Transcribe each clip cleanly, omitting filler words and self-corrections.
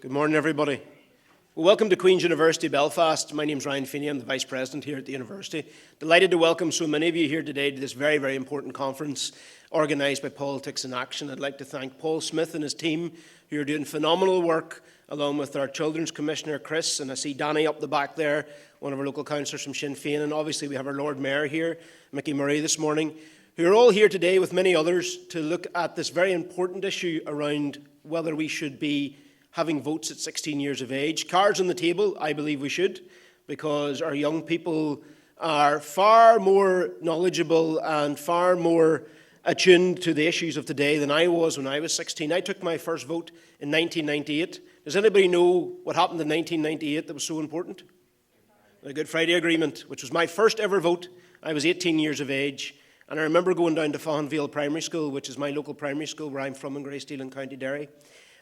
Good morning, everybody. Well, welcome to Queen's University, Belfast. My name's Ryan Feeney. I'm the Vice President here at the University. Delighted to welcome so many of you here today to this very, very important conference organised by Politics in Action. I'd like to thank Paul Smyth and his team who are doing phenomenal work along with our Children's Commissioner, Chris, and I see Danny up the back there, one of our local councillors from Sinn Féin, and obviously we have our Lord Mayor here, Micky Murray, this morning, who are all here today with many others to look at this very important issue around whether we should be having votes at 16 years of age. Cards on the table, I believe we should, because our young people are far more knowledgeable and far more attuned to the issues of today than I was when I was 16. I took my first vote in 1998. Does anybody know what happened in 1998 that was so important? The Good Friday Agreement, which was my first ever vote. I was 18 years of age, and I remember going down to Faughanvale Primary School, which is my local primary school where I'm from in Greysteel in County Derry.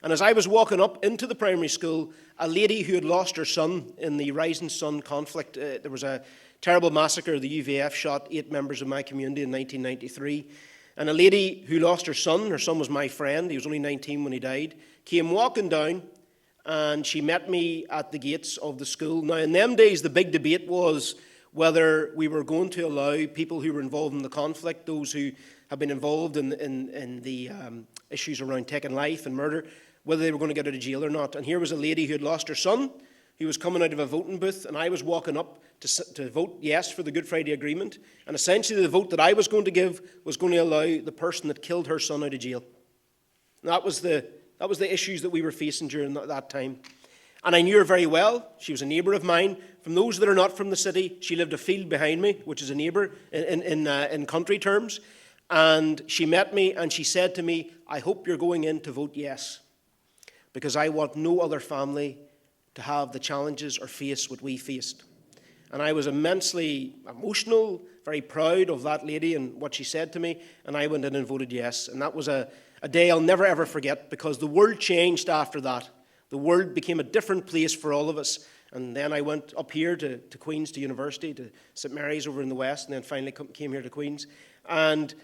And as I was walking up into the primary school, a lady who had lost her son in the Rising Sun conflict, there was a terrible massacre. The UVF shot 8 members of my community in 1993. And a lady who lost her son was my friend, he was only 19 when he died, came walking down and she met me at the gates of the school. Now, in them days, the big debate was whether we were going to allow people who were involved in the conflict, those who have been involved in the issues around taking life and murder, whether they were going to get out of jail or not. And here was a lady who had lost her son, who was coming out of a voting booth, and I was walking up to vote yes for the Good Friday Agreement. And essentially the vote that I was going to give was going to allow the person that killed her son out of jail. And that was the issues that we were facing during that time. And I knew her very well. She was a neighbour of mine. From those that are not from the city, she lived a field behind me, which is a neighbour in country terms. And she met me and she said to me, "I hope you're going in to vote yes, because I want no other family to have the challenges or face what we faced." And I was immensely emotional, very proud of that lady and what she said to me, and I went in and voted yes. And that was a day I'll never ever forget, because the world changed after that. The world became a different place for all of us. And then I went up here to Queen's, to university, to St Mary's over in the west, and then finally came here to Queen's. And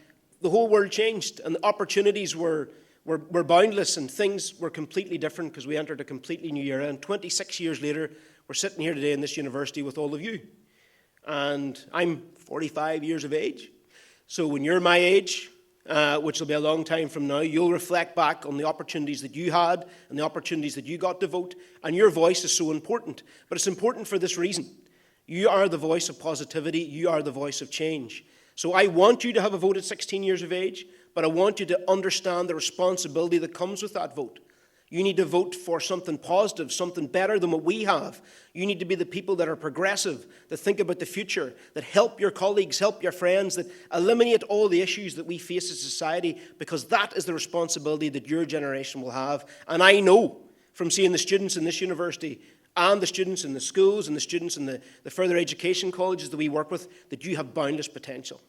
the whole world changed, and the opportunities were boundless, and things were completely different because we entered a completely new era. And 26 years later, we're sitting here today in this university with all of you. And I'm 45 years of age. So when you're my age, which will be a long time from now, you'll reflect back on the opportunities that you had and the opportunities that you got to vote. And your voice is so important. But it's important for this reason. You are the voice of positivity. You are the voice of change. So I want you to have a vote at 16 years of age, but I want you to understand the responsibility that comes with that vote. You need to vote for something positive, something better than what we have. You need to be the people that are progressive, that think about the future, that help your colleagues, help your friends, that eliminate all the issues that we face as society, because that is the responsibility that your generation will have. And I know from seeing the students in this university and the students in the schools and the students in the further education colleges that we work with, that you have boundless potential.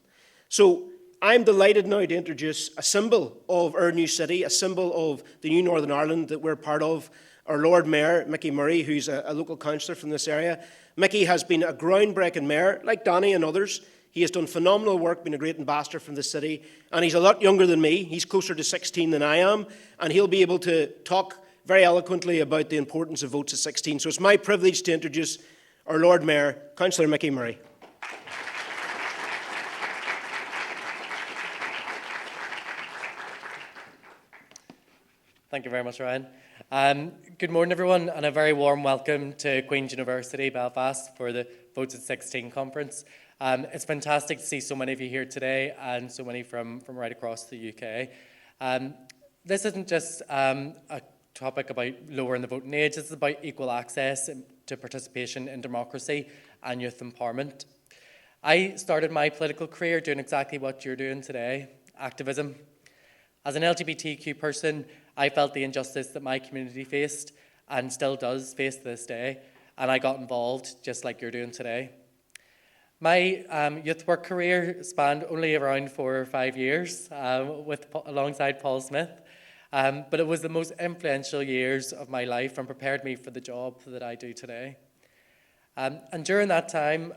So I'm delighted now to introduce a symbol of our new city, a symbol of the new Northern Ireland that we're part of, our Lord Mayor, Micky Murray, who's a local councillor from this area. Micky has been a groundbreaking mayor, like Danny and others. He has done phenomenal work, been a great ambassador from the city, and he's a lot younger than me. He's closer to 16 than I am, and he'll be able to talk very eloquently about the importance of votes at 16. So it's my privilege to introduce our Lord Mayor, Councillor Micky Murray. Thank you very much, Ryan. Good morning, everyone, and a very warm welcome to Queen's University, Belfast, for the Votes at 16 conference. It's fantastic to see so many of you here today, and so many from right across the UK. This isn't just a topic about lowering the voting age. This is about equal access to participation in democracy and youth empowerment. I started my political career doing exactly what you're doing today, activism. As an LGBTQ person, I felt the injustice that my community faced and still does face to this day, and I got involved just like you're doing today. My youth work career spanned only around 4 or 5 years alongside Paul Smyth, but it was the most influential years of my life and prepared me for the job that I do today. And during that time,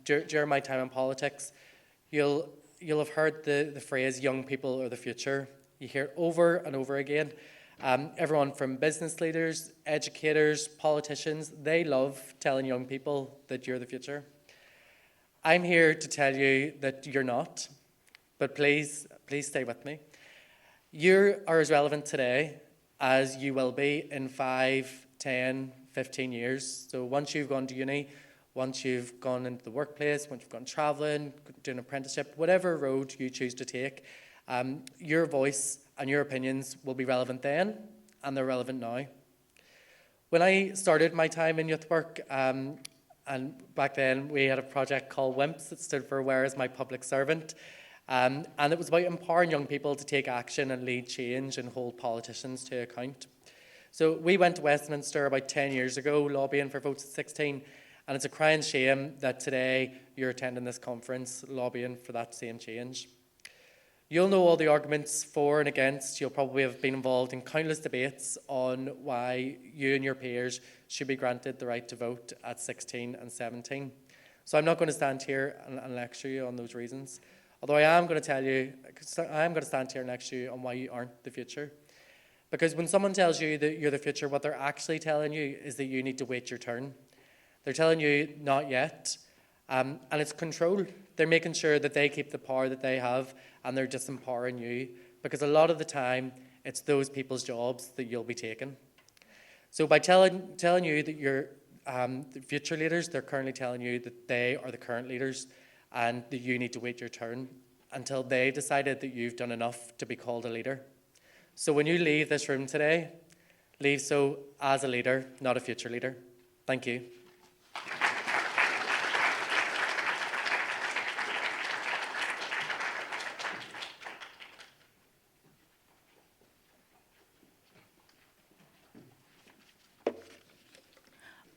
during my time in politics, you'll have heard the phrase, young people are the future. You hear it over and over again. Everyone from business leaders, educators, politicians, they love telling young people that you're the future. I'm here to tell you that you're not, but please stay with me. You are as relevant today as you will be in 5, 10, 15 years. So once you've gone to uni, once you've gone into the workplace, once you've gone travelling, doing an apprenticeship, whatever road you choose to take, your voice and your opinions will be relevant then, and they're relevant now. When I started my time in youth work, and back then we had a project called WIMPS that stood for Where is My Public Servant? And it was about empowering young people to take action and lead change and hold politicians to account. So we went to Westminster about 10 years ago, lobbying for votes at 16, and it's a crying shame that today you're attending this conference, lobbying for that same change. You'll know all the arguments for and against. You'll probably have been involved in countless debates on why you and your peers should be granted the right to vote at 16 and 17. So I'm not going to stand here and lecture you on those reasons. Although I am going to stand here next to you on why you aren't the future. Because when someone tells you that you're the future, what they're actually telling you is that you need to wait your turn. They're telling you not yet, and it's control. They're making sure that they keep the power that they have, and they're disempowering you, because a lot of the time, it's those people's jobs that you'll be taking. So by telling you that you're the future leaders, they're currently telling you that they are the current leaders, and that you need to wait your turn until they decided that you've done enough to be called a leader. So when you leave this room today, leave so as a leader, not a future leader. Thank you.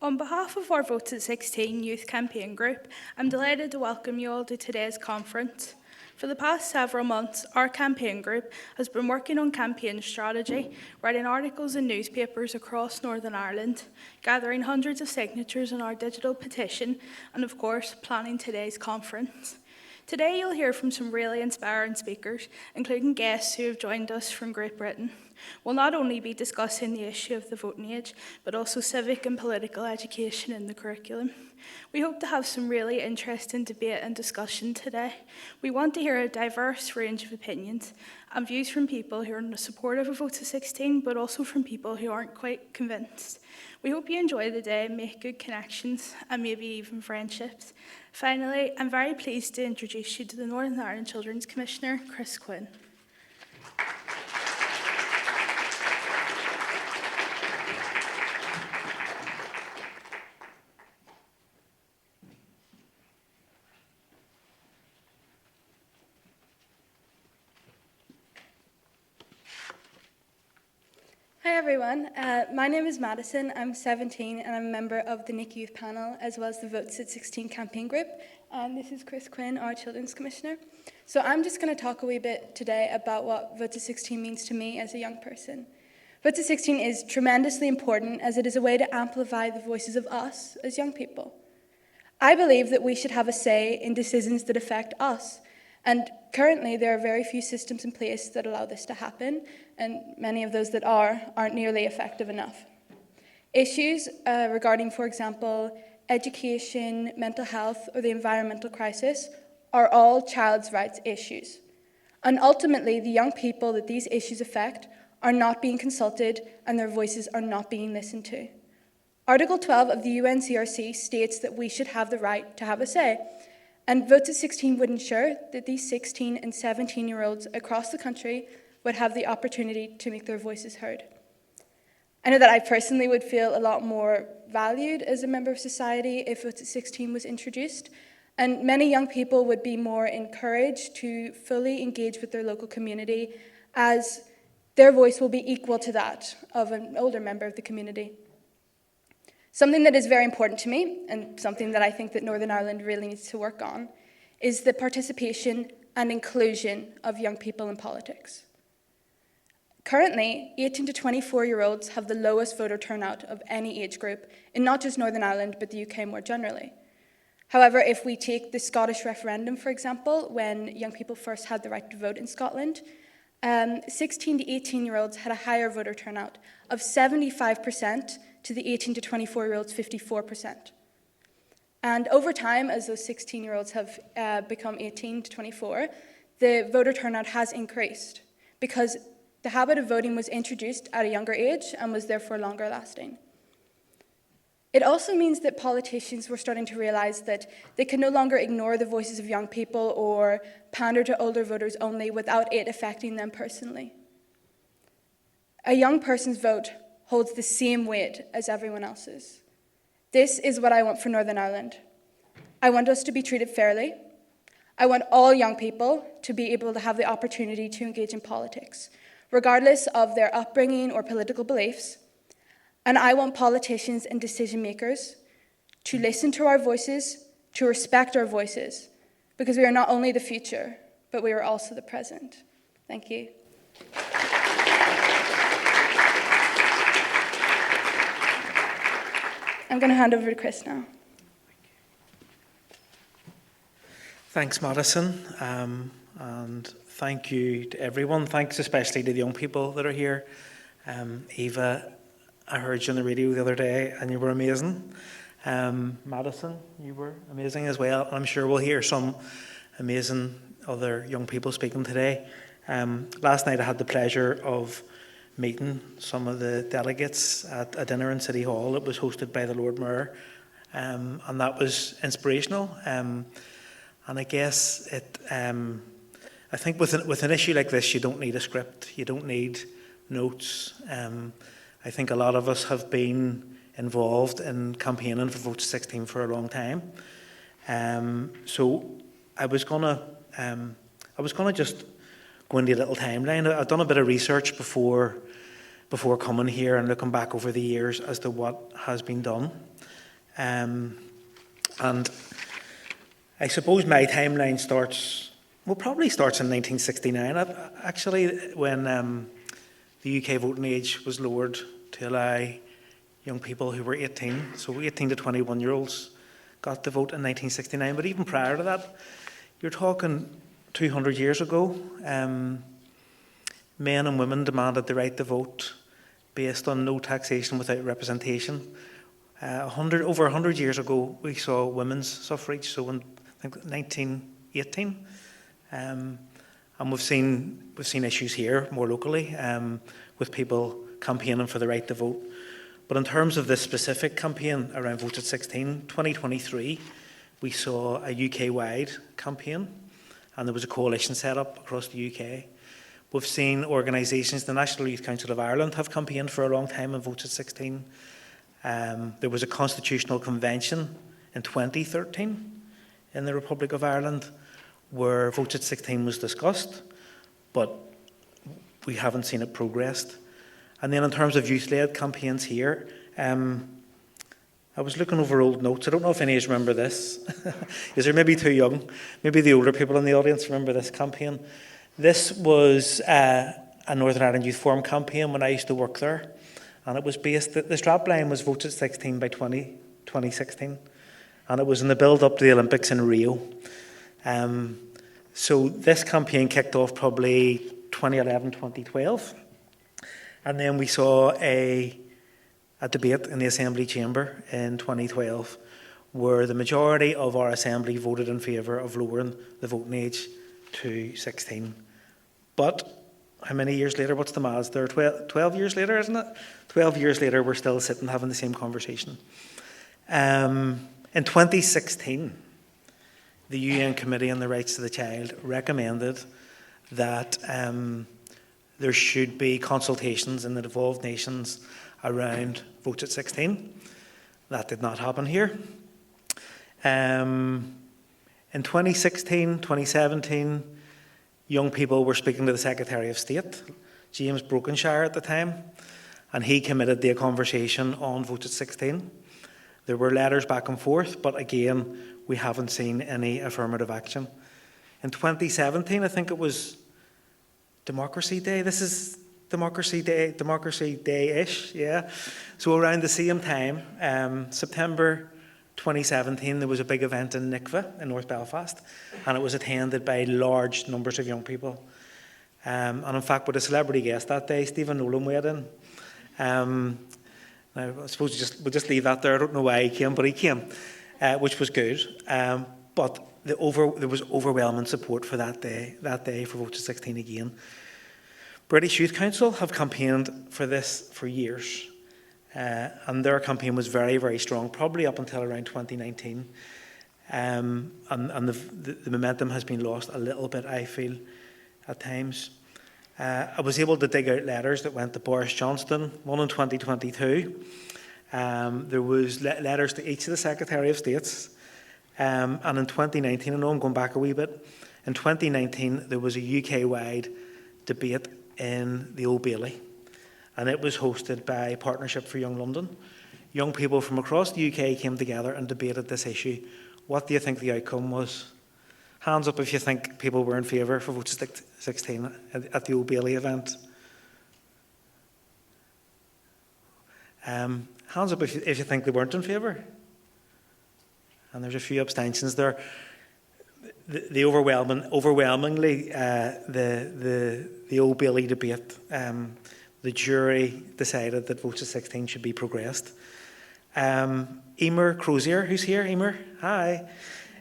On behalf of our Votes at 16 youth campaign group, I'm delighted to welcome you all to today's conference. For the past several months, our campaign group has been working on campaign strategy, writing articles in newspapers across Northern Ireland, gathering hundreds of signatures on our digital petition, and of course, planning today's conference. Today you'll hear from some really inspiring speakers, including guests who have joined us from Great Britain. We'll not only be discussing the issue of the voting age, but also civic and political education in the curriculum. We hope to have some really interesting debate and discussion today. We want to hear a diverse range of opinions and views from people who are supportive of Votes at 16, but also from people who aren't quite convinced. We hope you enjoy the day, make good connections, and maybe even friendships. Finally, I'm very pleased to introduce you to the Northern Ireland Children's Commissioner, Quinn. Hi everyone, my name is Maddison, I'm 17 and I'm a member of the NICCY Youth Panel as well as the Votes at 16 campaign group, and this is Quinn, our Children's Commissioner. So I'm just going to talk a wee bit today about what Votes at 16 means to me as a young person. Votes at 16 is tremendously important as it is a way to amplify the voices of us as young people. I believe that we should have a say in decisions that affect us. And currently, there are very few systems in place that allow this to happen, and many of those that aren't nearly effective enough. Issues regarding, for example, education, mental health, or the environmental crisis are all child's rights issues. And ultimately, the young people that these issues affect are not being consulted, and their voices are not being listened to. Article 12 of the UNCRC states that we should have the right to have a say. And Votes at 16 would ensure that these 16 and 17-year-olds across the country would have the opportunity to make their voices heard. I know that I personally would feel a lot more valued as a member of society if Votes at 16 was introduced, and many young people would be more encouraged to fully engage with their local community, as their voice will be equal to that of an older member of the community. Something that is very important to me, and something that I think that Northern Ireland really needs to work on, is the participation and inclusion of young people in politics. Currently, 18 to 24-year-olds have the lowest voter turnout of any age group in not just Northern Ireland, but the UK more generally. However, if we take the Scottish referendum, for example, when young people first had the right to vote in Scotland, 16 to 18-year-olds had a higher voter turnout of 75% to the 18 to 24-year-olds 54%. And over time, as those 16-year-olds have become 18 to 24, the voter turnout has increased because the habit of voting was introduced at a younger age and was therefore longer lasting. It also means that politicians were starting to realise that they could no longer ignore the voices of young people or pander to older voters only without it affecting them personally. A young person's vote holds the same weight as everyone else's. This is what I want for Northern Ireland. I want us to be treated fairly. I want all young people to be able to have the opportunity to engage in politics, regardless of their upbringing or political beliefs. And I want politicians and decision makers to listen to our voices, to respect our voices, because we are not only the future, but we are also the present. Thank you. I'm going to hand over to Chris now. Thanks, Maddison, and thank you to everyone. Thanks especially to the young people that are here. Eva, I heard you on the radio the other day and you were amazing. Maddison, you were amazing as well. I'm sure we'll hear some amazing other young people speaking today. Last night I had the pleasure of meeting some of the delegates at a dinner in City Hall. It was hosted by the Lord Mayor, and that was inspirational. And I guess I think with an issue like this, you don't need a script, you don't need notes. I think a lot of us have been involved in campaigning for Vote 16 for a long time. So I was gonna just go into a little timeline. I've done a bit of research before coming here and looking back over the years as to what has been done. And I suppose my timeline probably starts in 1969, actually, when the UK voting age was lowered to allow young people who were 18, so 18 to 21-year-olds got to vote in 1969. But even prior to that, you're talking 200 years ago, men and women demanded the right to vote based on no taxation without representation. Over 100 years ago, we saw women's suffrage, so in I think 1918. And we've seen issues here more locally with people campaigning for the right to vote. But in terms of this specific campaign around Vote at 16, 2023, we saw a UK-wide campaign, and there was a coalition set up across the UK. We've seen organisations, the National Youth Council of Ireland have campaigned for a long time on Vote at 16. There was a constitutional convention in 2013 in the Republic of Ireland where Vote at 16 was discussed, but we haven't seen it progressed. And then in terms of youth-led campaigns here, I was looking over old notes. I don't know if any of you remember this. Is there maybe too young? Maybe the older people in the audience remember this campaign. This was a Northern Ireland Youth Forum campaign when I used to work there. And it was based, the strapline was Vote at 16 by 2016. And it was in the build-up to the Olympics in Rio. So this campaign kicked off probably 2011, 2012. And then we saw a debate in the Assembly chamber in 2012 where the majority of our Assembly voted in favour of lowering the voting age to 16. But how many years later, what's the maths there? 12 years later, isn't it? 12 years later, we're still sitting having the same conversation. In 2016, the UN Committee on the Rights of the Child recommended that there should be consultations in the devolved nations around Vote at 16. That did not happen here. In 2016, 2017, young people were speaking to the Secretary of State, James Brokenshire at the time, and he committed to a conversation on Vote at 16. There were letters back and forth, but again, we haven't seen any affirmative action. In 2017, I think it was Democracy Day. This is Democracy Day-ish, yeah. So around the same time, September 2017, there was a big event in NICCY in North Belfast, and it was attended by large numbers of young people. And in fact, with a celebrity guest that day, Stephen Nolan weighed in. Now, I suppose we'll just leave that there. I don't know why he came, but he came, which was good. But there was overwhelming support for that day for Votes at 16 again. British Youth Council have campaigned for this for years. And their campaign was very, very strong, probably up until around 2019. And the momentum has been lost a little bit, I feel, at times. I was able to dig out letters that went to Boris Johnson, one in 2022. There was letters to each of the Secretary of States. And in 2019, I know I'm going back a wee bit, in 2019 there was a UK-wide debate in the Old Bailey. And it was hosted by Partnership for Young London. Young people from across the UK came together and debated this issue. What do you think the outcome was? Hands up if you think people were in favour for Votes at 16 at the Old Bailey event. Hands up if you think they weren't in favour. And there's a few abstentions there. The overwhelmingly, the Old Bailey debate, the jury decided that Votes at 16 should be progressed. Emer Crozier, who's here? Emer, hi.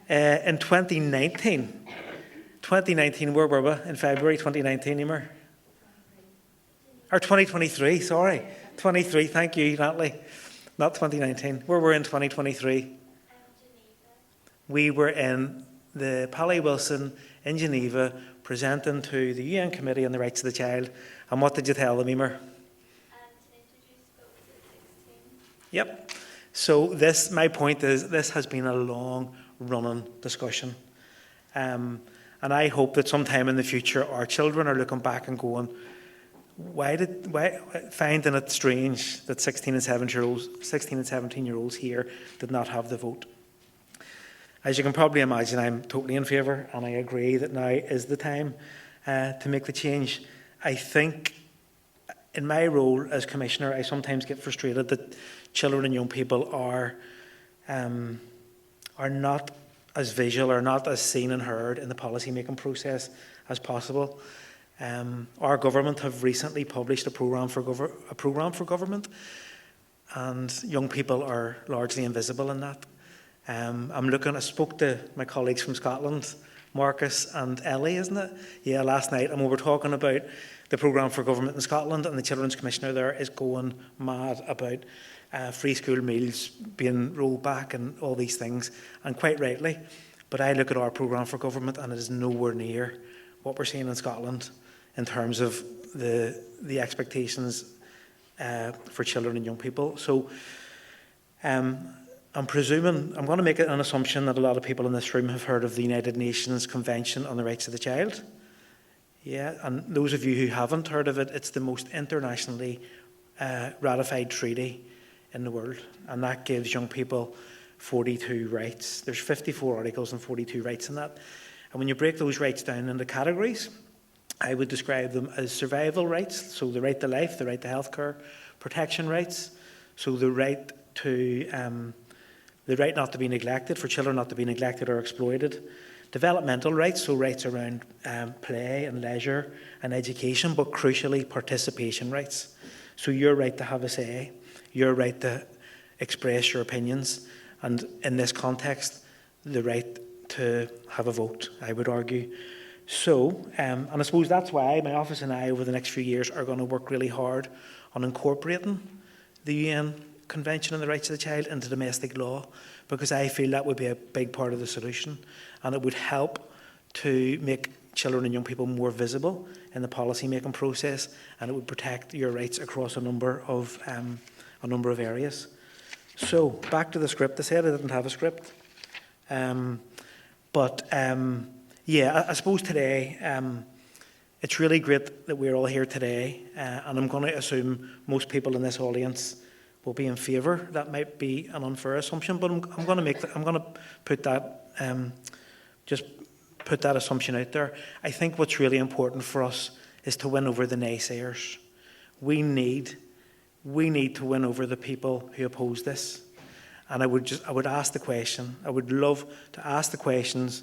In 2019, where were we? In February 2019, Emer? Or 2023, sorry. 23, thank you, Natalie. Not 2019. Where were we in 2023? We were in the Pally Wilson in Geneva presenting to the UN Committee on the Rights of the Child. And what did you tell them, Emer? To introduce Votes at 16. Yep. So my point is, this has been a long-running discussion. And I hope that sometime in the future our children are looking back and going, why finding it strange that 16 and 17-year-olds here did not have the vote. As you can probably imagine, I'm totally in favour, and I agree that now is the time to make the change. I think in my role as Commissioner, I sometimes get frustrated that children and young people are not as visual or not as seen and heard in the policy-making process as possible. Our government have recently published a programme for government, and young people are largely invisible in that. I spoke to my colleagues from Scotland, Marcus and Ellie, isn't it? Yeah, last night, and we were talking about the programme for government in Scotland, and the Children's Commissioner there is going mad about free school meals being rolled back and all these things, and quite rightly. But I look at our programme for government, and it is nowhere near what we're seeing in Scotland in terms of the expectations for children and young people. So I'm going to make an assumption that a lot of people in this room have heard of the United Nations Convention on the Rights of the Child. Yeah, and those of you who haven't heard of it, it's the most internationally ratified treaty in the world, and that gives young people 42 rights. There's 54 articles and 42 rights in that. And when you break those rights down into categories, I would describe them as survival rights, so the right to life, the right to healthcare, protection rights, so the right not to be neglected, for children not to be neglected or exploited. Developmental rights, so rights around play and leisure and education, but crucially participation rights. So your right to have a say, your right to express your opinions, and in this context, the right to have a vote, I would argue. So, and I suppose that's why my office and I over the next few years are going to work really hard on incorporating the UN Convention on the Rights of the Child into domestic law, because I feel that would be a big part of the solution, and it would help to make children and young people more visible in the policy-making process, and it would protect your rights across a number of areas. So, back to the script. I said I didn't have a script. Yeah, I suppose today, it's really great that we're all here today, and I'm going to assume most people in this audience will be in favour. That might be an unfair assumption, but I'm going to put that assumption out there. I think what's really important for us is to win over the naysayers. We need to win over the people who oppose this. And I would ask the question. I would love to ask the questions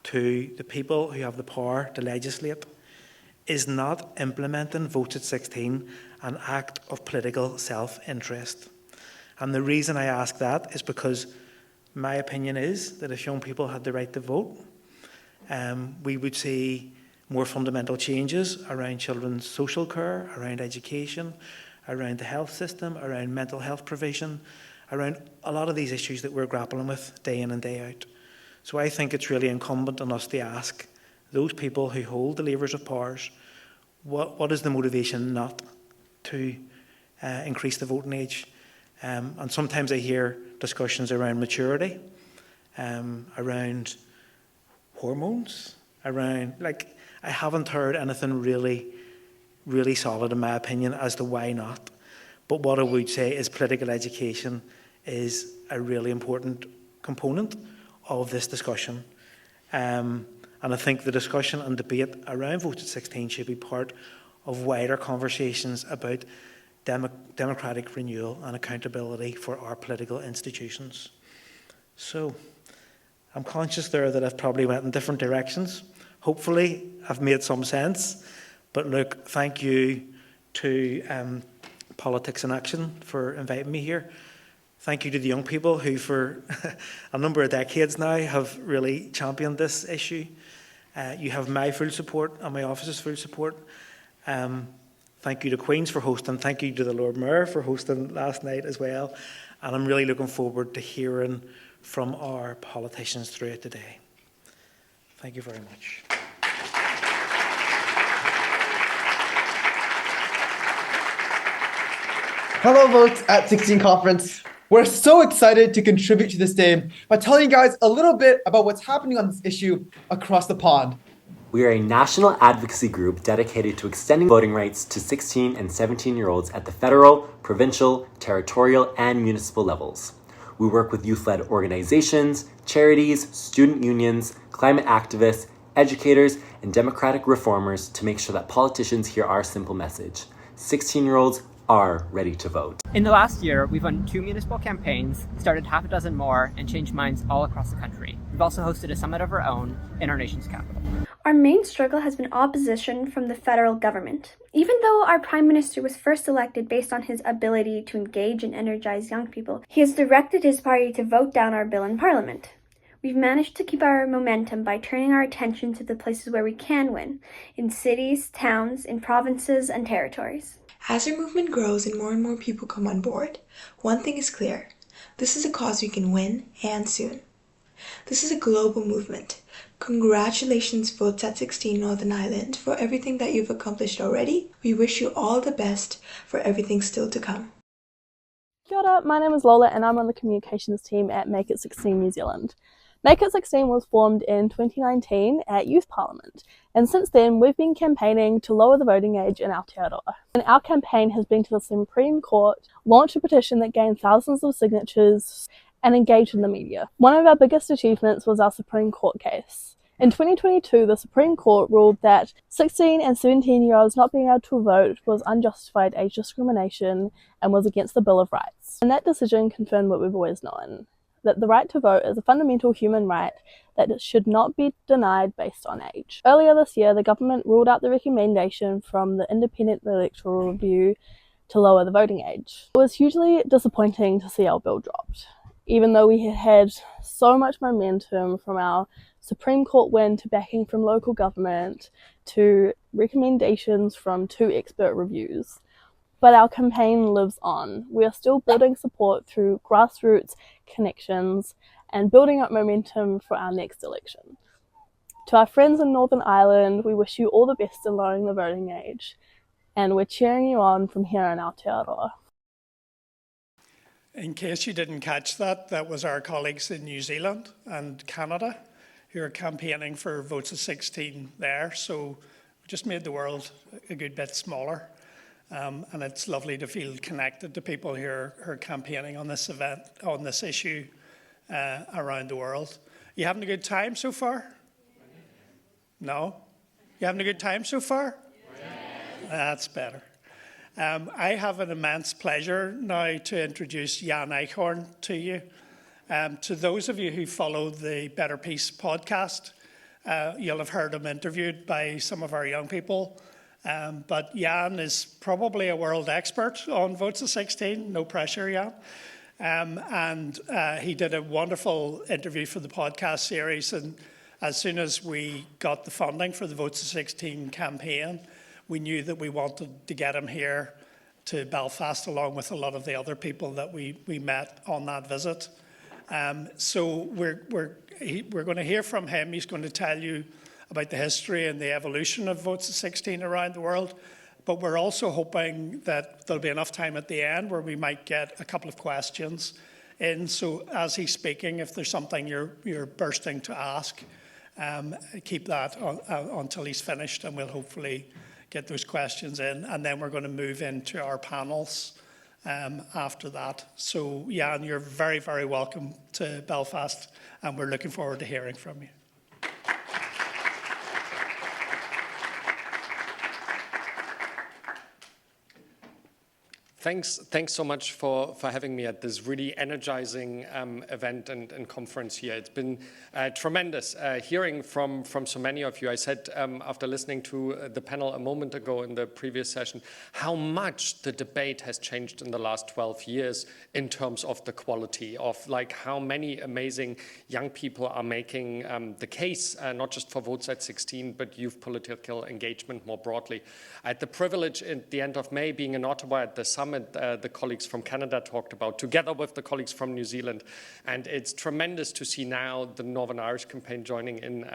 to the people who have the power to legislate is not implementing Votes at 16 an act of political self-interest. And the reason I ask that is because my opinion is that if young people had the right to vote, we would see more fundamental changes around children's social care, around education, around the health system, around mental health provision, around a lot of these issues that we're grappling with day in and day out. So I think it's really incumbent on us to ask those people who hold the levers of powers, what is the motivation not to increase the voting age? And sometimes I hear discussions around maturity, around hormones, around, I haven't heard anything really solid in my opinion as to why not. But what I would say is political education is a really important component of this discussion. And I think the discussion and debate around Votes at 16 should be part of wider conversations about democratic renewal and accountability for our political institutions. So I'm conscious there that I've probably went in different directions. Hopefully I've made some sense. But look, thank you to Politics in Action for inviting me here. Thank you to the young people who for a number of decades now have really championed this issue. You have my full support and my office's full support. Thank you to Queen's for hosting. Thank you to the Lord Mayor for hosting last night as well. And I'm really looking forward to hearing from our politicians throughout the day. Thank you very much. Hello, Votes at 16 Conference. We're so excited to contribute to this day by telling you guys a little bit about what's happening on this issue across the pond. We are a national advocacy group dedicated to extending voting rights to 16 and 17-year-olds at the federal, provincial, territorial, and municipal levels. We work with youth-led organizations, charities, student unions, climate activists, educators, and democratic reformers to make sure that politicians hear our simple message. 16-year-olds are ready to vote. In the last year, we've run 2 municipal campaigns, started half a dozen more, and changed minds all across the country. We've also hosted a summit of our own in our nation's capital. Our main struggle has been opposition from the federal government. Even though our Prime Minister was first elected based on his ability to engage and energize young people, he has directed his party to vote down our bill in Parliament. We've managed to keep our momentum by turning our attention to the places where we can win, in cities, towns, in provinces, and territories. As our movement grows and more people come on board, one thing is clear. This is a cause we can win, and soon. This is a global movement. Congratulations, Votes at 16 Northern Ireland, for everything that you've accomplished already. We wish you all the best for everything still to come. Kia ora, my name is Lola and I'm on the communications team at Make It 16 New Zealand. Make It 16 was formed in 2019 at Youth Parliament, and since then we've been campaigning to lower the voting age in Aotearoa. And our campaign has been to the Supreme Court, launched a petition that gained thousands of signatures, and engaged in the media. One of our biggest achievements was our Supreme Court case. In 2022, the Supreme Court ruled that 16 and 17-year-olds not being able to vote was unjustified age discrimination and was against the Bill of Rights. And that decision confirmed what we've always known, that the right to vote is a fundamental human right that it should not be denied based on age. Earlier this year, the government ruled out the recommendation from the Independent Electoral Review to lower the voting age. It was hugely disappointing to see our bill dropped, even though we had had so much momentum from our Supreme Court win to backing from local government to recommendations from 2 expert reviews. But our campaign lives on. We are still building support through grassroots connections and building up momentum for our next election. To our friends in Northern Ireland, we wish you all the best in lowering the voting age, and we're cheering you on from here in Aotearoa. In case you didn't catch that, that was our colleagues in New Zealand and Canada who are campaigning for Votes of 16 there. So we just made the world a good bit smaller. And it's lovely to feel connected to people who are campaigning on this event, on this issue around the world. You having a good time so far? No? You having a good time so far? That's better. I have an immense pleasure now to introduce Jan Eichhorn to you. To those of you who follow the Better Peace podcast, you'll have heard him interviewed by some of our young people But Jan is probably a world expert on votes at 16. No pressure, Jan. And he did a wonderful interview for the podcast series. And as soon as we got the funding for the Votes at 16 campaign, we knew that we wanted to get him here to Belfast, along with a lot of the other people that we met on that visit. So we're going to hear from him. He's going to tell you about the history and the evolution of Votes at 16 around the world. But we're also hoping that there'll be enough time at the end where we might get a couple of questions in. So as he's speaking, if there's something you're bursting to ask, keep that until he's finished, and we'll hopefully get those questions in. And then we're going to move into our panels after that. So Jan, you're very, very welcome to Belfast, and we're looking forward to hearing from you. Thanks so much for having me at this really energizing event and conference here. It's been tremendous hearing from so many of you. I said after listening to the panel a moment ago in the previous session, how much the debate has changed in the last 12 years in terms of the quality of like how many amazing young people are making the case, not just for votes at 16, but youth political engagement more broadly. I had the privilege at the end of May being in Ottawa at the summit the colleagues from Canada talked about, together with the colleagues from New Zealand. And it's tremendous to see now the Northern Irish campaign joining in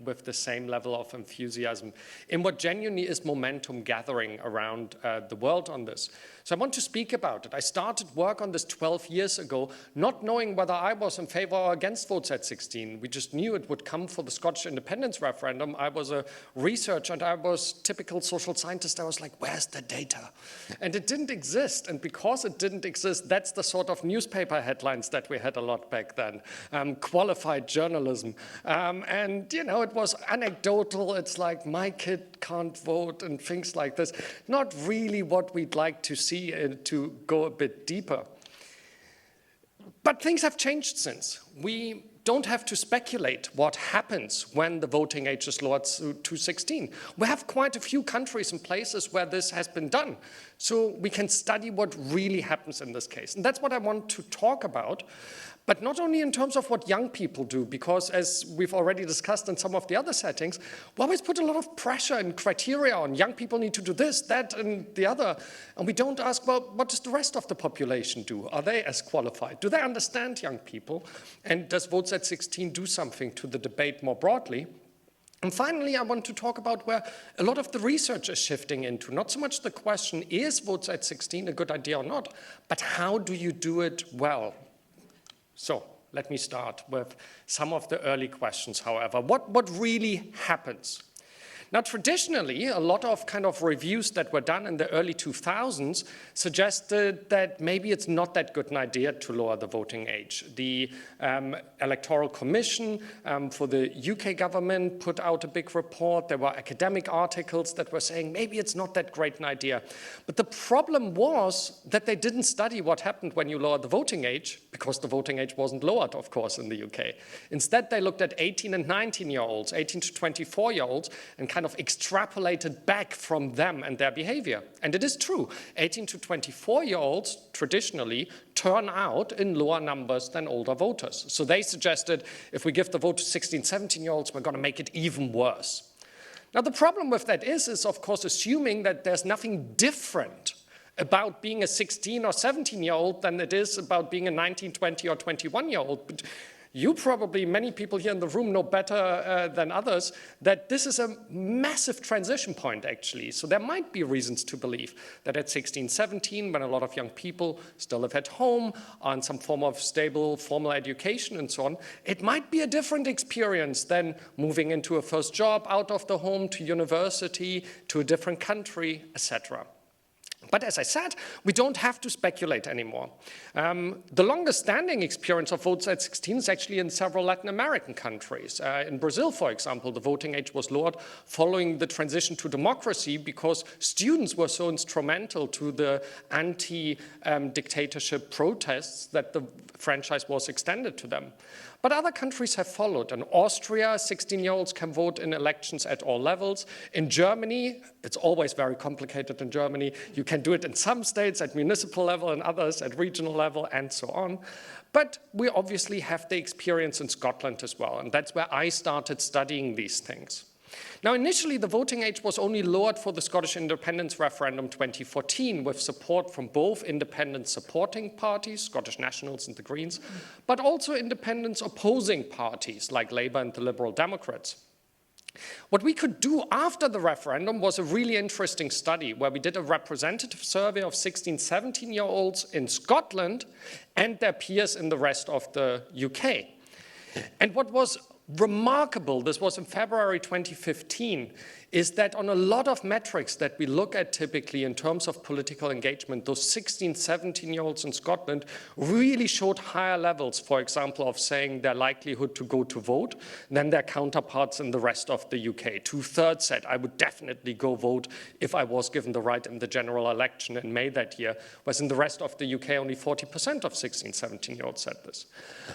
with the same level of enthusiasm in what genuinely is momentum gathering around the world on this. So I want to speak about it. I started work on this 12 years ago, not knowing whether I was in favor or against votes at 16. We just knew it would come for the Scottish independence referendum. I was a researcher and I was typical social scientist. I was like, where's the data? And it didn't exist. And because it didn't exist, that's the sort of newspaper headlines that we had a lot back then. Qualified journalism. And, you know, it was anecdotal. It's like, my kid can't vote and things like this. Not really what we'd like to see to go a bit deeper. But things have changed since. We don't have to speculate what happens when the voting age is lowered to 16. We have quite a few countries and places where this has been done. So we can study what really happens in this case. And that's what I want to talk about. But not only in terms of what young people do, because as we've already discussed in some of the other settings, we always put a lot of pressure and criteria on young people need to do this, that, and the other. And we don't ask, well, what does the rest of the population do? Are they as qualified? Do they understand young people? And does votes at 16 do something to the debate more broadly? And finally, I want to talk about where a lot of the research is shifting into. Not so much the question, is votes at 16 a good idea or not, but how do you do it well? So let me start with some of the early questions, however. What really happens? Now, traditionally, a lot of kind of reviews that were done in the early 2000s suggested that maybe it's not that good an idea to lower the voting age. The Electoral Commission for the UK government put out a big report. There were academic articles that were saying maybe it's not that great an idea. But the problem was that they didn't study what happened when you lowered the voting age, because the voting age wasn't lowered, of course, in the UK. Instead, they looked at 18 and 19-year-olds, 18 to 24-year-olds, and kind of extrapolated back from them and their behavior. And it is true, 18 to 24-year-olds traditionally turn out in lower numbers than older voters. So they suggested if we give the vote to 16, 17-year-olds, we're going to make it even worse. Now, the problem with that is of course, assuming that there's nothing different about being a 16 or 17-year-old than it is about being a 19, 20, or 21-year-old. But you probably, many people here in the room know better than others that this is a massive transition point, actually. So there might be reasons to believe that at 16, 17, when a lot of young people still live at home, on some form of stable formal education and so on, it might be a different experience than moving into a first job, out of the home, to university, to a different country, etc. But as I said, we don't have to speculate anymore. The longest standing experience of votes at 16 is actually in several Latin American countries. In Brazil, for example, the voting age was lowered following the transition to democracy because students were so instrumental to the anti-dictatorship protests that the franchise was extended to them. But other countries have followed. In Austria, 16-year-olds can vote in elections at all levels. In Germany, it's always very complicated in Germany. You can do it in some states at municipal level and others at regional level and so on. But we obviously have the experience in Scotland as well. And that's where I started studying these things. Now, initially, the voting age was only lowered for the Scottish independence referendum 2014 with support from both independent supporting parties, Scottish Nationals and the Greens, but also independents opposing parties like Labour and the Liberal Democrats. What we could do after the referendum was a really interesting study where we did a representative survey of 16, 17-year-olds in Scotland and their peers in the rest of the UK. And what was remarkable, this was in February 2015, is that on a lot of metrics that we look at typically in terms of political engagement, those 16, 17-year-olds in Scotland really showed higher levels, for example, of saying their likelihood to go to vote than their counterparts in the rest of the UK. 2/3 said, I would definitely go vote if I was given the right in the general election in May that year, whereas in the rest of the UK only 40% of 16, 17-year-olds said this.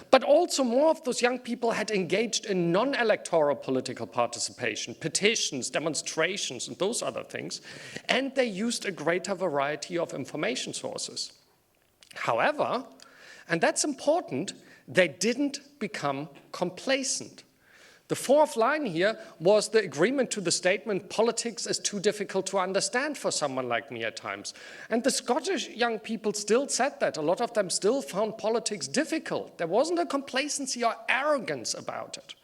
But also more of those young people had engaged in non-electoral political participation, petitions, demonstrations, and those other things, and they used a greater variety of information sources. However, and that's important, they didn't become complacent. The fourth line here was the agreement to the statement, politics is too difficult to understand for someone like me at times. And the Scottish young people still said that. A lot of them still found politics difficult. There wasn't a complacency or arrogance about it.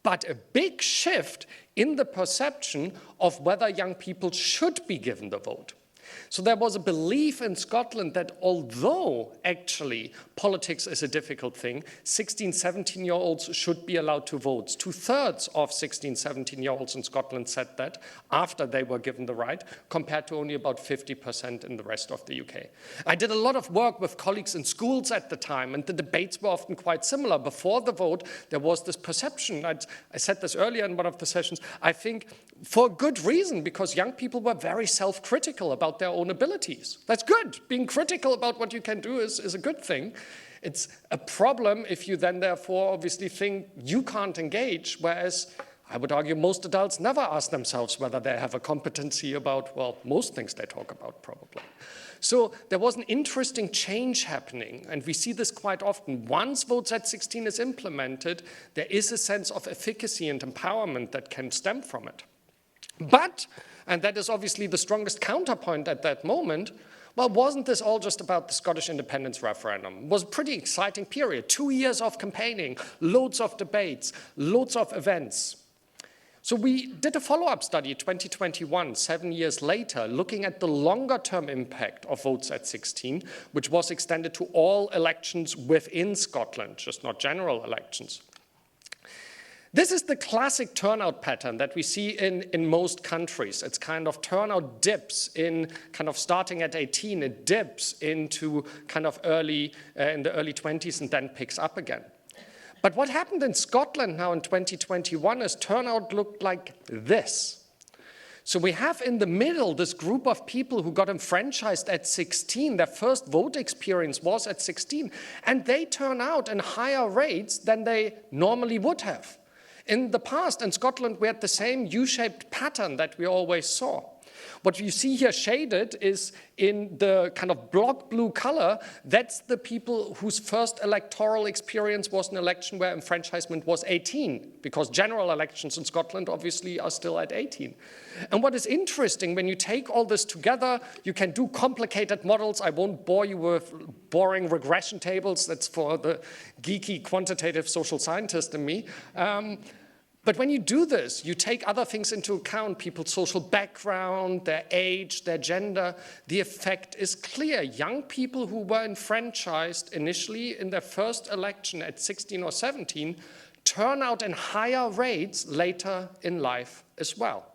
But a big shift in the perception of whether young people should be given the vote. So there was a belief in Scotland that although actually politics is a difficult thing, 16, 17-year-olds should be allowed to vote. 2/3 of 16, 17-year-olds in Scotland said that after they were given the right, compared to only about 50% in the rest of the UK. I did a lot of work with colleagues in schools at the time, and the debates were often quite similar. Before the vote, there was this perception. I said this earlier in one of the sessions, I think for good reason, because young people were very self-critical about their own abilities. That's good. Being critical about what you can do is a good thing. It's a problem if you then therefore obviously think you can't engage, whereas I would argue most adults never ask themselves whether they have a competency about, well, most things they talk about probably. So there was an interesting change happening, and we see this quite often. Once votes at 16 is implemented, there is a sense of efficacy and empowerment that can stem from it. But, and that is obviously the strongest counterpoint at that moment, well, wasn't this all just about the Scottish independence referendum? It was a pretty exciting period, 2 years of campaigning, loads of debates, loads of events. So we did a follow-up study 2021, 7 years later, looking at the longer-term impact of votes at 16, which was extended to all elections within Scotland, just not general elections. This is the classic turnout pattern that we see in most countries. It's kind of turnout dips in kind of starting at 18, it dips into kind of in the early 20s and then picks up again. But what happened in Scotland now in 2021 is turnout looked like this. So we have in the middle this group of people who got enfranchised at 16. Their first vote experience was at 16, and they turn out in higher rates than they normally would have. In the past, in Scotland, we had the same U-shaped pattern that we always saw. What you see here shaded is in the kind of block blue color, that's the people whose first electoral experience was an election where enfranchisement was 18, because general elections in Scotland obviously are still at 18. And what is interesting, when you take all this together, you can do complicated models. I won't bore you with boring regression tables. That's for the geeky quantitative social scientist in me. But when you do this, you take other things into account, people's social background, their age, their gender. The effect is clear. Young people who were enfranchised initially in their first election at 16 or 17 turn out in higher rates later in life as well.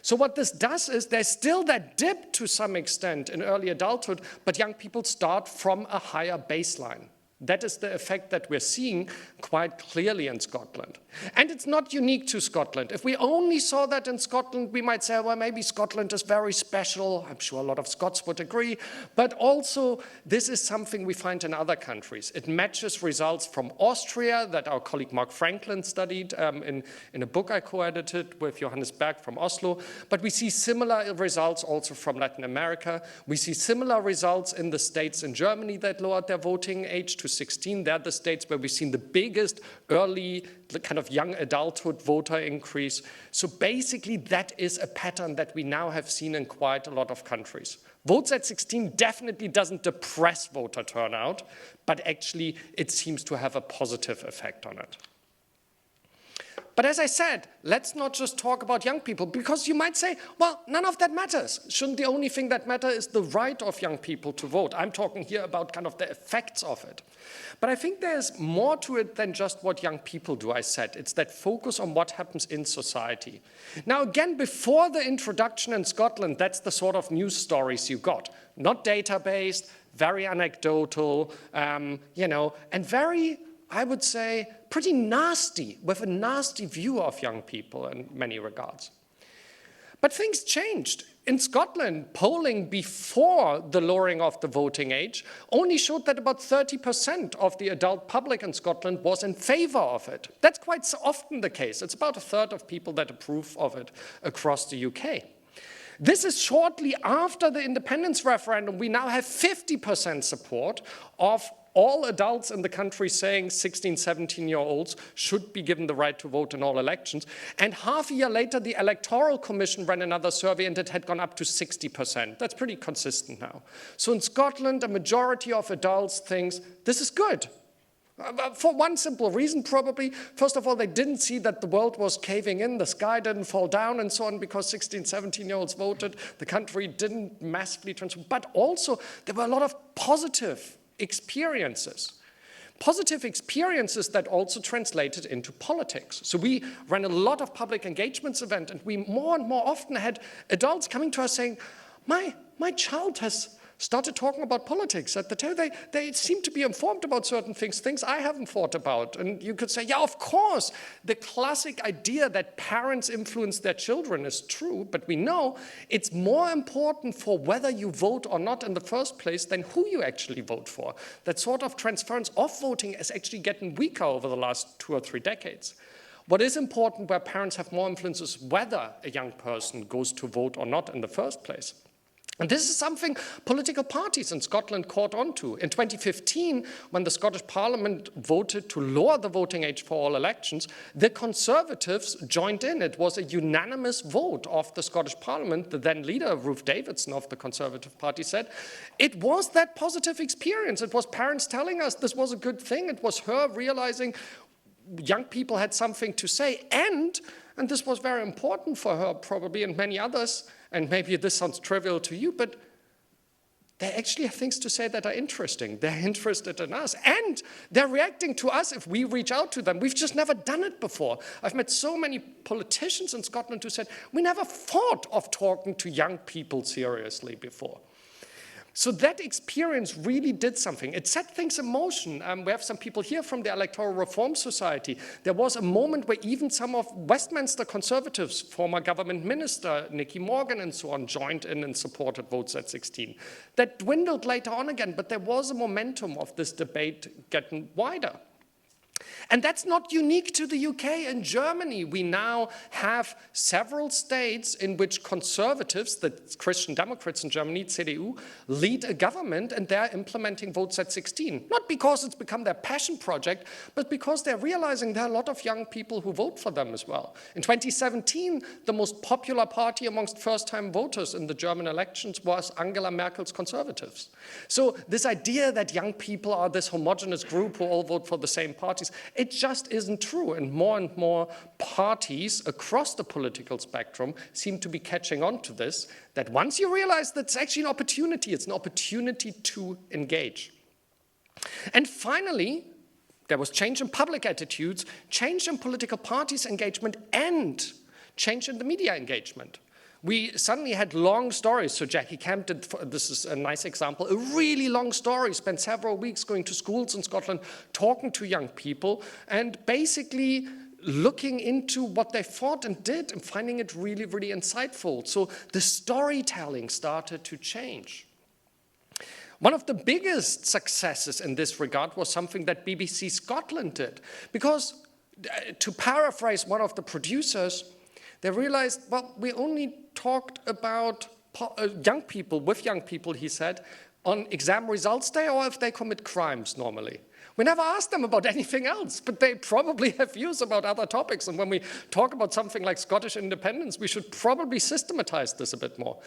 So what this does is there's still that dip to some extent in early adulthood, but young people start from a higher baseline. That is the effect that we're seeing quite clearly in Scotland. And it's not unique to Scotland. If we only saw that in Scotland, we might say, well, maybe Scotland is very special. I'm sure a lot of Scots would agree. But also, this is something we find in other countries. It matches results from Austria that our colleague Mark Franklin studied in a book I co-edited with Johannes Berg from Oslo. But we see similar results also from Latin America. We see similar results in the states in Germany that lowered their voting age to 16. They're the states where we've seen the biggest early kind of young adulthood voter increase. So basically that is a pattern that we now have seen in quite a lot of countries. Votes at 16 definitely doesn't depress voter turnout, but actually it seems to have a positive effect on it. But as I said, let's not just talk about young people, because you might say, well, none of that matters. Shouldn't the only thing that matters is the right of young people to vote? I'm talking here about kind of the effects of it. But I think there's more to it than just what young people do, I said. It's that focus on what happens in society. Now, again, before the introduction in Scotland, that's the sort of news stories you got. Not data-based, very anecdotal, and very, I would say, pretty nasty, with a nasty view of young people in many regards. But things changed. In Scotland, polling before the lowering of the voting age only showed that about 30% of the adult public in Scotland was in favor of it. That's quite often the case. It's about a third of people that approve of it across the UK. This is shortly after the independence referendum. We now have 50% support of all adults in the country saying 16, 17-year-olds should be given the right to vote in all elections. And half a year later, the Electoral Commission ran another survey and it had gone up to 60%. That's pretty consistent now. So in Scotland, a majority of adults thinks this is good. For one simple reason, probably. First of all, they didn't see that the world was caving in, the sky didn't fall down and so on because 16, 17-year-olds voted. The country didn't massively transform. But also, there were a lot of positive experiences. Positive experiences that also translated into politics. So we ran a lot of public engagements events, and we more and more often had adults coming to us saying, my child has started talking about politics at the time. They seem to be informed about certain things I haven't thought about. And you could say, yeah, of course, the classic idea that parents influence their children is true, but we know it's more important for whether you vote or not in the first place than who you actually vote for. That sort of transference of voting is actually getting weaker over the last 2 or 3 decades. What is important where parents have more influence is whether a young person goes to vote or not in the first place. And this is something political parties in Scotland caught on to. In 2015, when the Scottish Parliament voted to lower the voting age for all elections, the Conservatives joined in. It was a unanimous vote of the Scottish Parliament. The then leader, Ruth Davidson of the Conservative Party, said it was that positive experience. It was parents telling us this was a good thing. It was her realizing young people had something to say. And this was very important for her probably and many others, and maybe this sounds trivial to you, but they actually have things to say that are interesting. They're interested in us, and they're reacting to us if we reach out to them. We've just never done it before. I've met so many politicians in Scotland who said, we never thought of talking to young people seriously before. So that experience really did something. It set things in motion. We have some people here from the Electoral Reform Society. There was a moment where even some of Westminster Conservatives, former government minister Nicky Morgan and so on, joined in and supported votes at 16. That dwindled later on again, but there was a momentum of this debate getting wider. And that's not unique to the UK and Germany. We now have several states in which conservatives, the Christian Democrats in Germany, CDU, lead a government, and they're implementing votes at 16. Not because it's become their passion project, but because they're realizing there are a lot of young people who vote for them as well. In 2017, the most popular party amongst first-time voters in the German elections was Angela Merkel's Conservatives. So this idea that young people are this homogenous group who all vote for the same parties, it just isn't true, and more parties across the political spectrum seem to be catching on to this, that once you realize that it's actually an opportunity, it's an opportunity to engage. And finally, there was change in public attitudes, change in political parties' engagement, and change in the media engagement. We suddenly had long stories. So Jackie Camp did, this is a nice example, a really long story, spent several weeks going to schools in Scotland, talking to young people, and basically looking into what they thought and did and finding it really, really insightful. So the storytelling started to change. One of the biggest successes in this regard was something that BBC Scotland did. Because, to paraphrase one of the producers, they realized, well, we only talked about young people, with young people, he said, on exam results day or if they commit crimes normally. We never asked them about anything else, but they probably have views about other topics. And when we talk about something like Scottish independence, we should probably systematize this a bit more.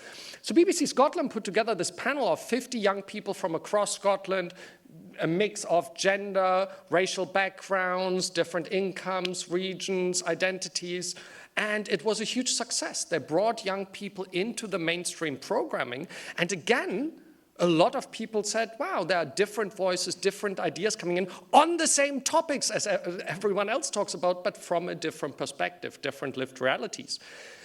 So BBC Scotland put together this panel of 50 young people from across Scotland, a mix of gender, racial backgrounds, different incomes, regions, identities, and it was a huge success. They brought young people into the mainstream programming, and again, a lot of people said, wow, there are different voices, different ideas coming in on the same topics as everyone else talks about, but from a different perspective, different lived realities.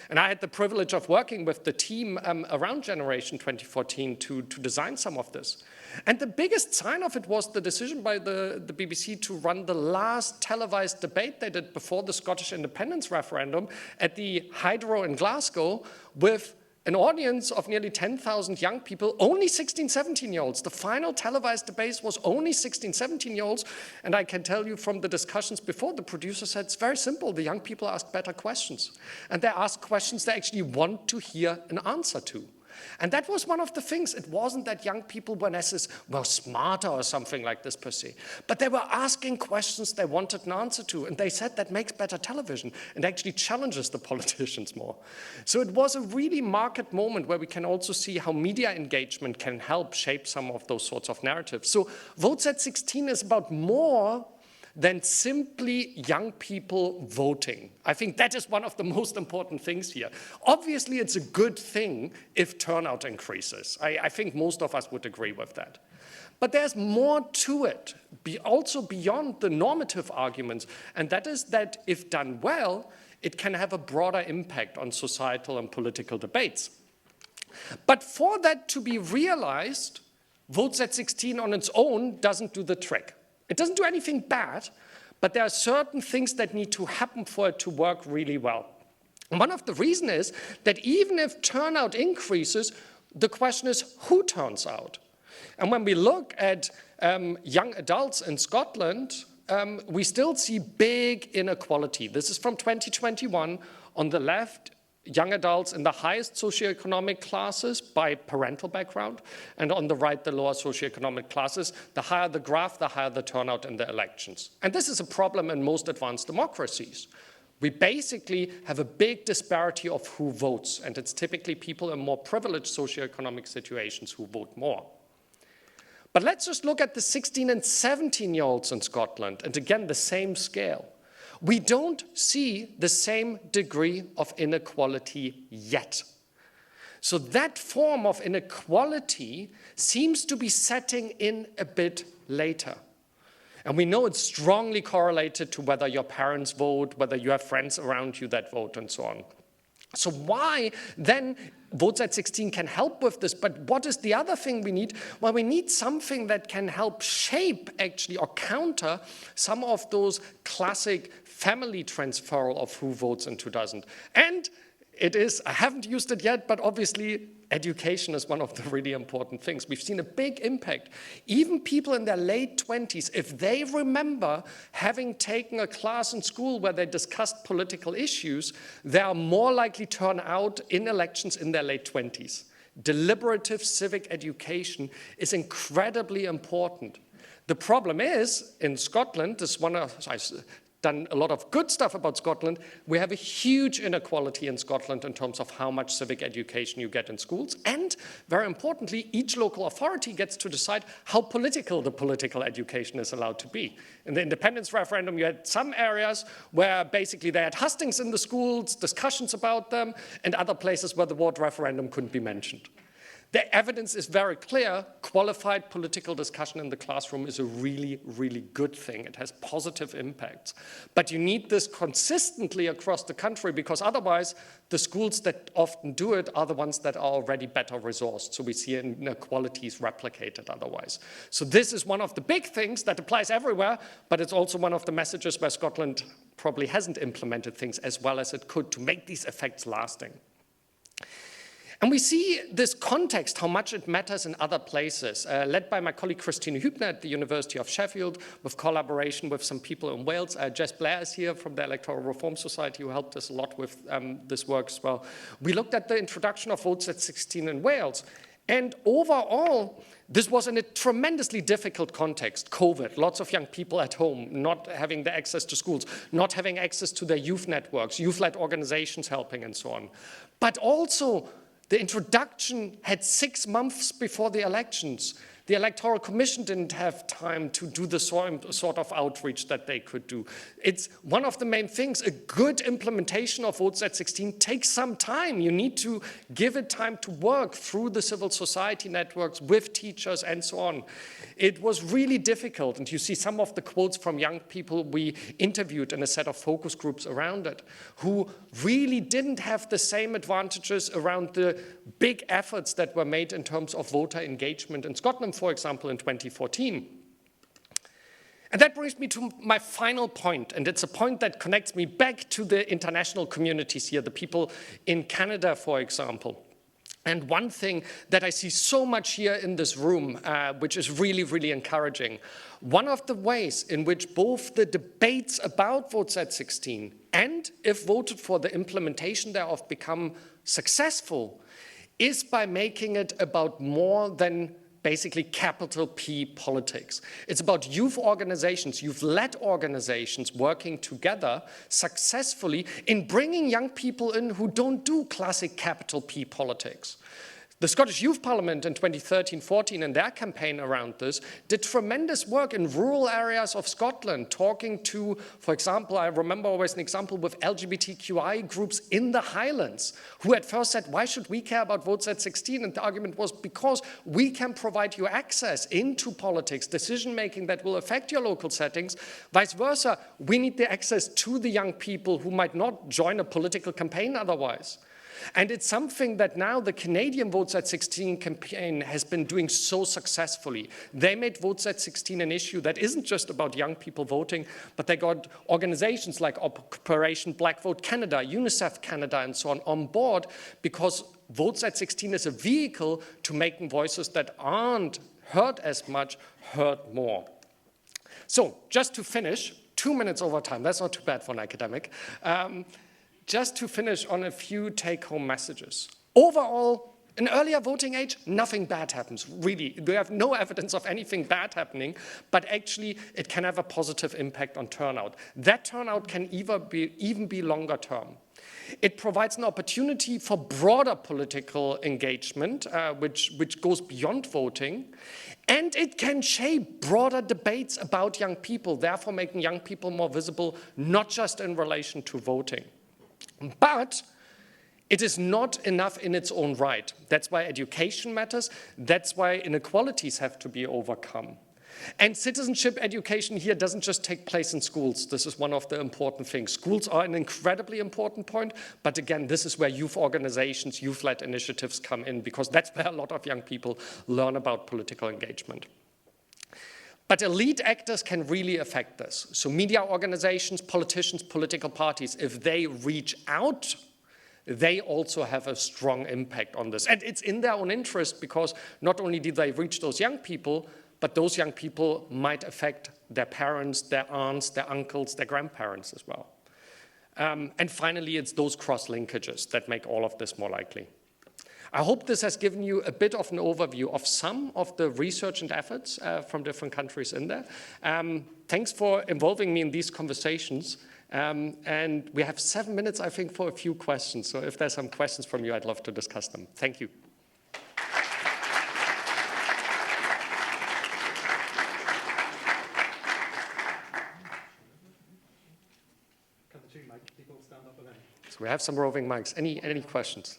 And I had the privilege of working with the team around Generation 2014 to design some of this. And the biggest sign of it was the decision by the BBC to run the last televised debate they did before the Scottish independence referendum at the Hydro in Glasgow with an audience of nearly 10,000 young people, only 16, 17-year-olds. The final televised debate was only 16, 17-year-olds. And I can tell you from the discussions before, the producer said it's very simple. The young people ask better questions. And they ask questions they actually want to hear an answer to. And that was one of the things. It wasn't that young people were smarter or something like this per se, but they were asking questions they wanted an answer to. And they said that makes better television and actually challenges the politicians more. So it was a really marked moment where we can also see how media engagement can help shape some of those sorts of narratives. So Votes at 16 is about more than simply young people voting. I think that is one of the most important things here. Obviously, it's a good thing if turnout increases. I think most of us would agree with that. But there's more to it, also beyond the normative arguments, and that is that if done well, it can have a broader impact on societal and political debates. But for that to be realized, Votes at 16 on its own doesn't do the trick. It doesn't do anything bad, but there are certain things that need to happen for it to work really well. And one of the reasons is that even if turnout increases, the question is who turns out? And when we look at young adults in Scotland, we still see big inequality. This is from 2021. On the left, young adults in the highest socioeconomic classes by parental background, and on the right, the lower socioeconomic classes. The higher the graph, the higher the turnout in the elections. And this is a problem in most advanced democracies. We basically have a big disparity of who votes, and it's typically people in more privileged socioeconomic situations who vote more. But let's just look at the 16 and 17-year-olds in Scotland, and again, the same scale. We don't see the same degree of inequality yet. So that form of inequality seems to be setting in a bit later. And we know it's strongly correlated to whether your parents vote, whether you have friends around you that vote, and so on. So why then Votes at 16 can help with this, but what is the other thing we need? Well, we need something that can help shape actually or counter some of those classic family transferal of who votes and who doesn't. And it is, I haven't used it yet, but obviously education is one of the really important things. We've seen a big impact. Even people in their late 20s, if they remember having taken a class in school where they discussed political issues, they are more likely to turn out in elections in their late 20s. Deliberative civic education is incredibly important. The problem is, in Scotland, I've done a lot of good stuff about Scotland. We have a huge inequality in Scotland in terms of how much civic education you get in schools. And very importantly, each local authority gets to decide how political the political education is allowed to be. In the independence referendum, you had some areas where basically they had hustings in the schools, discussions about them, and other places where the word referendum couldn't be mentioned. The evidence is very clear. Qualified political discussion in the classroom is a really, really good thing. It has positive impacts. But you need this consistently across the country, because otherwise the schools that often do it are the ones that are already better resourced. So we see inequalities replicated otherwise. So this is one of the big things that applies everywhere, but it's also one of the messages where Scotland probably hasn't implemented things as well as it could to make these effects lasting. And we see this context, how much it matters in other places, led by my colleague Christine Hübner at the University of Sheffield, with collaboration with some people in Wales. Jess Blair is here from the Electoral Reform Society, who helped us a lot with this work as well. We looked at the introduction of votes at 16 in Wales. And overall, this was in a tremendously difficult context. COVID, lots of young people at home, not having the access to schools, not having access to their youth networks, youth-led organizations helping and so on. But also, the introduction had 6 months before the elections. The Electoral Commission didn't have time to do the sort of outreach that they could do. It's one of the main things. A good implementation of votes at 16 takes some time. You need to give it time to work through the civil society networks with teachers and so on. It was really difficult, and you see some of the quotes from young people we interviewed in a set of focus groups around it, who really didn't have the same advantages around the big efforts that were made in terms of voter engagement in Scotland, for example, in 2014. And that brings me to my final point, and it's a point that connects me back to the international communities here, the people in Canada, for example. And one thing that I see so much here in this room, which is really, really encouraging, one of the ways in which both the debates about votes at 16 and, if voted for, the implementation thereof become successful is by making it about more than basically capital P politics. It's about youth organizations, youth-led organizations working together successfully in bringing young people in who don't do classic capital P politics. The Scottish Youth Parliament in 2013-14 in their campaign around this did tremendous work in rural areas of Scotland, talking to, for example, I remember always an example with LGBTQI groups in the Highlands, who at first said, why should we care about votes at 16? And the argument was because we can provide you access into politics, decision-making that will affect your local settings. Vice versa, we need the access to the young people who might not join a political campaign otherwise. And it's something that now the Canadian Votes at 16 campaign has been doing so successfully. They made Votes at 16 an issue that isn't just about young people voting, but they got organizations like Operation Black Vote Canada, UNICEF Canada, and so on board, because Votes at 16 is a vehicle to making voices that aren't heard as much, heard more. So just to finish, 2 minutes over time, that's not too bad for an academic. Just to finish on a few take-home messages. Overall, in earlier voting age, nothing bad happens, really. We have no evidence of anything bad happening, but actually it can have a positive impact on turnout. That turnout can even be longer term. It provides an opportunity for broader political engagement, which goes beyond voting, and it can shape broader debates about young people, therefore making young people more visible, not just in relation to voting. But it is not enough in its own right. That's why education matters. That's why inequalities have to be overcome. And citizenship education here doesn't just take place in schools. This is one of the important things. Schools are an incredibly important point, but again, this is where youth organizations, youth-led initiatives come in, because that's where a lot of young people learn about political engagement. But elite actors can really affect this. So media organizations, politicians, political parties, if they reach out, they also have a strong impact on this. And it's in their own interest, because not only do they reach those young people, but those young people might affect their parents, their aunts, their uncles, their grandparents as well. And finally, it's those cross-linkages that make all of this more likely. I hope this has given you a bit of an overview of some of the research and efforts from different countries in there. Thanks for involving me in these conversations. And we have 7 minutes, I think, for a few questions. So if there's some questions from you, I'd love to discuss them. Thank you. Can the 2 mic people stand up again? So we have some roving mics. Any questions?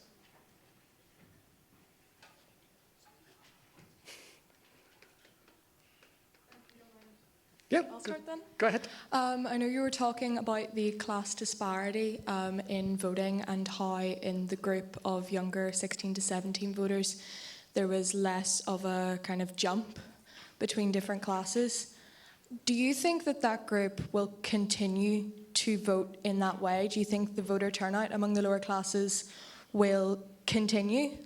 Yeah, I'll start then. Go ahead. I know you were talking about the class disparity in voting and how in the group of younger 16 to 17 voters there was less of a kind of jump between different classes. Do you think that that group will continue to vote in that way? Do you think the voter turnout among the lower classes will continue?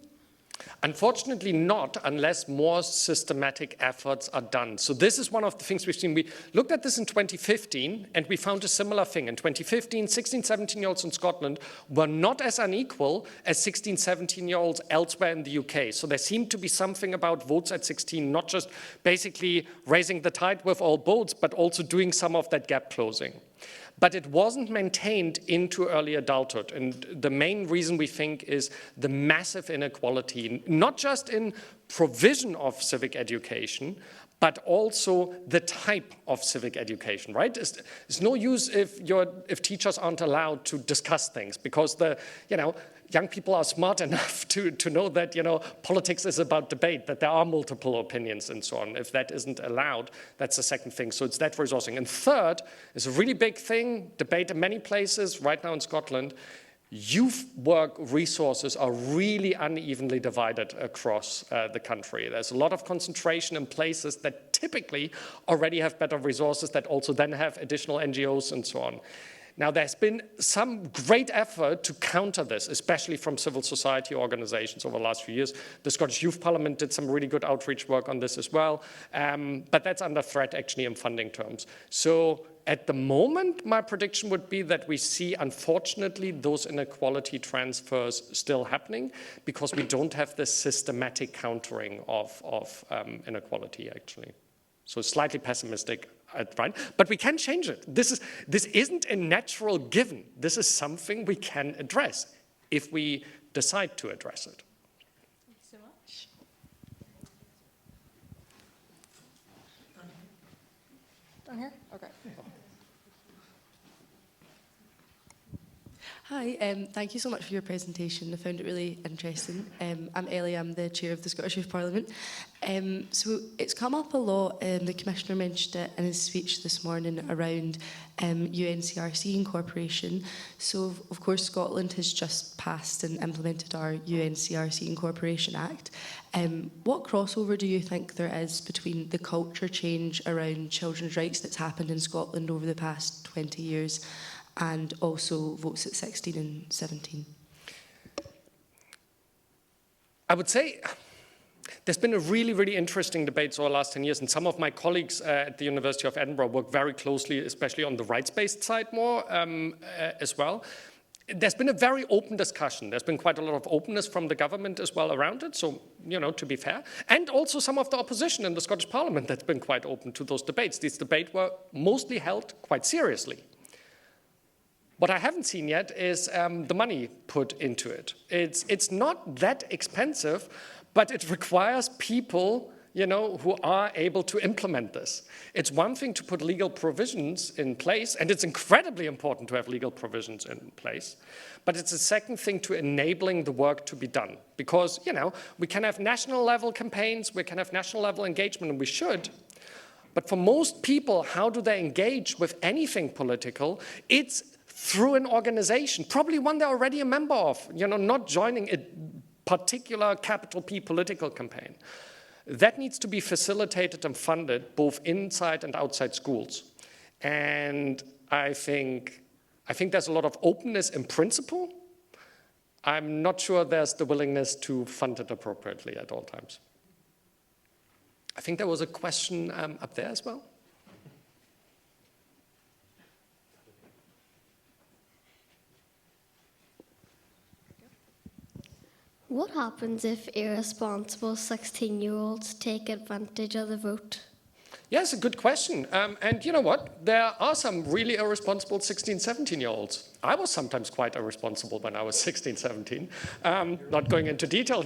Unfortunately not, unless more systematic efforts are done. So this is one of the things we've seen. We looked at this in 2015, and we found a similar thing. In 2015, 16, 17-year-olds in Scotland were not as unequal as 16, 17-year-olds elsewhere in the UK. So there seemed to be something about votes at 16, not just basically raising the tide with all boats, but also doing some of that gap closing. But it wasn't maintained into early adulthood. And the main reason we think is the massive inequality, not just in provision of civic education, but also the type of civic education, right? It's no use if teachers aren't allowed to discuss things, because young people are smart enough to know that, politics is about debate, that there are multiple opinions and so on. If that isn't allowed, that's the second thing. So it's that resourcing. And third is a really big thing, debate in many places right now in Scotland. Youth work resources are really unevenly divided across the country. There's a lot of concentration in places that typically already have better resources, that also then have additional NGOs and so on. Now, there's been some great effort to counter this, especially from civil society organizations over the last few years. The Scottish Youth Parliament did some really good outreach work on this as well, but that's under threat actually in funding terms. So at the moment, my prediction would be that we see, unfortunately, those inequality transfers still happening, because we don't have this systematic countering of inequality, actually. So slightly pessimistic. Right? But we can change it. This isn't a natural given. This is something we can address if we decide to address it. Thanks so much. Down here? Okay. Hi, thank you so much for your presentation. I found it really interesting. I'm Ellie, I'm the chair of the Scottish Youth Parliament. So it's come up a lot, the Commissioner mentioned it in his speech this morning around UNCRC incorporation. So of course Scotland has just passed and implemented our UNCRC Incorporation Act. What crossover do you think there is between the culture change around children's rights that's happened in Scotland over the past 20 years and also votes at 16 and 17? I would say there's been a really, really interesting debate over the last 10 years, and some of my colleagues at the University of Edinburgh work very closely, especially on the rights-based side more as well. There's been a very open discussion. There's been quite a lot of openness from the government as well around it, so, to be fair. And also some of the opposition in the Scottish Parliament that's been quite open to those debates. These debates were mostly held quite seriously. What I haven't seen yet is the money put into it. It's not that expensive, but it requires people, who are able to implement this. It's one thing to put legal provisions in place, and it's incredibly important to have legal provisions in place, but it's a second thing to enabling the work to be done. Because, we can have national level campaigns, we can have national level engagement, and we should. But for most people, how do they engage with anything political? It's through an organization, probably one they're already a member of, not joining a particular capital P political campaign. That needs to be facilitated and funded both inside and outside schools. And I think there's a lot of openness in principle. I'm not sure there's the willingness to fund it appropriately at all times. I think there was a question up there as well. What happens if irresponsible 16-year-olds take advantage of the vote? Yeah, it's a good question. And you know what? There are some really irresponsible 16, 17-year-olds. I was sometimes quite irresponsible when I was 16, 17. Not going into detail,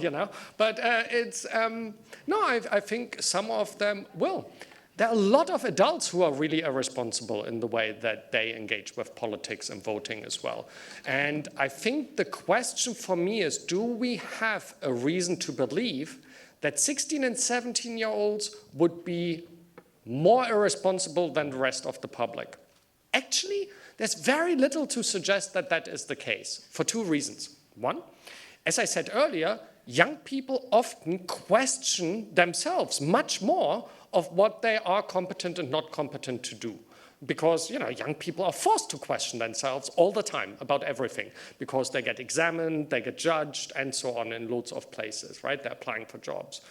But I think some of them will. There are a lot of adults who are really irresponsible in the way that they engage with politics and voting as well. And I think the question for me is, do we have a reason to believe that 16 and 17-year-olds would be more irresponsible than the rest of the public. Actually, there's very little to suggest that that is the case for two reasons. One, as I said earlier, young people often question themselves much more of what they are competent and not competent to do. Because, young people are forced to question themselves all the time about everything because they get examined, they get judged, and so on in loads of places, right? They're applying for jobs.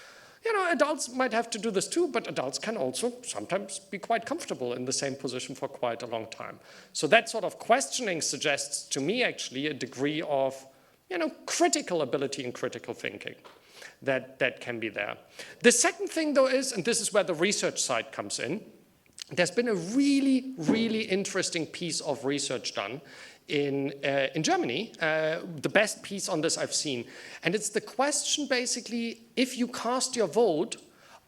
Adults might have to do this too, but adults can also sometimes be quite comfortable in the same position for quite a long time. So that sort of questioning suggests to me actually a degree of, critical ability and critical thinking that can be there. The second thing though is, and this is where the research side comes in, there's been a really, really interesting piece of research done in Germany, the best piece on this I've seen. And it's the question basically, if you cast your vote,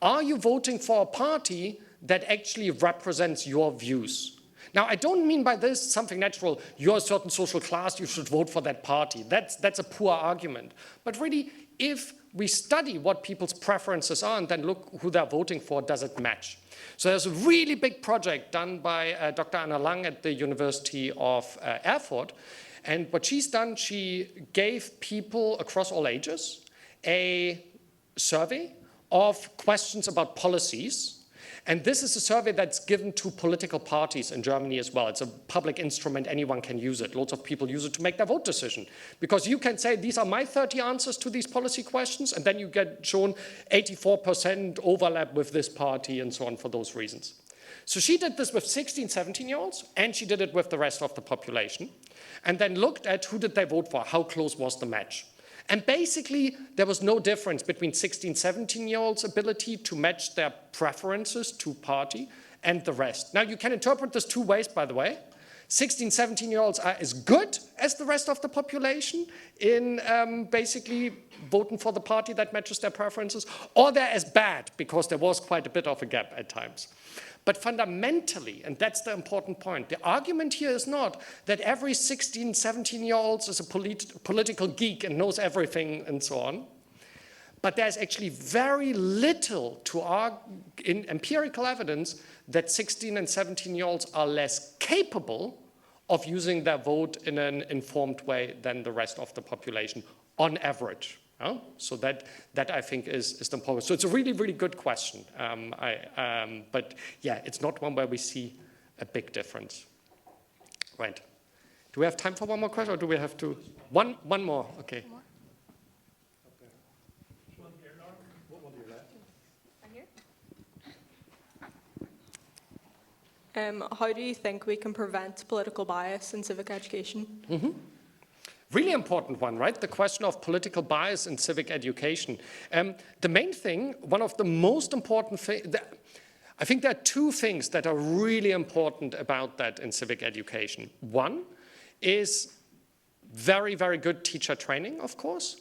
are you voting for a party that actually represents your views? Now, I don't mean by this something natural, you're a certain social class, you should vote for that party. That's a poor argument. But really, if we study what people's preferences are and then look who they're voting for, does it match? So there's a really big project done by Dr. Anna Lang at the University of Erfurt. And what she's done, she gave people across all ages a survey of questions about policies. And this is a survey that's given to political parties in Germany as well. It's a public instrument, anyone can use it. Lots of people use it to make their vote decision. Because you can say, these are my 30 answers to these policy questions, and then you get shown 84% overlap with this party and so on for those reasons. So she did this with 16, 17-year-olds, and she did it with the rest of the population, and then looked at who did they vote for, how close was the match. And basically, there was no difference between 16, 17-year-olds' ability to match their preferences to party and the rest. Now, you can interpret this two ways, by the way. 16, 17-year-olds are as good as the rest of the population in basically voting for the party that matches their preferences, or they're as bad, because there was quite a bit of a gap at times. But fundamentally, and that's the important point, the argument here is not that every 16, 17-year-old is a political geek and knows everything and so on. But there's actually very little to argue in empirical evidence that 16 and 17-year-olds are less capable of using their vote in an informed way than the rest of the population on average. So that I think is the important. So it's a really, really good question. But yeah, it's not one where we see a big difference. Right. Do we have time for one more question, or do we have to? One more. Okay. How do you think we can prevent political bias in civic education? Mm-hmm. Really important one, right? The question of political bias in civic education. The main thing, one of the most important things, I think there are two things that are really important about that in civic education. One is very, very good teacher training, of course.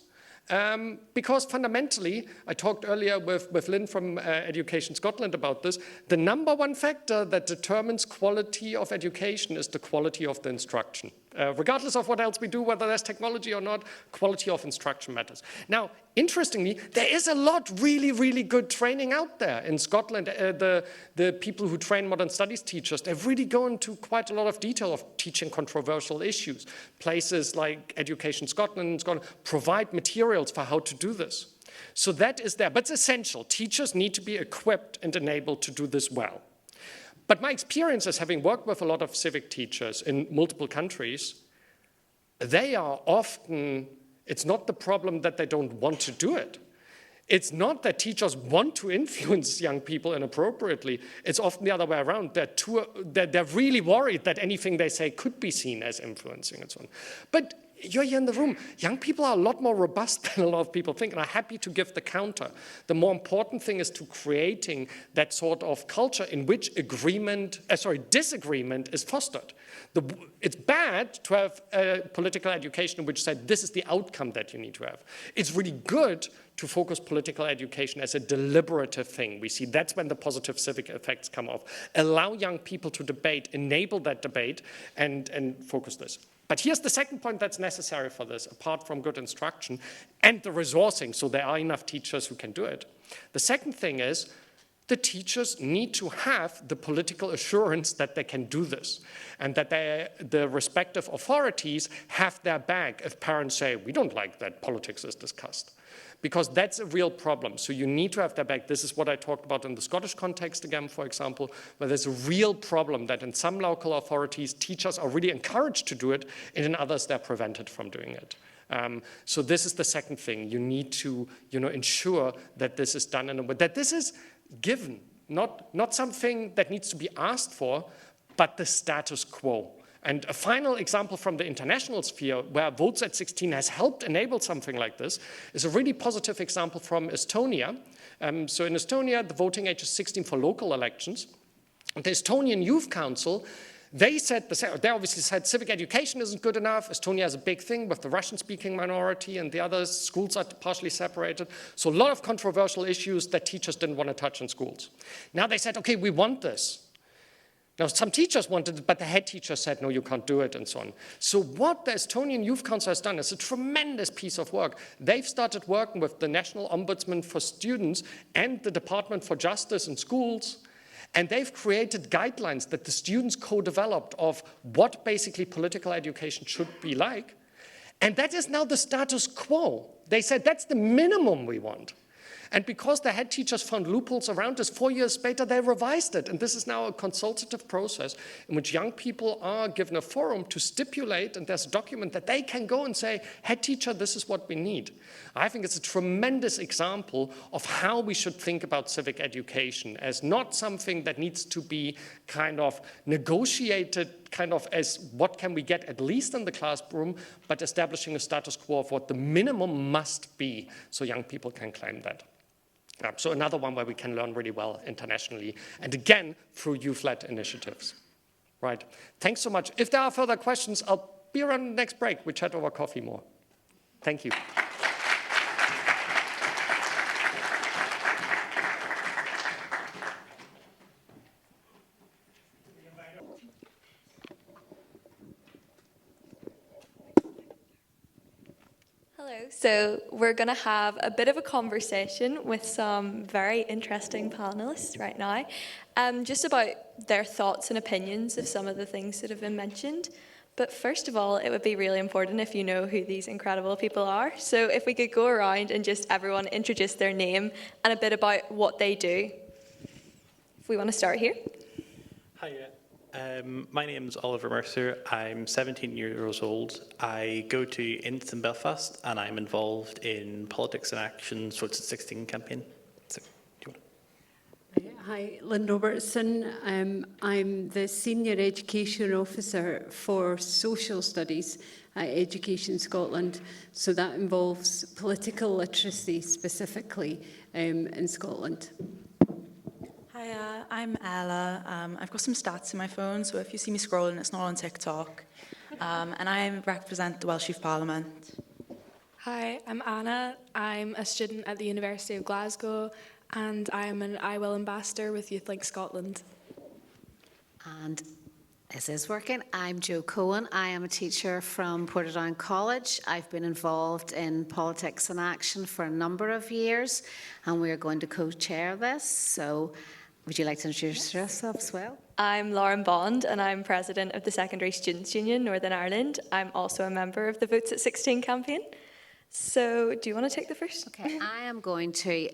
Because fundamentally, I talked earlier with Lynne from Education Scotland about this, the number one factor that determines quality of education is the quality of the instruction. Regardless of what else we do, whether there's technology or not, quality of instruction matters. Now, interestingly, there is a lot really, really good training out there in Scotland. The people who train modern studies teachers, they've really gone into quite a lot of detail of teaching controversial issues. Places like Education Scotland provide materials for how to do this. So that is there, but it's essential. Teachers need to be equipped and enabled to do this well. But my experience is, having worked with a lot of civic teachers in multiple countries, they are often, it's not the problem that they don't want to do it. It's not that teachers want to influence young people inappropriately. It's often the other way around. They're really worried that anything they say could be seen as influencing and so on. But you're here in the room. Young people are a lot more robust than a lot of people think, and I'm happy to give the counter. The more important thing is to creating that sort of culture in which disagreement is fostered. It's bad to have a political education in which said this is the outcome that you need to have. It's really good to focus political education as a deliberative thing. We see that's when the positive civic effects come off. Allow young people to debate, enable that debate, and focus this. But here's the second point that's necessary for this, apart from good instruction and the resourcing, so there are enough teachers who can do it. The second thing is The teachers need to have the political assurance that they can do this and that the respective authorities have their back if parents say, we don't like that politics is discussed. Because that's a real problem. So you need to have their back. This is what I talked about in the Scottish context again, for example, where there's a real problem that in some local authorities, teachers are really encouraged to do it, and in others, they're prevented from doing it. So this is the second thing. You need to, ensure that this is done in a way that this is given, not something that needs to be asked for, but the status quo. And a final example from the international sphere where Votes at 16 has helped enable something like this is a really positive example from Estonia. So in Estonia, the voting age is 16 for local elections. And the Estonian Youth Council, they obviously said civic education isn't good enough. Estonia has a big thing with the Russian-speaking minority and the others. Schools are partially separated. So a lot of controversial issues that teachers didn't want to touch in schools. Now they said, okay, we want this. Now, some teachers wanted it, but the head teacher said, no, you can't do it, and so on. So what the Estonian Youth Council has done is a tremendous piece of work. They've started working with the National Ombudsman for Students and the Department for Justice in schools, and they've created guidelines that the students co-developed of what basically political education should be like. And that is now the status quo. They said that's the minimum we want. And because the head teachers found loopholes around this, 4 years later, they revised it. And this is now a consultative process in which young people are given a forum to stipulate, and there's a document that they can go and say, head teacher, this is what we need. I think it's a tremendous example of how we should think about civic education as not something that needs to be kind of negotiated kind of as what can we get at least in the classroom, but establishing a status quo of what the minimum must be so young people can claim that. So another one where we can learn really well internationally, and again, through youth-led initiatives. Right. Thanks so much. If there are further questions, I'll be around the next break. We chat over coffee more. Thank you. So we're going to have a bit of a conversation with some very interesting panellists right now, just about their thoughts and opinions of some of the things that have been mentioned. But first of all, it would be really important if you know who these incredible people are. So if we could go around and just everyone introduce their name and a bit about what they do. If we want to start here. Hi. My name is Oliver Mercer. I'm 17 years old. I go to Ieuenctid in Belfast, and I'm involved in Politics and Action's Votes at 16 campaign. So, do you want Hi, Lynne Robertson. I'm the Senior Education Officer for Social Studies at Education Scotland. So that involves political literacy specifically in Scotland. Hi, I'm Ella. I've got some stats in my phone, so if you see me scrolling, it's not on TikTok. And I represent the Welsh Youth Parliament. Hi, I'm Anna. I'm a student at the University of Glasgow, and I'm an iWill ambassador with YouthLink Scotland. And this is working. I'm Jo Coen. I am a teacher from Portadown College. I've been involved in Politics and Action for a number of years, and we're going to co-chair this. So would you like to introduce yourself as well? I'm Lauren Bond, and I'm president of the Secondary Students' Union Northern Ireland. I'm also a member of the Votes at 16 campaign. So do you want to take the first? Okay, I am going to,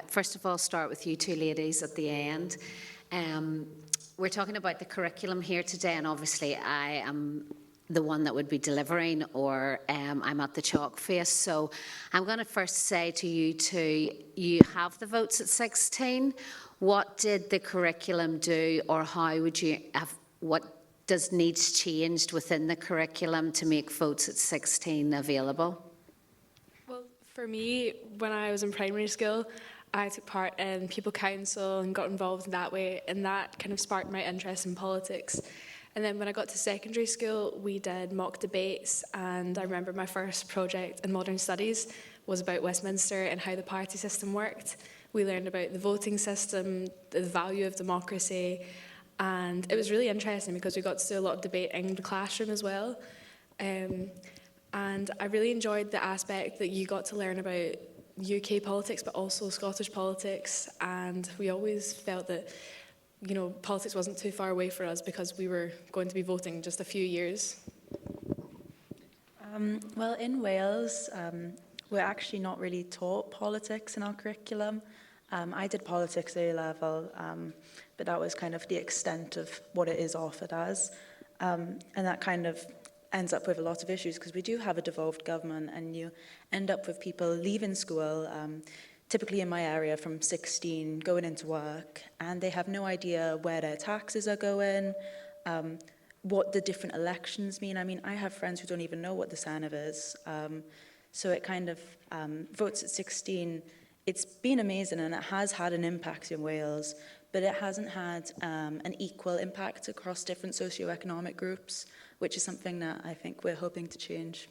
first of all, start with you two ladies at the end. We're talking about the curriculum here today, and obviously I am the one that would be delivering, or I'm at the chalk face. So I'm going to first say to you two, you have the Votes at 16. What did the curriculum do, or how would you have, what does needs changed within the curriculum to make Votes at 16 available? Well, for me, when I was in primary school, I took part in People Council and got involved in that way, and that kind of sparked my interest in politics. And then when I got to secondary school, we did mock debates, and I remember my first project in modern studies was about Westminster and how the party system worked. We learned about the voting system, the value of democracy, and it was really interesting because we got to do a lot of debate in the classroom as well. And I really enjoyed the aspect that you got to learn about UK politics, but also Scottish politics, and we always felt that, you know, politics wasn't too far away for us because we were going to be voting just a few years. Well, in Wales, we're actually not really taught politics in our curriculum. I did politics A-level, but that was kind of the extent of what it is offered as. And that kind of ends up with a lot of issues because we do have a devolved government, and you end up with people leaving school, typically in my area from 16, going into work, and they have no idea where their taxes are going, what the different elections mean. I mean, I have friends who don't even know what the Senedd is. So it kind of, votes at 16, it's been amazing and it has had an impact in Wales, but it hasn't had an equal impact across different socioeconomic groups, which is something that I think we're hoping to change.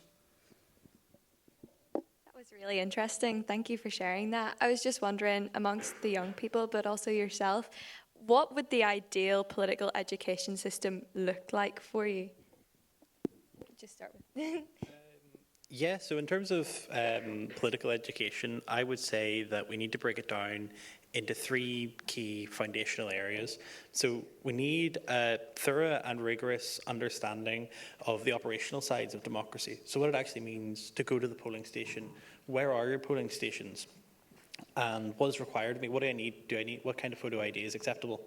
That was really interesting. Thank you for sharing that. I was just wondering, amongst the young people, but also yourself, what would the ideal political education system look like for you? Just start with. Yeah, so in terms of political education, I would say that we need to break it down into 3 key foundational areas. So we need a thorough and rigorous understanding of the operational sides of democracy. So what it actually means to go to the polling station. Where are your polling stations? And what is required of me? What do I need? What kind of photo ID is acceptable?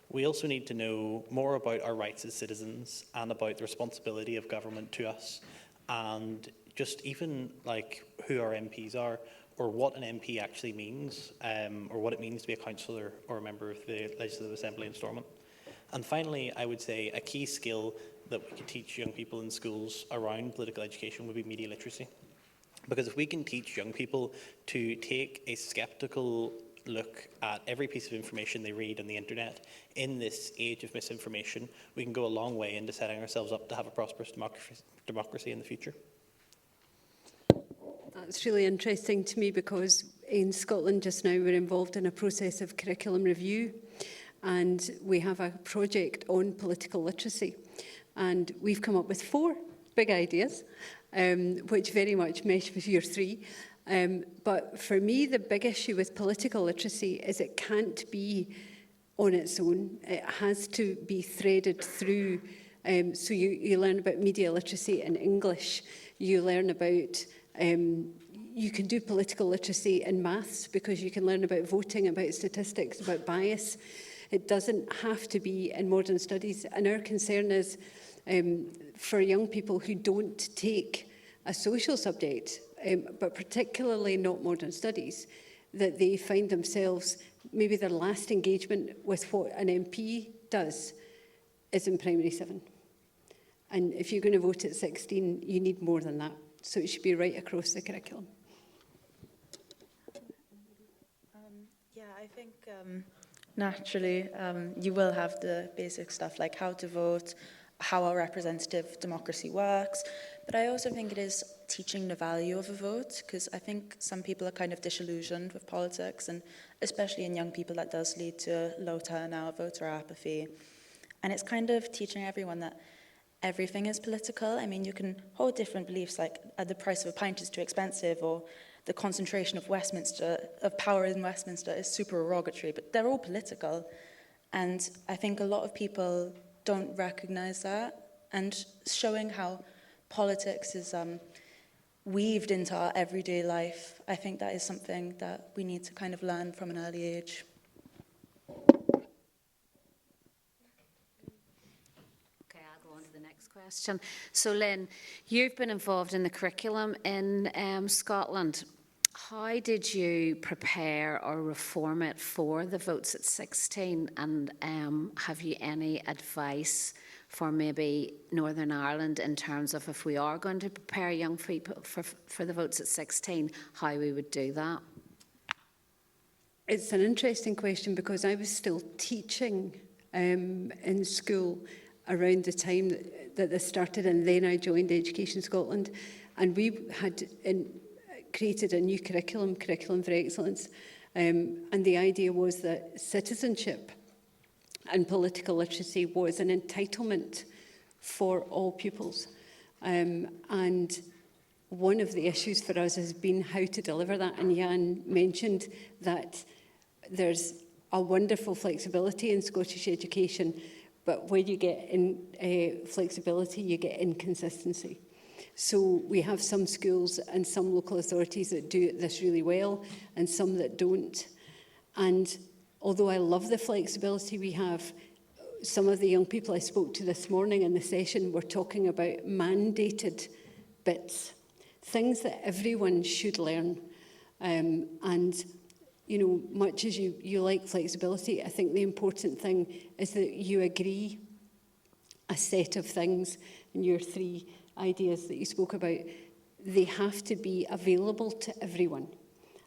We also need to know more about our rights as citizens and about the responsibility of government to us, and just even like who our MPs are, or what an MP actually means, or what it means to be a councillor or a member of the Legislative Assembly in Stormont. And finally, I would say a key skill that we could teach young people in schools around political education would be media literacy. Because if we can teach young people to take a sceptical look at every piece of information they read on the internet in this age of misinformation, we can go a long way into setting ourselves up to have a prosperous democracy in the future. That's really interesting to me because in Scotland just now we're involved in a process of curriculum review, and we have a project on political literacy, and we've come up with 4 big ideas, which very much mesh with your 3. But for me, the big issue with political literacy is it can't be on its own. It has to be threaded through. So you learn about media literacy in English. You learn about, you can do political literacy in maths because you can learn about voting, about statistics, about bias. It doesn't have to be in modern studies. And our concern is for young people who don't take a social subject, but particularly not modern studies, that they find themselves, maybe their last engagement with what an MP does is in primary 7. And if you're going to vote at 16, you need more than that. So it should be right across the curriculum. Yeah, I think naturally you will have the basic stuff like how to vote, how our representative democracy works, but I also think it is teaching the value of a vote, because I think some people are kind of disillusioned with politics, and especially in young people that does lead to low turnout, voter apathy. And it's kind of teaching everyone that everything is political. I mean, you can hold different beliefs, like the price of a pint is too expensive, or the concentration of power in Westminster is supererogatory, but they're all political. And I think a lot of people don't recognise that, and showing how politics is weaved into our everyday life, I think that is something that we need to kind of learn from an early age. Okay, I'll go on to the next question. So Lynne, you've been involved in the curriculum in Scotland. How did you prepare or reform it for the votes at 16? And have you any advice for maybe Northern Ireland in terms of if we are going to prepare young people for the votes at 16, how we would do that? It's an interesting question because I was still teaching in school around the time that this started, and then I joined Education Scotland, and we had created a new curriculum for excellence, and the idea was that citizenship and political literacy was an entitlement for all pupils, and one of the issues for us has been how to deliver that. And Jan mentioned that there's a wonderful flexibility in Scottish education, but where you get in flexibility, you get inconsistency. So we have some schools and some local authorities that do this really well and some that don't. And although I love the flexibility we have, some of the young people I spoke to this morning in the session were talking about mandated bits, things that everyone should learn. And, you know, much as you like flexibility, I think the important thing is that you agree a set of things, and your 3 ideas that you spoke about, they have to be available to everyone.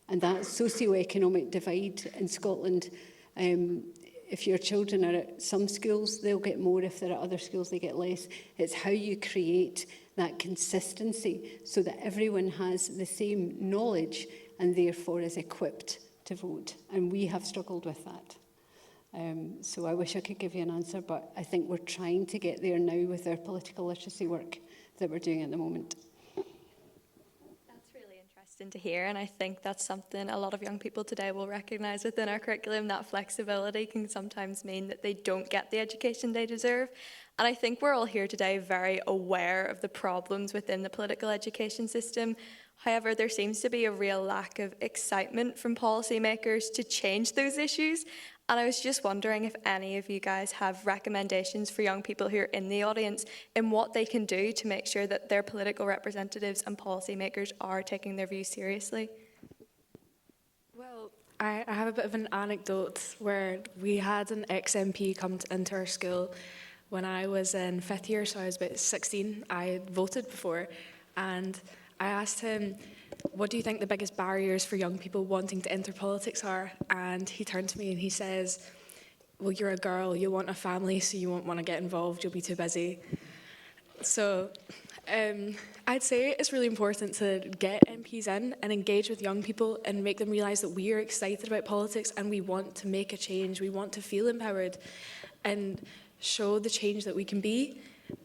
And that socioeconomic divide in Scotland, if your children are at some schools, they'll get more. If they're at other schools, they get less. It's how you create that consistency so that everyone has the same knowledge and therefore is equipped to vote. And we have struggled with that. So I wish I could give you an answer, but I think we're trying to get there now with our political literacy work that we're doing at the moment. That's really interesting to hear, and I think that's something a lot of young people today will recognise within our curriculum. That flexibility can sometimes mean that they don't get the education they deserve. And I think we're all here today very aware of the problems within the political education system. However, there seems to be a real lack of excitement from policymakers to change those issues. And I was just wondering if any of you guys have recommendations for young people who are in the audience in what they can do to make sure that their political representatives and policymakers are taking their views seriously. Well, I have a bit of an anecdote where we had an ex-MP come into our school when I was in 5th year, so I was about 16. I had voted before, and I asked him, what do you think the biggest barriers for young people wanting to enter politics are? And he turned to me and he says, well, you're a girl, you want a family, so you won't want to get involved, you'll be too busy. So I'd say it's really important to get MPs in and engage with young people and make them realise that we are excited about politics and we want to make a change, we want to feel empowered and show the change that we can be.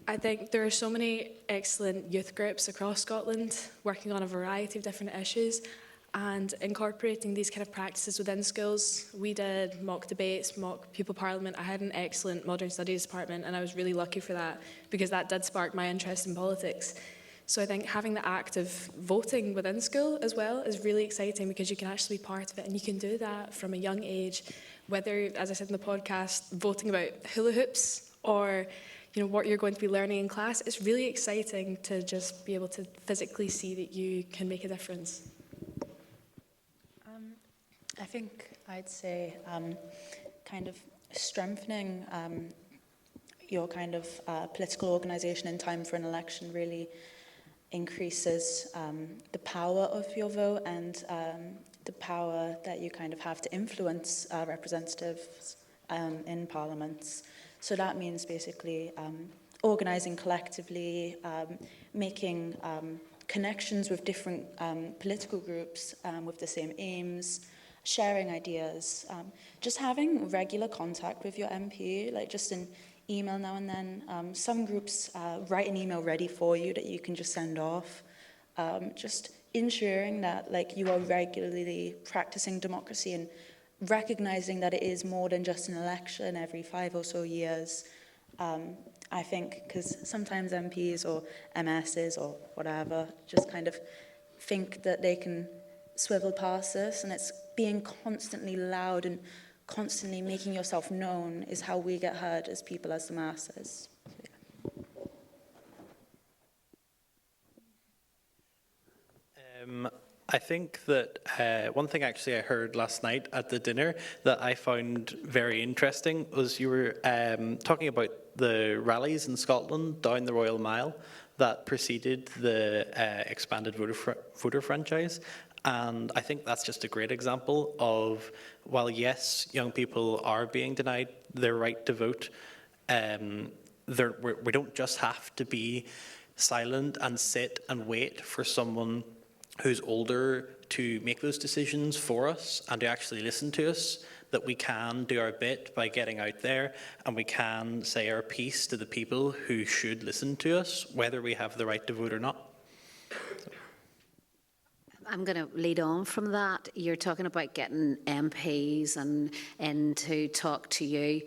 I think there are so many excellent youth groups across Scotland working on a variety of different issues and incorporating these kind of practices within schools. We did mock debates, mock pupil parliament. I had an excellent modern studies department and I was really lucky for that because that did spark my interest in politics. So I think having the act of voting within school as well is really exciting because you can actually be part of it and you can do that from a young age, whether, as I said in the podcast, voting about hula hoops or what you're going to be learning in class. It's really exciting to just be able to physically see that you can make a difference. I think I'd say kind of strengthening your kind of political organisation in time for an election really increases the power of your vote and the power that you kind of have to influence representatives in parliaments. So that means basically organising collectively, making connections with different political groups with the same aims, sharing ideas, just having regular contact with your MP, like just an email now and then. Some groups write an email ready for you that you can just send off. Just ensuring that like you are regularly practicing democracy and recognising that it is more than just an election every 5 or so years. I think because sometimes MPs or MSs or whatever just kind of think that they can swivel past this, and it's being constantly loud and constantly making yourself known is how we get heard as people, as the masses. I think that one thing actually I heard last night at the dinner that I found very interesting was you were talking about the rallies in Scotland down the Royal Mile that preceded the expanded voter franchise. And I think that's just a great example of, while yes, young people are being denied their right to vote, we don't just have to be silent and sit and wait for someone who's older to make those decisions for us and to actually listen to us, that we can do our bit by getting out there and we can say our piece to the people who should listen to us, whether we have the right to vote or not. I'm going to lead on from that. You're talking about getting MPs and in to talk to you.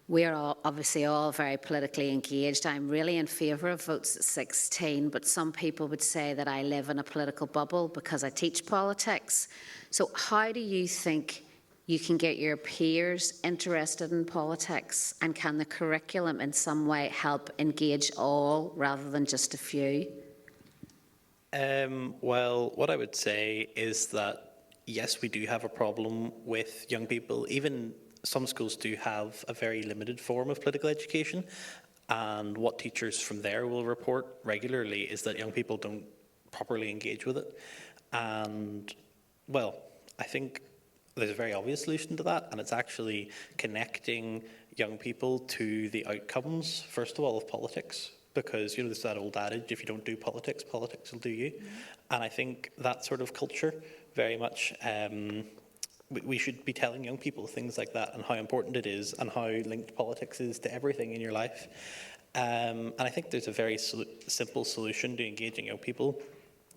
We're obviously all very politically engaged. I'm really in favour of votes at 16, but some people would say that I live in a political bubble because I teach politics. So how do you think you can get your peers interested in politics, and can the curriculum in some way help engage all rather than just a few? Well, what I would say is that, yes, we do have a problem with young people. Even some schools do have a very limited form of political education, and what teachers from there will report regularly is that young people don't properly engage with it. And, well, I think there's a very obvious solution to that, and it's actually connecting young people to the outcomes, first of all, of politics. Because, you know, there's that old adage, if you don't do politics, politics will do you. And I think that sort of culture, very much, we should be telling young people things like that and how important it is and how linked politics is to everything in your life. And I think there's a very simple solution to engaging young people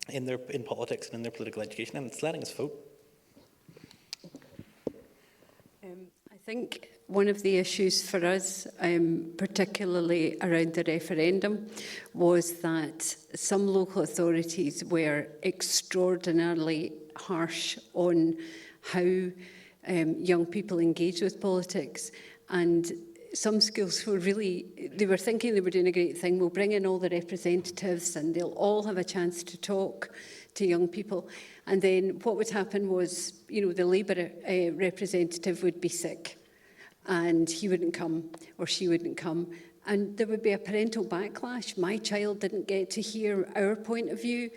in politics and in their political education, and it's letting us vote. I think one of the issues for us, particularly around the referendum, was that some local authorities were extraordinarily harsh on how young people engage with politics. And some schools were they were thinking they were doing a great thing. We'll bring in all the representatives and they'll all have a chance to talk to young people. And then what would happen was, you know, the Labour representative would be sick and he wouldn't come or she wouldn't come. And there would be a parental backlash. My child didn't get to hear our point of view.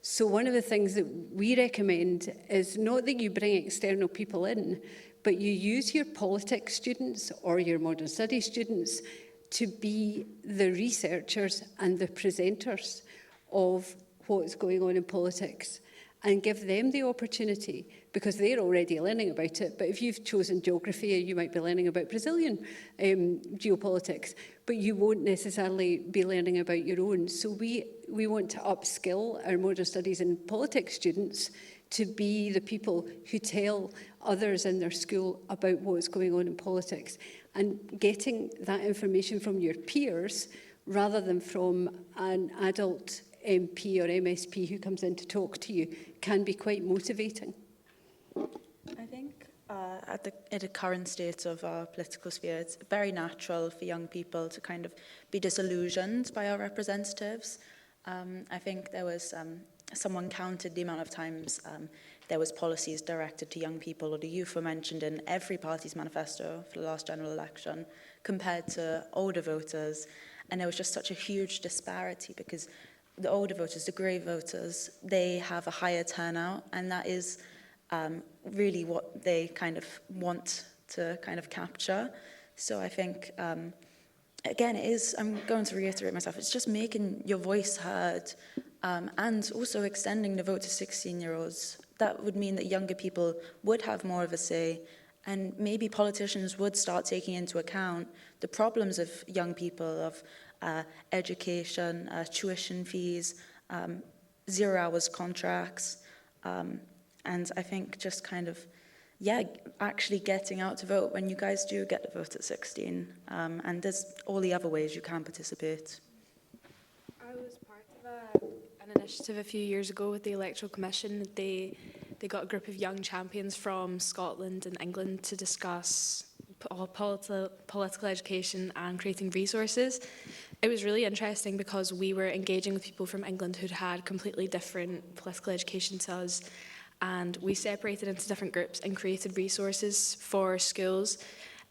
So one of the things that we recommend is not that you bring external people in, but you use your politics students or your modern studies students to be the researchers and the presenters of what's going on in politics, and give them the opportunity, because they're already learning about it. But if you've chosen geography, you might be learning about Brazilian geopolitics, but you won't necessarily be learning about your own. So we want to upskill our modern studies and politics students to be the people who tell others in their school about what's going on in politics, and getting that information from your peers rather than from an adult MP or MSP who comes in to talk to you can be quite motivating. I think at the current state of our political sphere, it's very natural for young people to kind of be disillusioned by our representatives. I think there was, someone counted the amount of times there was policies directed to young people, or the youth were mentioned in every party's manifesto for the last general election compared to older voters. And there was just such a huge disparity, because the older voters, the grey voters, they have a higher turnout, and that is really what they kind of want to kind of capture. So I think, again, it is, I'm going to reiterate myself, it's just making your voice heard, and also extending the vote to 16-year-olds. That would mean that younger people would have more of a say, and maybe politicians would start taking into account the problems of young people, of education, tuition fees, 0 hours contracts, and I think just kind of, yeah, actually getting out to vote when you guys do get to vote at 16, and there's all the other ways you can participate. I was part of an initiative a few years ago with the Electoral Commission. They got a group of young champions from Scotland and England to discuss political education and creating resources. It was really interesting because we were engaging with people from England who'd had completely different political education to us, and we separated into different groups and created resources for schools.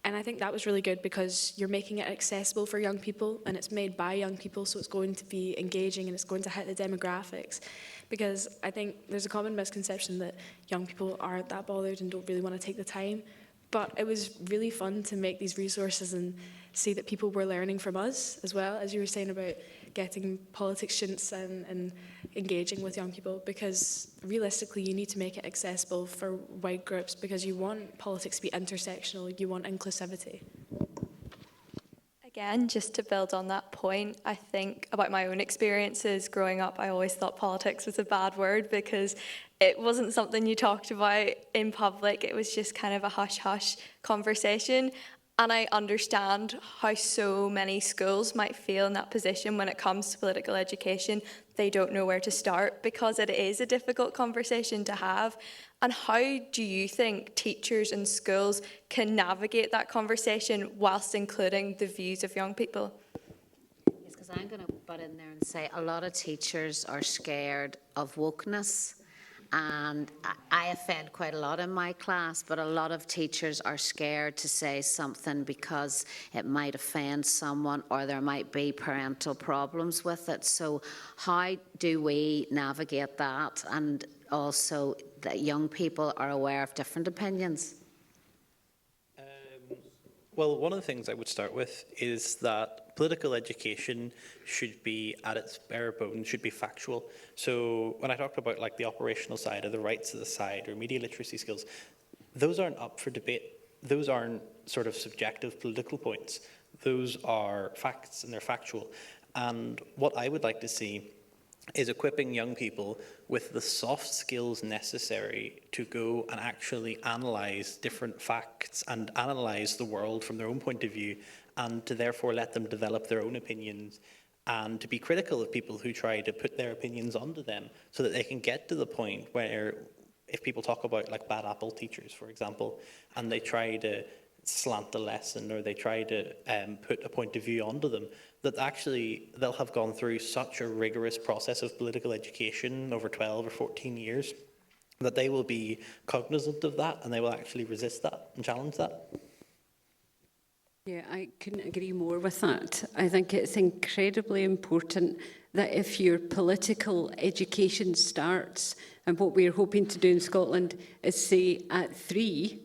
And I think that was really good because you're making it accessible for young people, and it's made by young people, so it's going to be engaging and it's going to hit the demographics. Because I think there's a common misconception that young people aren't that bothered and don't really want to take the time. But it was really fun to make these resources and see that people were learning from us as well, as you were saying about getting politics students and engaging with young people, because realistically you need to make it accessible for wide groups, because you want politics to be intersectional, you want inclusivity. Again, just to build on that point, I think about my own experiences growing up, I always thought politics was a bad word because it wasn't something you talked about in public. It was just kind of a hush-hush conversation. And I understand how so many schools might feel in that position when it comes to political education. They don't know where to start because it is a difficult conversation to have. And how do you think teachers and schools can navigate that conversation whilst including the views of young people? Yes, because I'm going to butt in there and say a lot of teachers are scared of wokeness. And I offend quite a lot in my class, but a lot of teachers are scared to say something because it might offend someone or there might be parental problems with it. So how do we navigate that, and also that young people are aware of different opinions? Well, one of the things I would start with is that political education should be, at its bare bones, should be factual. So when I talked about like the operational side or the rights of the side or media literacy skills, those aren't up for debate. Those aren't sort of subjective political points. Those are facts and they're factual. And what I would like to see is equipping young people with the soft skills necessary to go and actually analyse different facts and analyse the world from their own point of view, and to therefore let them develop their own opinions, and to be critical of people who try to put their opinions onto them, so that they can get to the point where, if people talk about like bad apple teachers, for example, and they try to slant the lesson or they try to put a point of view onto them, that actually they'll have gone through such a rigorous process of political education over 12 or 14 years that they will be cognizant of that and they will actually resist that and challenge that. Yeah, I couldn't agree more with that. I think it's incredibly important that if your political education starts, and what we're hoping to do in Scotland is say at 3,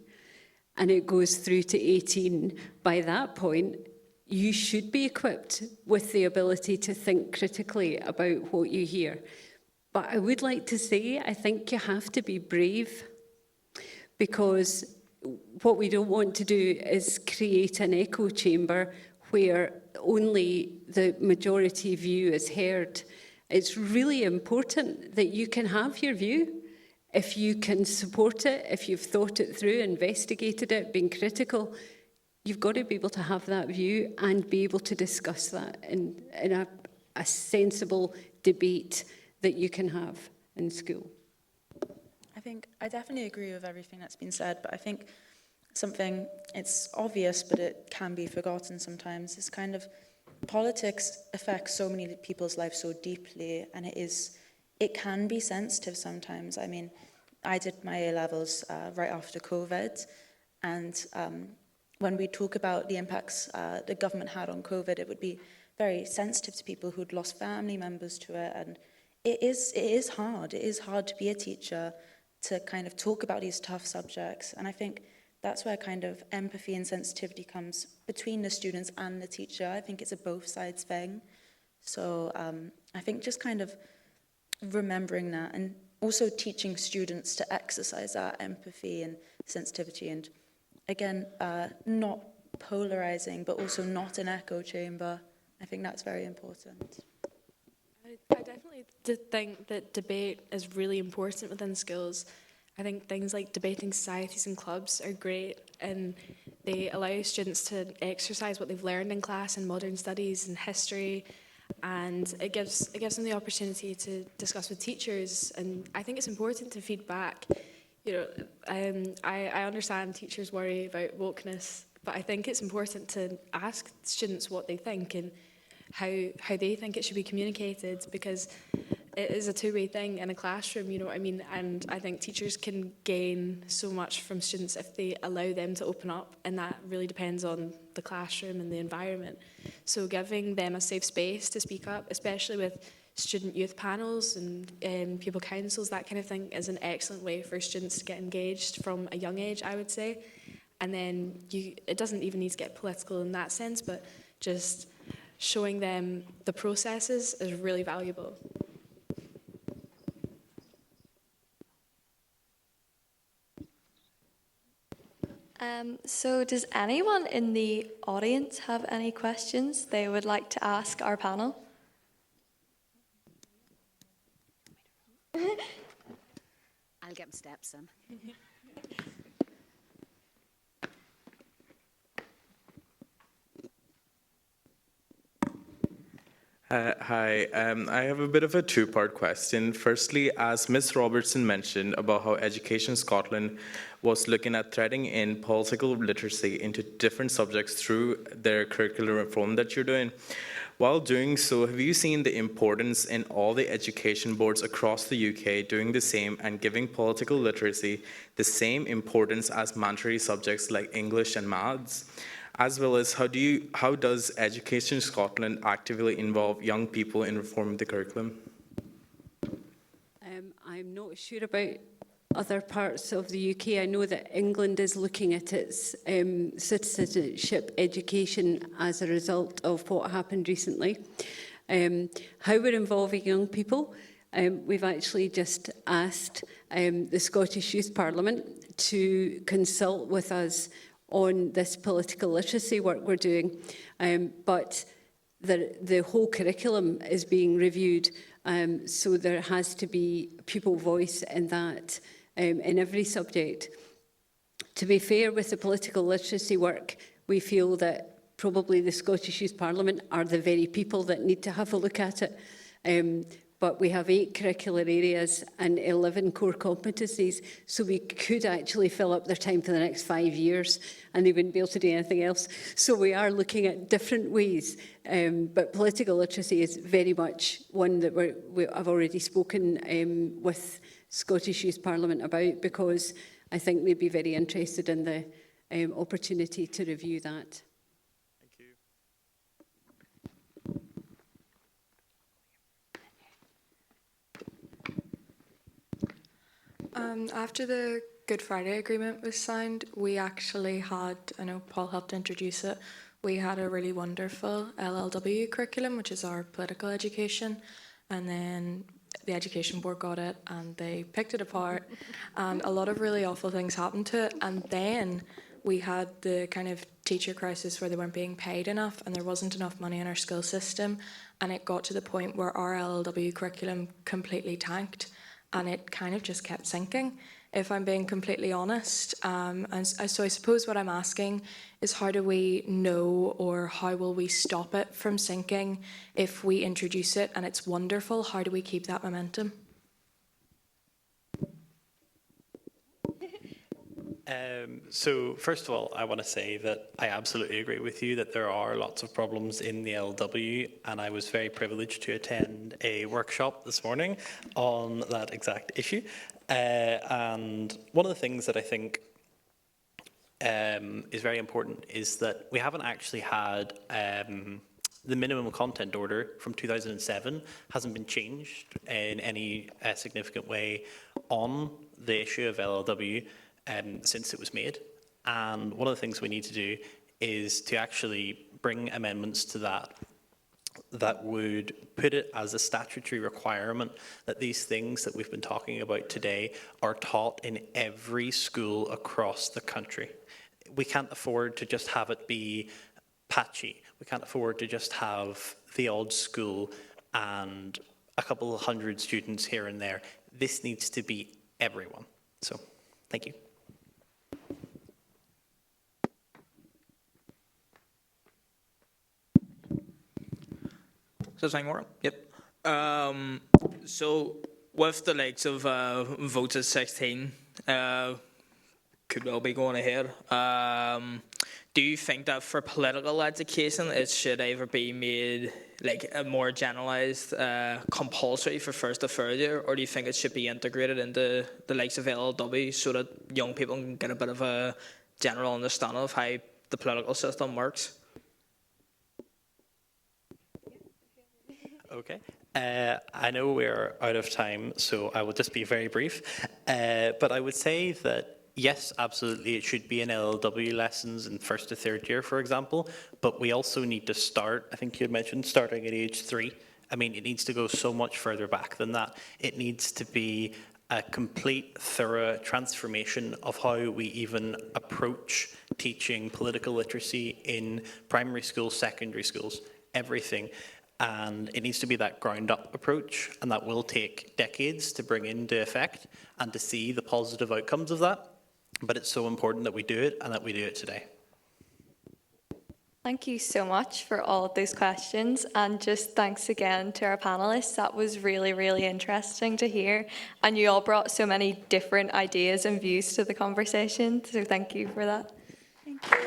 and it goes through to 18, by that point, you should be equipped with the ability to think critically about what you hear. But I would like to say, I think you have to be brave, because what we don't want to do is create an echo chamber where only the majority view is heard. It's really important that you can have your view. If you can support it, if you've thought it through, investigated it, been critical, you've got to be able to have that view and be able to discuss that in a sensible debate that you can have in school. I think I definitely agree with everything that's been said, but I think something, it's obvious, but it can be forgotten sometimes, is kind of politics affects so many people's lives so deeply, and it can be sensitive sometimes. I mean, I did my A-levels right after COVID, and when we talk about the impacts the government had on COVID, it would be very sensitive to people who'd lost family members to it, and it is hard. It is hard to be a teacher, to kind of talk about these tough subjects, and I think that's where kind of empathy and sensitivity comes between the students and the teacher. I think it's a both sides thing. So I think just kind of remembering that, and also teaching students to exercise that empathy and sensitivity, and again, not polarizing, but also not an echo chamber. I think that's very important. I definitely think that debate is really important within schools. I think things like debating societies and clubs are great, and they allow students to exercise what they've learned in class in modern studies and history, and it gives them the opportunity to discuss with teachers. And I think it's important to feed back. You know, I understand teachers worry about wokeness, but I think it's important to ask students what they think and how they think it should be communicated, because it is a two-way thing in a classroom, you know what I mean? And I think teachers can gain so much from students if they allow them to open up, and that really depends on the classroom and the environment. So giving them a safe space to speak up, especially with student youth panels and pupil councils, that kind of thing, is an excellent way for students to get engaged from a young age, I would say. And then it doesn't even need to get political in that sense, but just showing them the processes is really valuable. So does anyone in the audience have any questions they would like to ask our panel? I'll get my steps in. Hi, I have a bit of a two-part question. Firstly, as Ms. Robertson mentioned about how Education Scotland was looking at threading in political literacy into different subjects through their curricular reform that you're doing. While doing so, have you seen the importance in all the education boards across the UK doing the same and giving political literacy the same importance as mandatory subjects like English and maths? As well as how does Education Scotland actively involve young people in reforming the curriculum? I'm not sure about other parts of the UK. I know that England is looking at its citizenship education as a result of what happened recently. How we're involving young people, we've actually just asked the Scottish Youth Parliament to consult with us on this political literacy work we're doing, but the whole curriculum is being reviewed, so there has to be pupil voice in that, in every subject. To be fair with the political literacy work, we feel that probably the Scottish Youth Parliament are the very people that need to have a look at it. But we have 8 curricular areas and 11 core competencies, so we could actually fill up their time for the next 5 years and they wouldn't be able to do anything else. So we are looking at different ways, but political literacy is very much one that I've already spoken with Scottish Youth Parliament about, because I think they'd be very interested in the opportunity to review that. After the Good Friday Agreement was signed, we actually had, I know Paul helped introduce it, we had a really wonderful LLW curriculum, which is our political education, and then the Education Board got it and they picked it apart, and a lot of really awful things happened to it. And then we had the kind of teacher crisis where they weren't being paid enough and there wasn't enough money in our school system, and it got to the point where our LLW curriculum completely tanked. And it kind of just kept sinking, if I'm being completely honest. And so I suppose what I'm asking is, how do we know, or how will we stop it from sinking if we introduce it and it's wonderful? How do we keep that momentum? So first of all, I want to say that I absolutely agree with you that there are lots of problems in the LW, and I was very privileged to attend a workshop this morning on that exact issue. And one of the things that I think is very important is that we haven't actually had the minimum content order from 2007 hasn't been changed in any significant way on the issue of LLW since it was made. And one of the things we need to do is to actually bring amendments to that would put it as a statutory requirement that these things that we've been talking about today are taught in every school across the country. We can't afford to just have it be patchy. We can't afford to just have the odd school and a couple of hundred students here and there. This needs to be everyone. So, thank you. So, Simon, yep. So, with the likes of votes at 16, could well be going ahead. Do you think that for political education, it should either be made like a more generalised, compulsory for first to third year, or do you think it should be integrated into the likes of LLW so that young people can get a bit of a general understanding of how the political system works? Okay. I know we're out of time, so I will just be very brief. But I would say that, yes, absolutely, it should be in LLW lessons in first to third year, for example. But we also need to start, I think you had mentioned, starting at age 3. I mean, it needs to go so much further back than that. It needs to be a complete, thorough transformation of how we even approach teaching political literacy in primary schools, secondary schools, everything. and it needs to be that ground-up approach, and that will take decades to bring into effect and to see the positive outcomes of that. But it's so important that we do it, and that we do it today. Thank you so much for all of those questions, and just thanks again to our panellists. That was really, really interesting to hear, and you all brought so many different ideas and views to the conversation, so thank you for that. Thank you.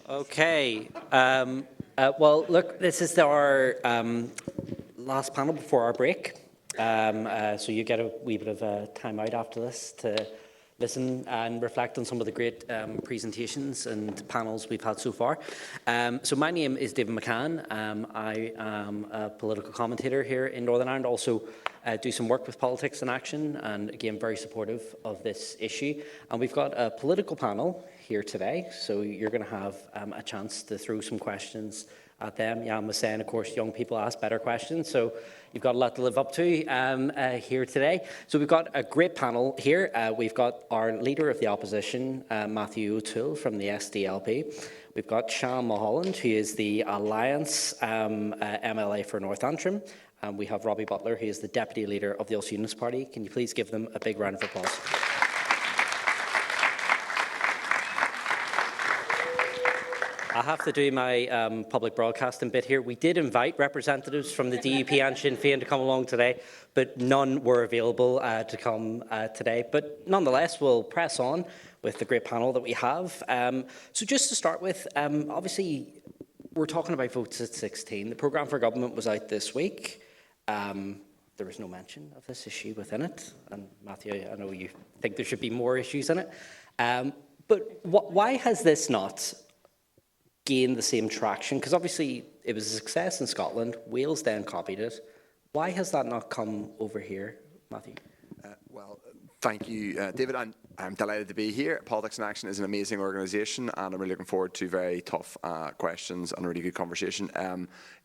Okay. Well, look, this is our last panel before our break. So you get a wee bit of time out after this to listen and reflect on some of the great presentations and panels we've had so far. So my name is David McCann. I am a political commentator here in Northern Ireland, also do some work with Politics in Action, and again, very supportive of this issue. And we've got a political panel here today, so you're going to have a chance to throw some questions at them. Jan was saying, of course, young people ask better questions, so you've got a lot to live up to here today. So we've got a great panel here. We've got our Leader of the Opposition, Matthew O'Toole from the SDLP. We've got Sian Mullholland, who is the Alliance MLA for North Antrim. And we have Robbie Butler, who is the Deputy Leader of the Ulster Unionist Party. Can you please give them a big round of applause? I have to do my public broadcasting bit here. We did invite representatives from the DUP and Sinn Féin to come along today, but none were available to come today. But nonetheless, we'll press on with the great panel that we have. So just to start with, obviously, we're talking about votes at 16. The programme for government was out this week. There was no mention of this issue within it. And Matthew, I know you think there should be more issues in it. But why has this not gain the same traction? Because obviously it was a success in Scotland. Wales then copied it. Why has that not come over here, Matthew? Well, thank you, David. I'm delighted to be here. Politics in Action is an amazing organisation, and I'm really looking forward to very tough questions and a really good conversation.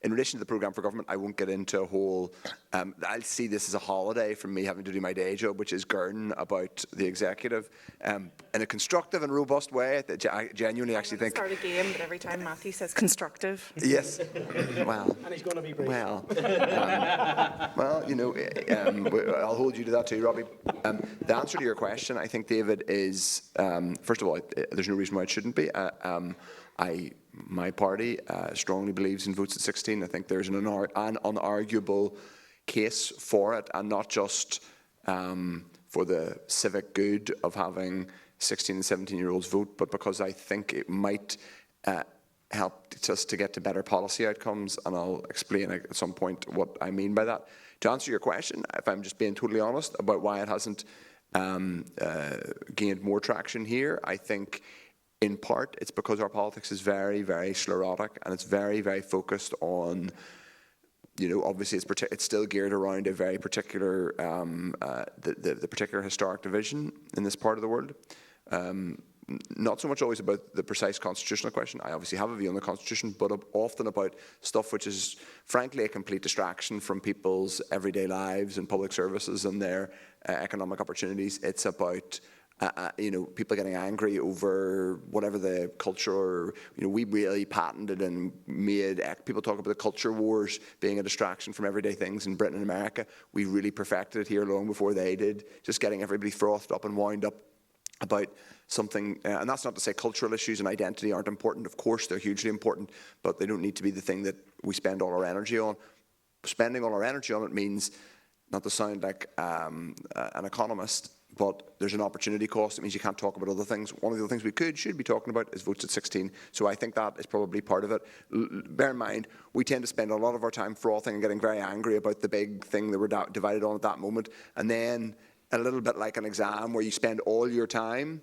In relation to the programme for government, I won't get into a whole... I'll see this as a holiday from me having to do my day job, which is gurning about the executive in a constructive and robust way. I genuinely actually think... Start a game, but every time Matthew says constructive. Yes. Well... And he's going to be brief. Well, well, you know, I'll hold you to that too, Robbie. The answer to your question, I think, David, is, first of all, there's no reason why it shouldn't be. My party strongly believes in votes at 16. I think there's an unarguable case for it, and not just for the civic good of having 16 and 17-year-olds vote, but because I think it might help us to get to better policy outcomes, and I'll explain at some point what I mean by that. To answer your question, if I'm just being totally honest about why it hasn't gained more traction here, I think in part it's because our politics is very, very sclerotic, and it's very, very focused on, you know, obviously it's still geared around a very particular, the particular historic division in this part of the world. Not so much always about the precise constitutional question. I obviously have a view on the constitution, but often about stuff which is frankly a complete distraction from people's everyday lives and public services and their economic opportunities. It's about you know, people getting angry over whatever the culture, or, you know, we really patented and made, people talk about the culture wars being a distraction from everyday things in Britain and America. We really perfected it here long before they did, just getting everybody frothed up and wound up about something, and that's not to say cultural issues and identity aren't important. Of course, they're hugely important, but they don't need to be the thing that we spend all our energy on. Spending all our energy on it means, not to sound like an economist, but there's an opportunity cost. It means you can't talk about other things. One of the other things we should be talking about is votes at 16. So I think that is probably part of it. Bear in mind, we tend to spend a lot of our time frothing and getting very angry about the big thing that we're divided on at that moment. And then a little bit like an exam where you spend all your time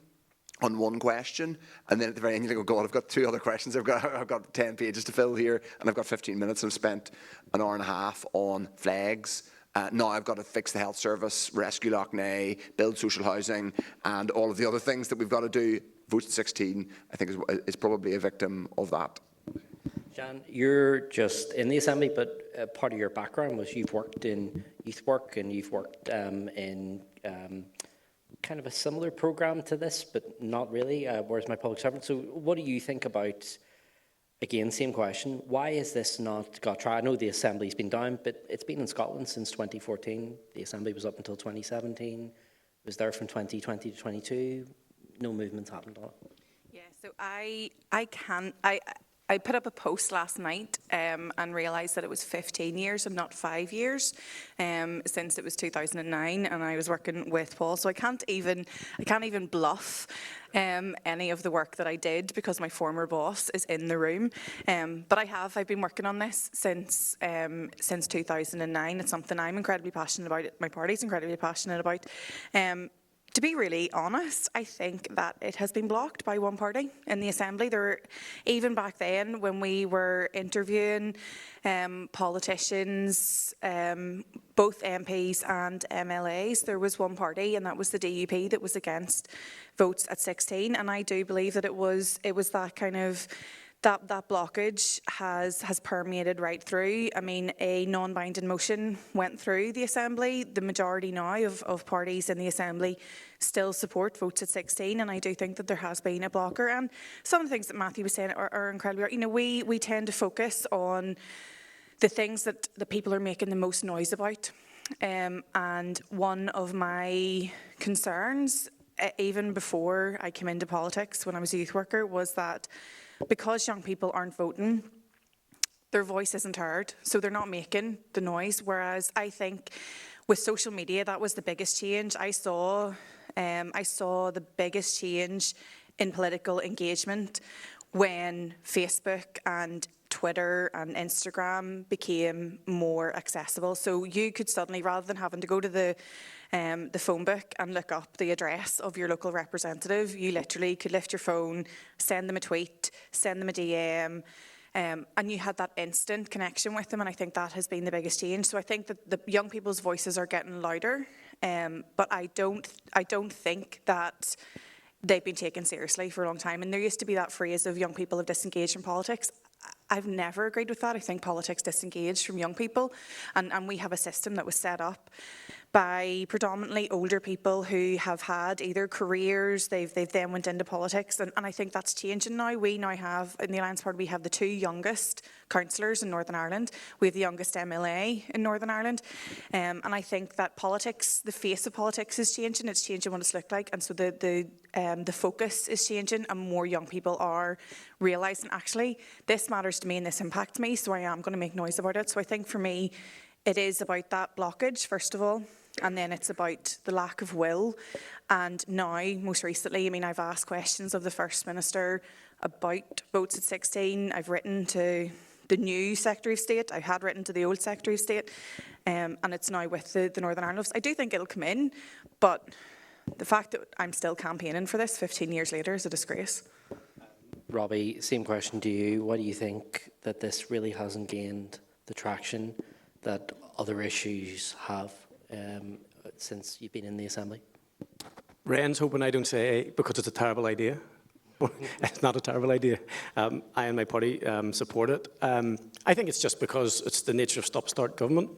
on one question, and then at the very end you think, oh God, I've got 2 other questions. I've got 10 pages to fill here, and I've got 15 minutes. I've spent an hour and a half on flags. Now I've got to fix the health service, rescue Lough Neagh, build social housing, and all of the other things that we've got to do. Votes at 16, I think, is probably a victim of that. Jan, you're just in the Assembly, but part of your background was you've worked in youth work, and you've worked in kind of a similar programme to this, but not really. Where's my public servant? So what do you think about, again, same question, why is this not got tried? I know the Assembly's been down, but it's been in Scotland since 2014. The Assembly was up until 2017. It was there from 2020 to 22. No movement happened on it. Yeah, so I put up a post last night and realised that it was 15 years and not 5 years since it was 2009, and I was working with Paul, so I can't even bluff any of the work that I did because my former boss is in the room. But I've been working on this since 2009. It's something I'm incredibly passionate about. My party's incredibly passionate about. To be really honest, I think that it has been blocked by one party in the Assembly. Even back then, when we were interviewing politicians, both MPs and MLAs, there was one party, and that was the DUP, that was against votes at 16. And I do believe that it was that kind of that blockage has permeated right through. I mean, a non-binding motion went through the Assembly. The majority now of parties in the Assembly still support votes at 16, and I do think that there has been a blocker. And some of the things that Matthew was saying are incredibly, you know, we tend to focus on the things that the people are making the most noise about. And one of my concerns, even before I came into politics when I was a youth worker, was that because young people aren't voting, their voice isn't heard, so they're not making the noise. Whereas I think with social media, that was the biggest change. I saw the biggest change in political engagement when Facebook and Twitter and Instagram became more accessible. So you could suddenly, rather than having to go to the phone book and look up the address of your local representative, you literally could lift your phone, send them a tweet, send them a DM, and you had that instant connection with them. And I think that has been the biggest change. So I think that the young people's voices are getting louder, but I don't think that they've been taken seriously for a long time. And there used to be that phrase of young people have disengaged from politics. I've never agreed with that. I think politics disengaged from young people, and we have a system that was set up by predominantly older people who have had either careers, they've then went into politics, and I think that's changing now. We now have, in the Alliance Party, we have the two youngest councillors in Northern Ireland. We have the youngest MLA in Northern Ireland, and I think that politics, the face of politics is changing. It's changing what it's looked like, and so the focus is changing, and more young people are realising, actually, this matters to me and this impacts me, so I am going to make noise about it. So I think for me, it is about that blockage, first of all, and then it's about the lack of will. And now, most recently, I mean, I've asked questions of the First Minister about votes at 16. I've written to the new Secretary of State. I had written to the old Secretary of State, and it's now with the Northern Ireland. I do think it'll come in, but the fact that I'm still campaigning for this 15 years later is a disgrace. Robbie, same question to you. Why do you think that this really hasn't gained the traction that other issues have since you've been in the Assembly? Ren's hoping I don't say because it's a terrible idea. It's not a terrible idea. I and my party support it. I think it's just because it's the nature of stop-start government.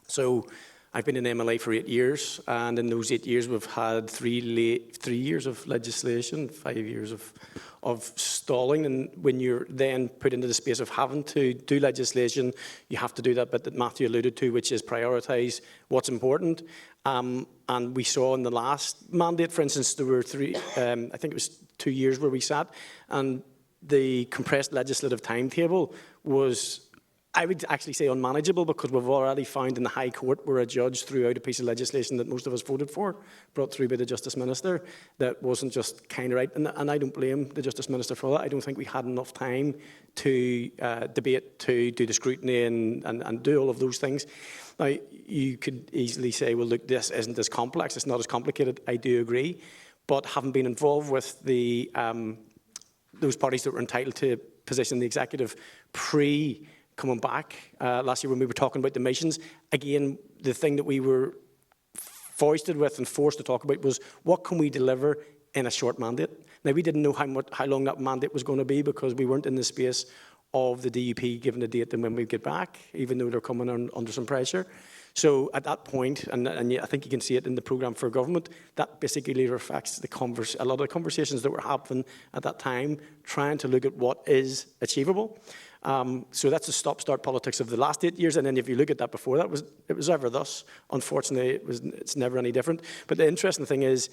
So I've been in MLA for 8 years, and in those 8 years we've had 3 years of legislation, 5 years of stalling, and when you're then put into the space of having to do legislation, you have to do that bit that Matthew alluded to, which is prioritise what's important. And we saw in the last mandate, for instance, there were I think it was 2 years where we sat, and the compressed legislative timetable was, I would actually say, unmanageable, because we've already found in the High Court where a judge threw out a piece of legislation that most of us voted for, brought through by the Justice Minister, that wasn't just kind of right. And I don't blame the Justice Minister for that. I don't think we had enough time to debate, to do the scrutiny and do all of those things. Now, you could easily say, well, look, this isn't as complex, it's not as complicated. I do agree. But having been involved with the those parties that were entitled to position the executive coming back last year when we were talking about the missions, again, the thing that we were foisted with and forced to talk about was what can we deliver in a short mandate. Now, we didn't know how long that mandate was going to be because we weren't in the space of the DUP given the date and when we'd get back, even though they're coming under some pressure. So at that point, and I think you can see it in the programme for government, that basically reflects a lot of the conversations that were happening at that time, trying to look at what is achievable. So that's the stop-start politics of the last 8 years, and then if you look at that before that, it was ever thus. Unfortunately, it's never any different. But the interesting thing is,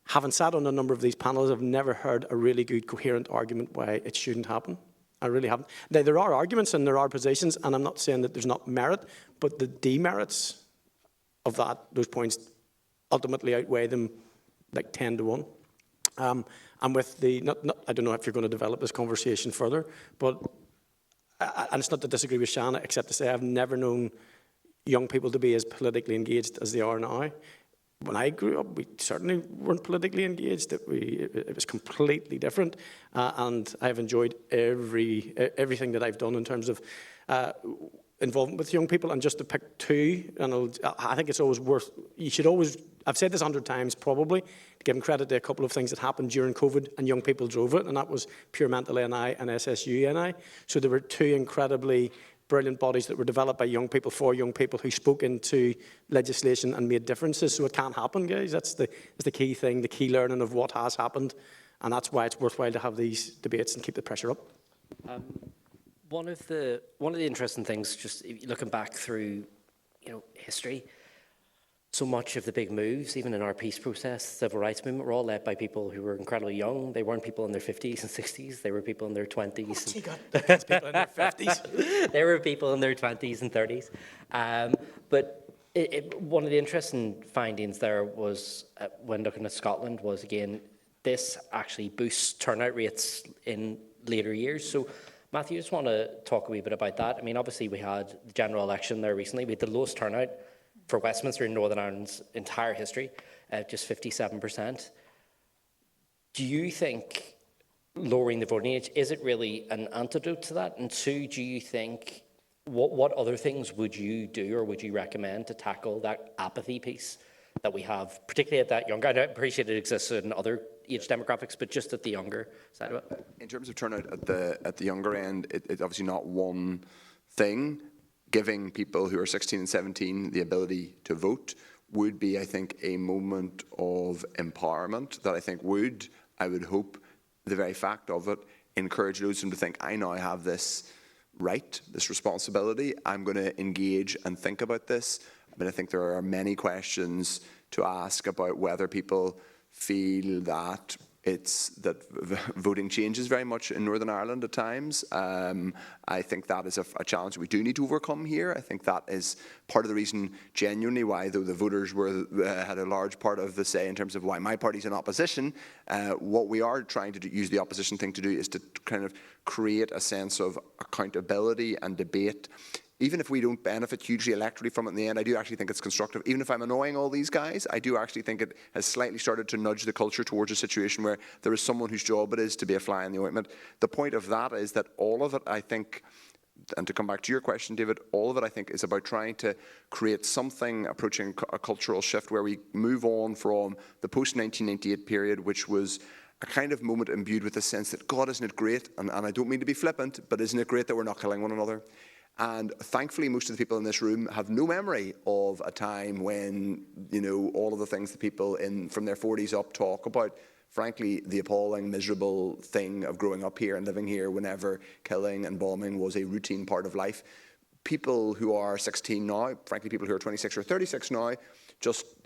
having sat on a number of these panels, I've never heard a really good, coherent argument why it shouldn't happen. I really haven't. Now, there are arguments and there are positions, and I'm not saying that there's not merit, but the demerits of those points ultimately outweigh them like 10 to 1. And with the, I don't know if you're going to develop this conversation further, but, and it's not to disagree with Shanna, except to say I've never known young people to be as politically engaged as they are now. When I grew up, we certainly weren't politically engaged. It was completely different, and I've enjoyed everything that I've done in terms of involvement with young people. And just to pick two, and I think it's always worth. You should always. I've said this 100 times, probably, giving credit to a couple of things that happened during COVID, and young people drove it, and that was Pure Mental NI and SSUNI. So there were two incredibly brilliant bodies that were developed by young people for young people who spoke into legislation and made differences. So it can't happen, guys. That's the key thing, the key learning of what has happened. And that's why it's worthwhile to have these debates and keep the pressure up. One of the interesting things, just looking back through, history, so much of the big moves, even in our peace process, civil rights movement, were all led by people who were incredibly young. They weren't people in their 50s and 60s. They were people in their 20s. People in their 50s. They were people in their 20s and 30s. But one of the interesting findings there was, when looking at Scotland, was, again, this actually boosts turnout rates in later years. So, Matthew, I just want to talk a wee bit about that. I mean, obviously, we had the general election there recently. We had the lowest turnout for Westminster in Northern Ireland's entire history, just 57%. Do you think lowering the voting age, is it really an antidote to that? And two, do you think, what other things would you do or would you recommend to tackle that apathy piece that we have, particularly at that younger? I appreciate it exists in other age demographics, but just at the younger side of it. In terms of turnout at the younger end, it's obviously not one thing. Giving people who are 16 and 17 the ability to vote would be, I think, a moment of empowerment that I think I would hope, the very fact of it, encourage those of them to think, I now have this right, this responsibility, I'm going to engage and think about this. I mean, I think there are many questions to ask about whether people feel that voting changes very much in Northern Ireland at times. I think that is a challenge we do need to overcome here. I think that is part of the reason, genuinely, why, though the voters had a large part of the say in terms of why my party's in opposition, what we are trying to use the opposition thing to do is to kind of create a sense of accountability and debate. Even if we don't benefit hugely electorally from it in the end, I do actually think it's constructive. Even if I'm annoying all these guys, I do actually think it has slightly started to nudge the culture towards a situation where there is someone whose job it is to be a fly in the ointment. The point of that is that all of it, I think, and to come back to your question, David, all of it, I think, is about trying to create something approaching a cultural shift where we move on from the post-1998 period, which was a kind of moment imbued with the sense that, God, isn't it great? And I don't mean to be flippant, but isn't it great that we're not killing one another? And thankfully, most of the people in this room have no memory of a time when, all of the things that people from their 40s up talk about, frankly, the appalling, miserable thing of growing up here and living here whenever killing and bombing was a routine part of life. People who are 16 now, frankly, people who are 26 or 36 now,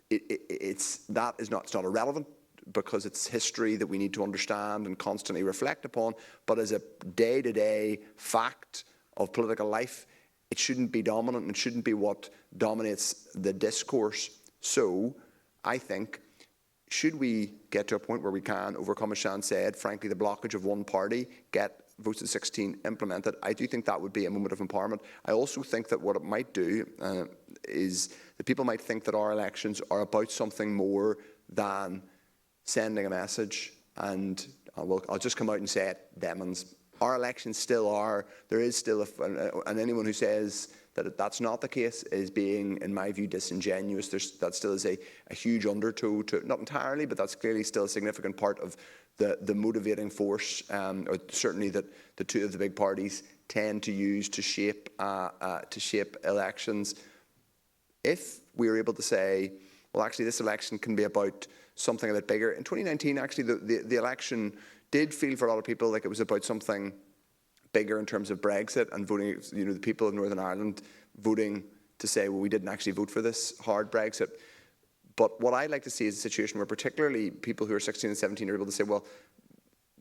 it's not irrelevant, because it's history that we need to understand and constantly reflect upon, but as a day-to-day fact of political life, it shouldn't be dominant and it shouldn't be what dominates the discourse. So I think, should we get to a point where we can overcome, as Sian said, frankly, the blockage of one party, get votes at 16 implemented, I do think that would be a moment of empowerment. I also think that what it might do is that people might think that our elections are about something more than sending a message. And I'll just come out and say it, demons. Our elections still are. There is still, and anyone who says that that's not the case is being, in my view, disingenuous. That still is a huge undertow to, not entirely, but that's clearly still a significant part of the motivating force, or certainly that the two of the big parties tend to use to shape elections. if we were able to say, well, actually, this election can be about something a bit bigger. In 2019, actually, the election did feel for a lot of people like it was about something bigger in terms of Brexit and voting, you know, the people in Northern Ireland voting to say, well, we didn't actually vote for this hard Brexit. But what I'd like to see is a situation where particularly people who are 16 and 17 are able to say, well,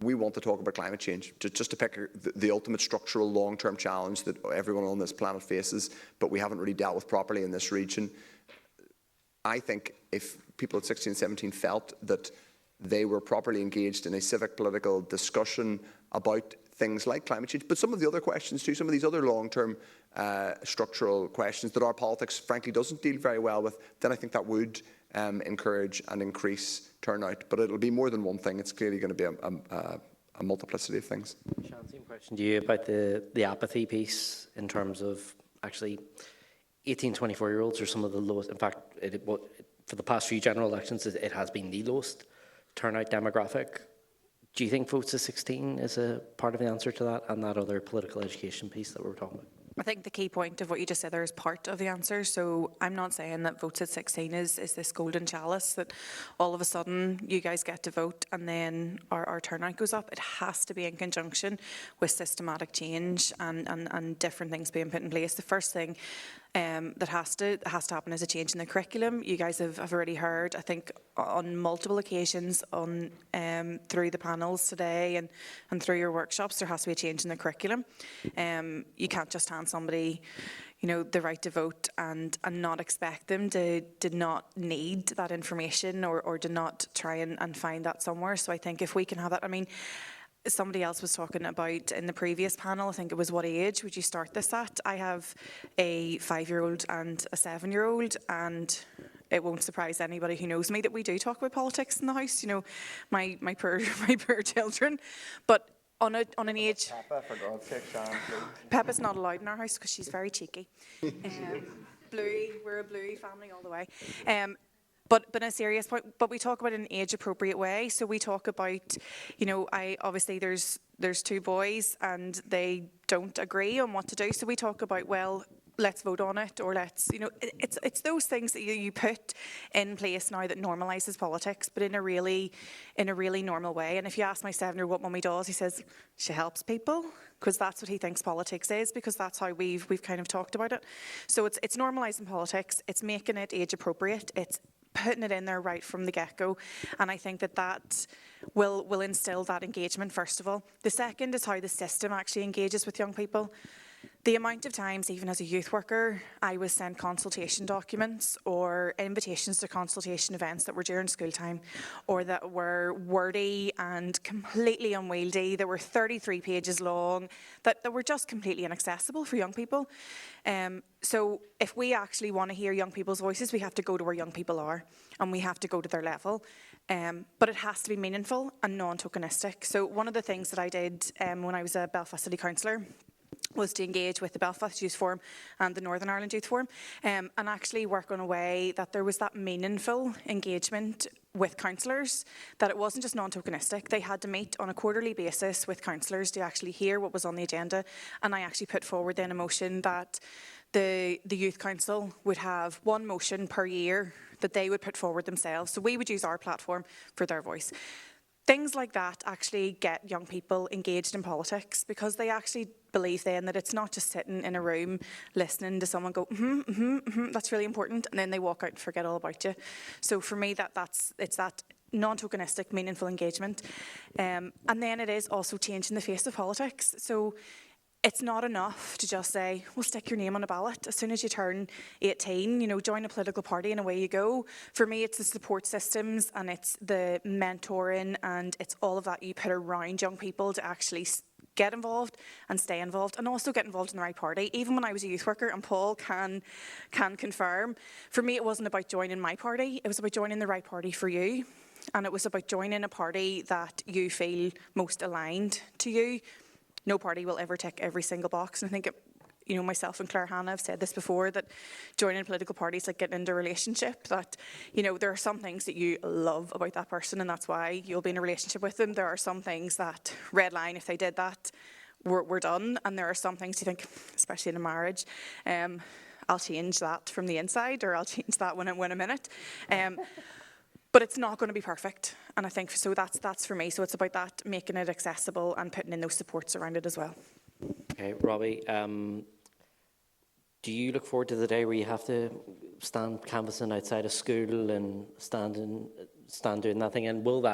we want to talk about climate change, just to pick the ultimate structural long-term challenge that everyone on this planet faces, but we haven't really dealt with properly in this region. I think if people at 16 and 17 felt that they were properly engaged in a civic political discussion about things like climate change, but some of the other questions too, some of these other long-term structural questions that our politics frankly doesn't deal very well with, then I think that would encourage and increase turnout. But it'll be more than one thing. It's clearly going to be a multiplicity of things. Sian, same question to you about the apathy piece in terms of actually 18, 24-year-olds are some of the lowest. In fact, for the past few general elections, it has been the lowest turnout demographic. Do you think votes at 16 is a part of the answer to that, and that other political education piece that we were talking about? I think the key point of what you just said there is part of the answer. So I'm not saying that votes at 16 is this golden chalice that all of a sudden you guys get to vote and then our turnout goes up. It has to be in conjunction with systematic change and different things being put in place. The first thing that has to happen is a change in the curriculum. You guys have already heard, I think, on multiple occasions on through the panels today and through your workshops, there has to be a change in the curriculum. You can't just hand somebody, you know, the right to vote and not expect them to not need that information or to not try and find that somewhere. So I think if we can have that, I mean, somebody else was talking about in the previous panel, I think it was, what age would you start this at? I have a 5-year-old and a 7-year-old, and it won't surprise anybody who knows me that we do talk about politics in the house, you know, my poor children. But on an age, Peppa, for God's sake, Sian, please. Peppa's not allowed in our house because she's very cheeky. Bluey, we're a Bluey family all the way. But in a serious point, but we talk about it in an age-appropriate way. So we talk about, you know, obviously there's 2 boys and they don't agree on what to do. So we talk about, well, let's vote on it, or let's, you know, it's those things that you put in place now that normalises politics, but in a really normal way. And if you ask my 7-year-old what Mummy does, he says she helps people, because that's what he thinks politics is, because that's how we've kind of talked about it. So it's normalising politics, it's making it age appropriate, it's putting it in there right from the get-go, and I think that will instill that engagement first of all. The second is how the system actually engages with young people. The amount of times, even as a youth worker, I was sent consultation documents or invitations to consultation events that were during school time, or that were wordy and completely unwieldy, that were 33 pages long, that were just completely inaccessible for young people. So if we actually want to hear young people's voices, we have to go to where young people are, and we have to go to their level. But it has to be meaningful and non-tokenistic. So one of the things that I did when I was a Belfast City Councillor was to engage with the Belfast Youth Forum and the Northern Ireland Youth Forum, and actually work on a way that there was that meaningful engagement with councillors, that it wasn't just non-tokenistic. They had to meet on a quarterly basis with councillors to actually hear what was on the agenda, and I actually put forward then a motion that the Youth Council would have 1 motion per year that they would put forward themselves. So we would use our platform for their voice. Things like that actually get young people engaged in politics, because they actually believe then that it's not just sitting in a room listening to someone go, that's really important, and then they walk out and forget all about you. So for me, it's that non-tokenistic, meaningful engagement. And then it is also changing the face of politics. So it's not enough to just say, well, stick your name on a ballot. As soon as you turn 18, you know, join a political party and away you go. For me, it's the support systems and it's the mentoring and it's all of that you put around young people to actually get involved and stay involved, and also get involved in the right party. Even when I was a youth worker, and Paul can confirm, for me it wasn't about joining my party, it was about joining the right party for you. And it was about joining a party that you feel most aligned to you. No party will ever tick every single box. And I think, you know, myself and Claire Hannah have said this before, that joining political parties like getting into a relationship, that, you know, there are some things that you love about that person and that's why you'll be in a relationship with them. There are some things that, red line, if they did that, we're done. And there are some things you think, especially in a marriage, I'll change that from the inside, or I'll change that when a minute. But it's not going to be perfect, and I think so. That's for me. So it's about that, making it accessible and putting in those supports around it as well. Okay, Robbie, do you look forward to the day where you have to stand canvassing outside a school and stand doing nothing? And would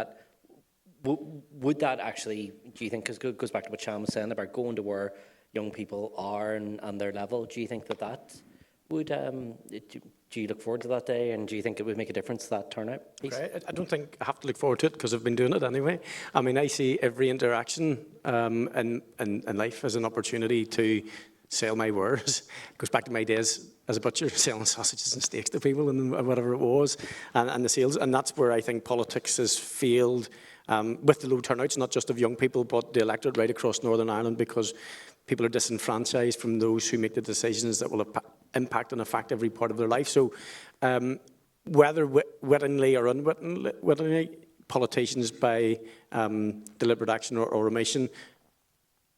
that actually, do you think, because it goes back to what Sian was saying about going to where young people are and their level, do you think that would, do you look forward to that day, and do you think it would make a difference, that turnout piece? Okay. I don't think I have to look forward to it because I've been doing it anyway. I mean, I see every interaction in life as an opportunity to sell my wares. It goes back to my days as a butcher, selling sausages and steaks to people and whatever it was, and the sales. And that's where I think politics has failed with the low turnouts, not just of young people, but the electorate right across Northern Ireland, because people are disenfranchised from those who make the decisions that will impact and affect every part of their life. So whether wittingly or unwittingly, politicians by deliberate action or omission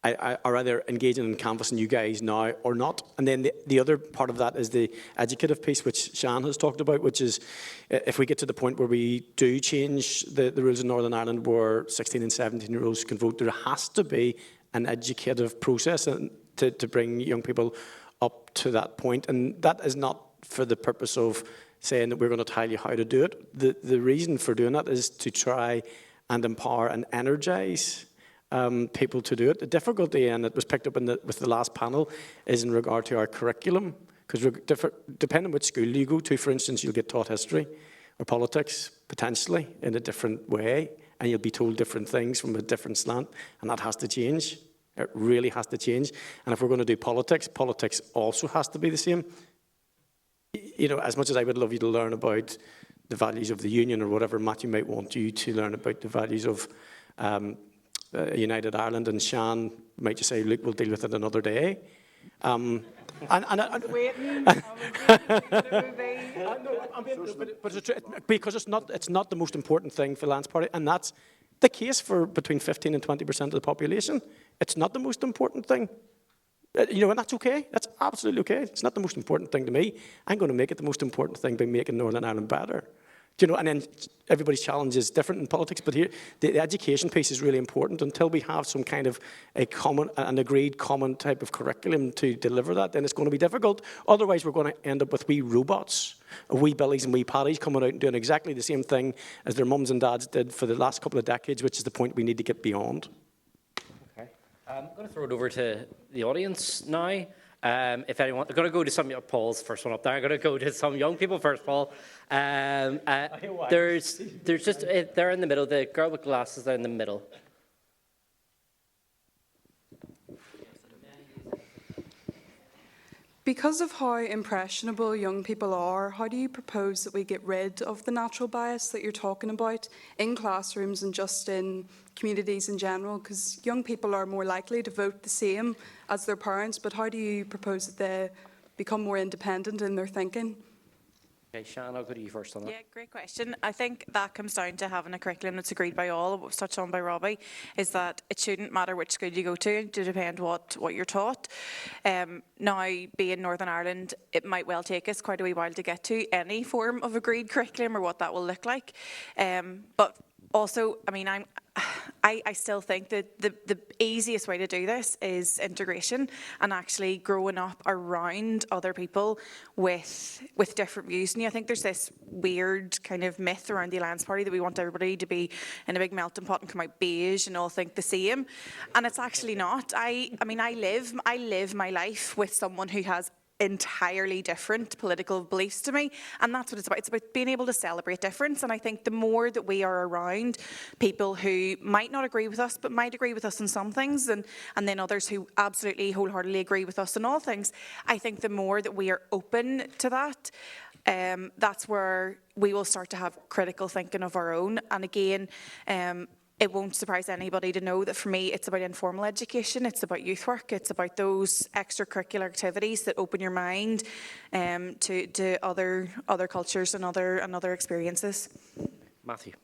are either engaging in canvassing you guys now or not. And then the other part of that is the educative piece, which Sian has talked about, which is if we get to the point where we do change the rules in Northern Ireland where 16 and 17-year-olds can vote, there has to be an educative process to bring young people up to that point. And that is not for the purpose of saying that we're going to tell you how to do it. The reason for doing that is to try and empower and energise people to do it. The difficulty, and it was picked up with the last panel, is in regard to our curriculum. Because depending on which school you go to, for instance, you'll get taught history or politics, potentially, in a different way, and you'll be told different things from a different slant, and that has to change. It really has to change. And if we're going to do politics, politics also has to be the same. You know, as much as I would love you to learn about the values of the Union or whatever, Matthew might want you to learn about the values of United Ireland, and Sian might just say, look, we'll deal with it another day. Because it's not the most important thing for the Labour Party, and that's the case for between 15 and 20% of the population. It's not the most important thing. You know, and that's okay. That's absolutely okay. It's not the most important thing to me. I'm going to make it the most important thing by making Northern Ireland better. Do you know, and then everybody's challenge is different in politics, but here the education piece is really important. Until we have some kind of an agreed common type of curriculum to deliver that, then it's going to be difficult. Otherwise, we're going to end up with wee robots, wee Billies and wee Paddies coming out and doing exactly the same thing as their mums and dads did for the last couple of decades, which is the point we need to get beyond. Okay, I'm going to throw it over to the audience now. If anyone, I'm going to go to some Paul's first one up there. I'm going to go to some young people first, Paul. There's just there in the middle, the girl with glasses there in the middle. Because of how impressionable young people are, how do you propose that we get rid of the natural bias that you're talking about in classrooms and just in communities in general? Because young people are more likely to vote the same as their parents, but how do you propose that they become more independent in their thinking? Okay, Sian, I'll go to you first on that. Yeah, great question. I think that comes down to having a curriculum that's agreed by all. What was touched on by Robbie is that it shouldn't matter which school you go to depend what you're taught. Now, being Northern Ireland, it might well take us quite a wee while to get to any form of agreed curriculum or what that will look like. But also, I mean, I still think that the easiest way to do this is integration and actually growing up around other people with different views. And I think there's this weird kind of myth around the Alliance Party that we want everybody to be in a big melting pot and come out beige and all think the same. And it's actually not. I mean, I live my life with someone who has entirely different political beliefs to me, and that's what it's about. It's about being able to celebrate difference. And I think the more that we are around people who might not agree with us but might agree with us in some things, and then others who absolutely wholeheartedly agree with us in all things, I think the more that we are open to that, that's where we will start to have critical thinking of our own. And again, it won't surprise anybody to know that for me, it's about informal education, it's about youth work, it's about those extracurricular activities that open your mind to other cultures and other experiences. Matthew.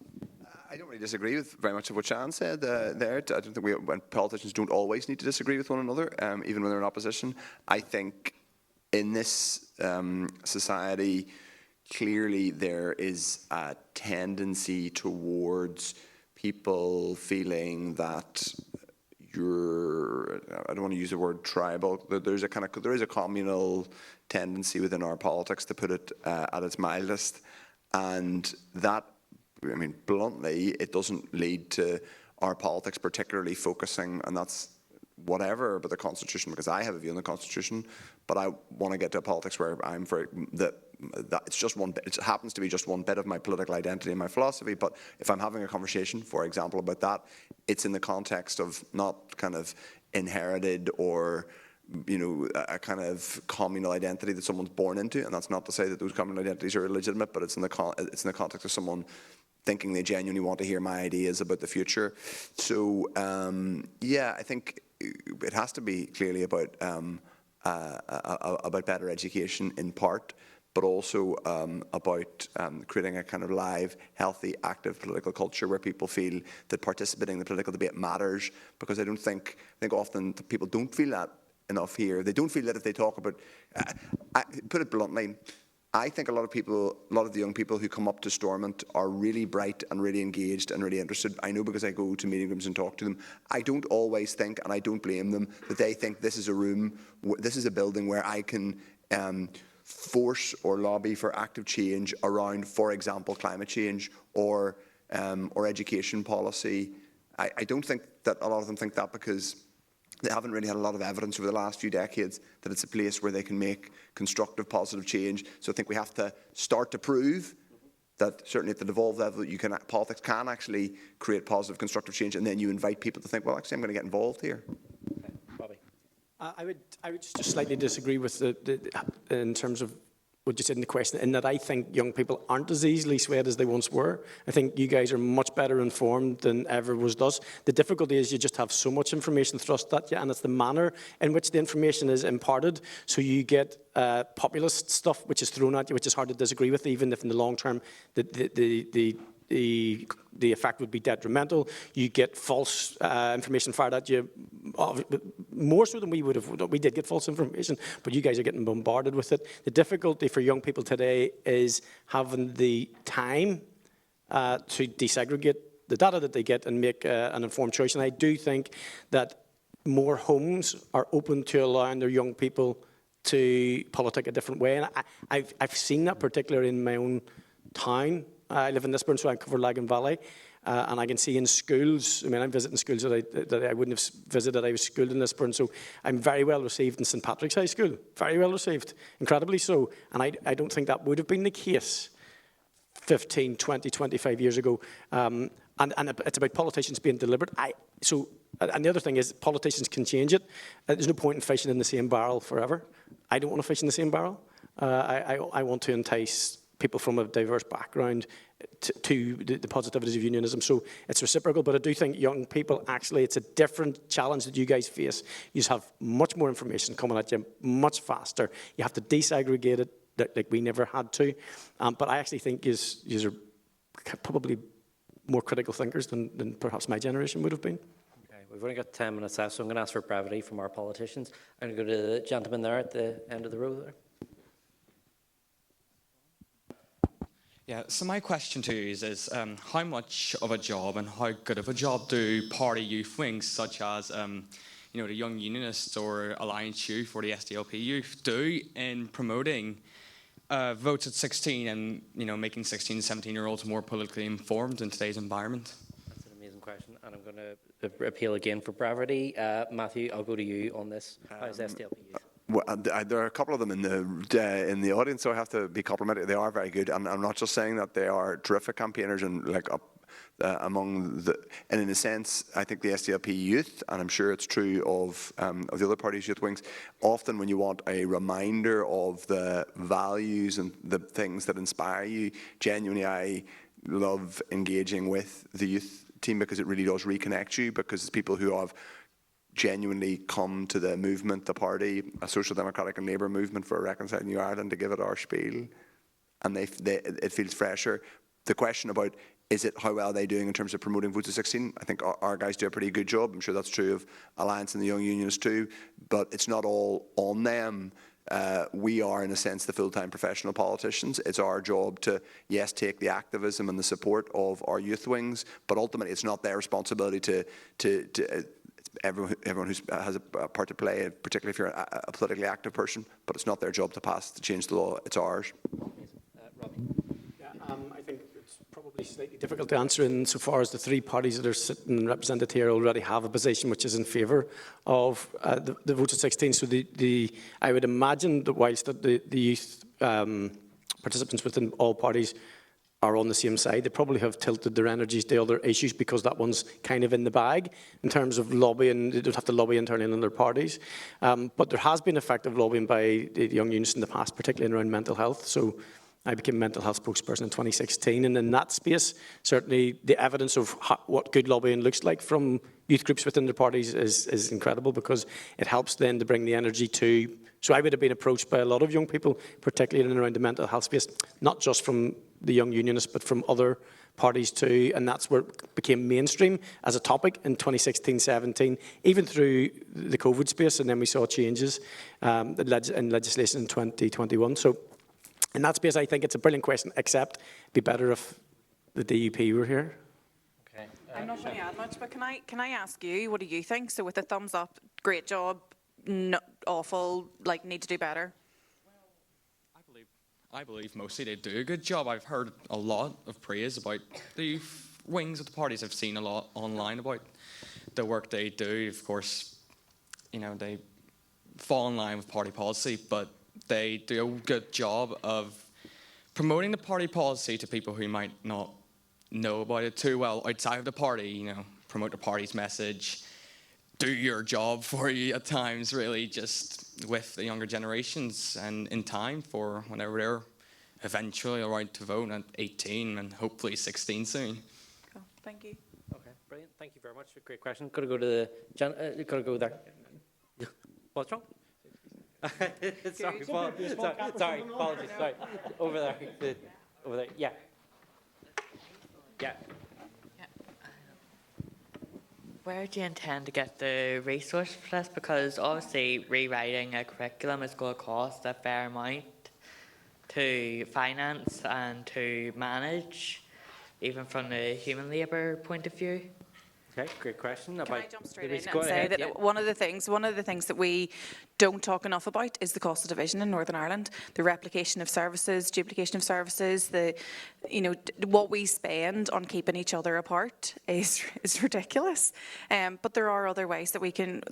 I don't really disagree with very much of what Sian said there. I don't think politicians don't always need to disagree with one another, even when they're in opposition. I think in this society, clearly there is a tendency towards people feeling that I don't want to use the word tribal, there is a communal tendency within our politics, to put it at its mildest, and that, I mean, bluntly, it doesn't lead to our politics particularly focusing, and that's whatever about the Constitution, because I have a view on the Constitution, but I want to get to a politics where I'm for that it's just one bit, it happens to be just one bit of my political identity and my philosophy, but if I'm having a conversation, for example, about that, it's in the context of not kind of inherited or, you know, a kind of communal identity that someone's born into, and that's not to say that those communal identities are illegitimate, but it's in the context of someone thinking they genuinely want to hear my ideas about the future. So yeah, I think it has to be clearly about better education in part, but also about creating a kind of live, healthy, active political culture where people feel that participating in the political debate matters. Because I think often people don't feel that enough here. They don't feel that if they talk about, put it bluntly, I think a lot of the young people who come up to Stormont are really bright and really engaged and really interested. I know because I go to meeting rooms and talk to them. I don't always think, and I don't blame them, that they think this is a room, this is a building where I can force or lobby for active change around, for example, climate change or education policy. I don't think that a lot of them think that because they haven't really had a lot of evidence over the last few decades that it's a place where they can make constructive, positive change. So I think we have to start to prove that certainly at the devolved level, politics can actually create positive, constructive change, and then you invite people to think, well, actually, I'm going to get involved here. Okay. Robbie. I would just slightly disagree with in terms of what you said in the question, in that I think young people aren't as easily swayed as they once were. I think you guys are much better informed than ever was done. The difficulty is you just have so much information thrust at you, and it's the manner in which the information is imparted. So you get populist stuff which is thrown at you, which is hard to disagree with, even if in the long term the effect would be detrimental. You get false information fired at you, more so than we would have. We did get false information, but you guys are getting bombarded with it. The difficulty for young people today is having the time to desegregate the data that they get and make an informed choice. And I do think that more homes are open to allowing their young people to politic a different way. And I've seen that particularly in my own town. I live in Lisburn, so I cover Lagan Valley, and I can see in schools, I mean, I'm visiting schools that I wouldn't have visited. I was schooled in Lisburn, so I'm very well received in St Patrick's High School, very well received, incredibly so, and I don't think that would have been the case 15, 20, 25 years ago, and it's about politicians being deliberate. And the other thing is politicians can change it. There's no point in fishing in the same barrel forever. I don't want to fish in the same barrel. I want to entice people from a diverse background to the positivities of unionism. So it's reciprocal, but I do think young people, actually, it's a different challenge that you guys face. You have much more information coming at you much faster. You have to desegregate it like we never had to. But I actually think you are probably more critical thinkers than perhaps my generation would have been. Okay, we've only got 10 minutes left, so I'm going to ask for brevity from our politicians. I'm going to go to the gentleman there at the end of the row there. Yeah, so my question to you is how much of a job and how good of a job do party youth wings such as the Young Unionists or Alliance Youth or the SDLP Youth do in promoting votes at 16 and making 16 and 17-year-olds more politically informed in today's environment? That's an amazing question, and I'm going to appeal again for brevity. Matthew, I'll go to you on this. How's SDLP Youth? Well, there are a couple of them in the audience, so I have to be complimentary. They are very good, and I'm not just saying that they are terrific campaigners and and in a sense, I think the SDLP Youth, and I'm sure it's true of the other parties' youth wings, often when you want a reminder of the values and the things that inspire you, genuinely I love engaging with the youth team because it really does reconnect you, because it's people who have genuinely come to the movement, the party, a social democratic and labour movement for a reconciled New Ireland, to give it our spiel, and it feels fresher. The question about how well are they doing in terms of promoting votes at 16, I think our guys do a pretty good job. I'm sure that's true of Alliance and the Young Unionists too, but it's not all on them. we are, in a sense, the full-time professional politicians. It's our job to, yes, take the activism and the support of our youth wings, but ultimately it's not their responsibility to everyone who has a part to play, particularly if you're a politically active person, but it's not their job to change the law. It's ours. Robbie. Yeah, I think it's probably slightly difficult to answer insofar as the three parties that are sitting represented here already have a position which is in favour of the vote at 16. So I would imagine that whilst the youth participants within all parties are on the same side, they probably have tilted their energies to other issues because that one's kind of in the bag in terms of lobbying. They don't have to lobby internally in their parties. But there has been effective lobbying by the young unions in the past, particularly around mental health. So I became mental health spokesperson in 2016, and in that space, certainly the evidence of what good lobbying looks like from youth groups within their parties is incredible, because it helps then to bring the energy to. So I would have been approached by a lot of young people, particularly in and around the mental health space, not just from the young unionists, but from other parties too, and that's where it became mainstream as a topic in 2016-17, even through the COVID space, and then we saw changes in legislation in 2021. So in that space, I think it's a brilliant question, except it'd be better if the DUP were here. Okay. I'm not going to add much, but can I ask you, what do you think? So with a thumbs up, great job, not awful, like need to do better? I believe mostly they do a good job. I've heard a lot of praise about the wings of the parties. I've seen a lot online about the work they do. Of course, you know, they fall in line with party policy, but they do a good job of promoting the party policy to people who might not know about it too well outside of the party. You know, promote the party's message, do your job for you at times, really, just with the younger generations, and in time for whenever they're eventually allowed to vote at 18 and hopefully 16 soon. Cool. Thank you. Okay, brilliant. Thank you very much. Great question. Got to go to the. Got to go there. What's wrong? Sorry, apologies. Sorry, over there. Over there. Yeah. Yeah. Where do you intend to get the resource for this? Because obviously rewriting a curriculum is going to cost a fair amount to finance and to manage, even from the human labour point of view. Okay, great question. Can I jump straight in and say that one of the things that we don't talk enough about is the cost of division in Northern Ireland, the replication of services, duplication of services, what we spend on keeping each other apart is ridiculous. But there are other ways that we can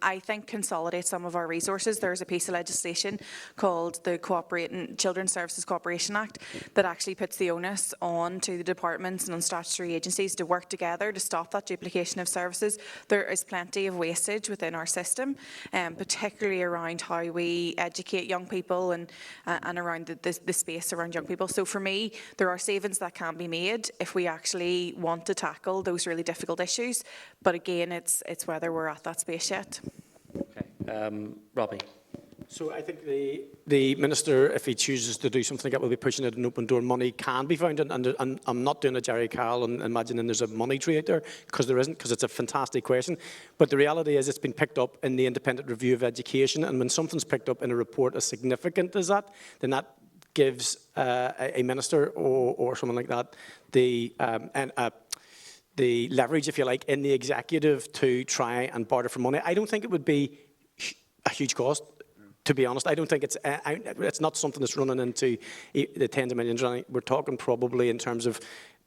I think consolidate some of our resources. There's a piece of legislation called the Children's Services Cooperation Act that actually puts the onus on to the departments and on statutory agencies to work together to stop that duplication of services. There is plenty of wastage within our system, particularly around how we educate young people and around the space around young people. So for me, there are savings that can be made if we actually want to tackle those really difficult issues. But again, it's whether we're at that space yet. Okay, Robbie. So I think the Minister, if he chooses to do something, that will be pushing it an open door. Money can be found, and I'm not doing a Jerry Carl and imagining there's a money tree out there, because there isn't, because it's a fantastic question. But the reality is it's been picked up in the Independent Review of Education, and when something's picked up in a report as significant as that, then that gives a minister or someone like that the leverage, if you like, in the executive to try and barter for money. I don't think it would be a huge cost. To be honest, I don't think it's not something that's running into the tens of millions. We're talking probably in terms of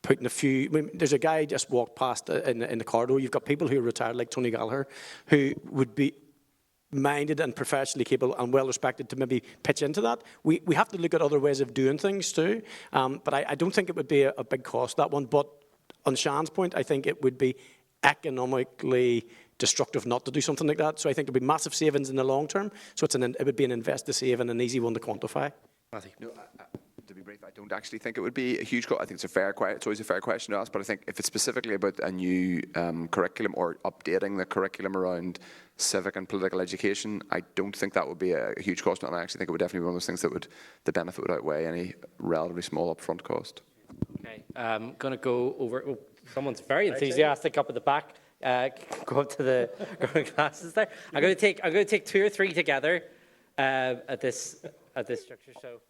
putting a few. I mean, there's a guy just walked past in the corridor. You've got people who are retired, like Tony Gallagher, who would be minded and professionally capable and well respected to maybe pitch into that. We have to look at other ways of doing things too. But I don't think it would be a big cost, that one. But on Sian's point, I think it would be economically destructive not to do something like that. So I think there'll be massive savings in the long term. So it would be an invest to save and an easy one to quantify. Matthew. No, to be brief, I don't actually think it would be a huge cost. I think it's always a fair question to ask, but I think if it's specifically about a new curriculum or updating the curriculum around civic and political education, I don't think that would be a huge cost, and I actually think it would definitely be one of those things that the benefit would outweigh any relatively small upfront cost. Okay, I'm going to go over. Oh, someone's very enthusiastic up at the back. Go up to the growing classes there. I'm going to take 2 or 3 together. at this structure. So,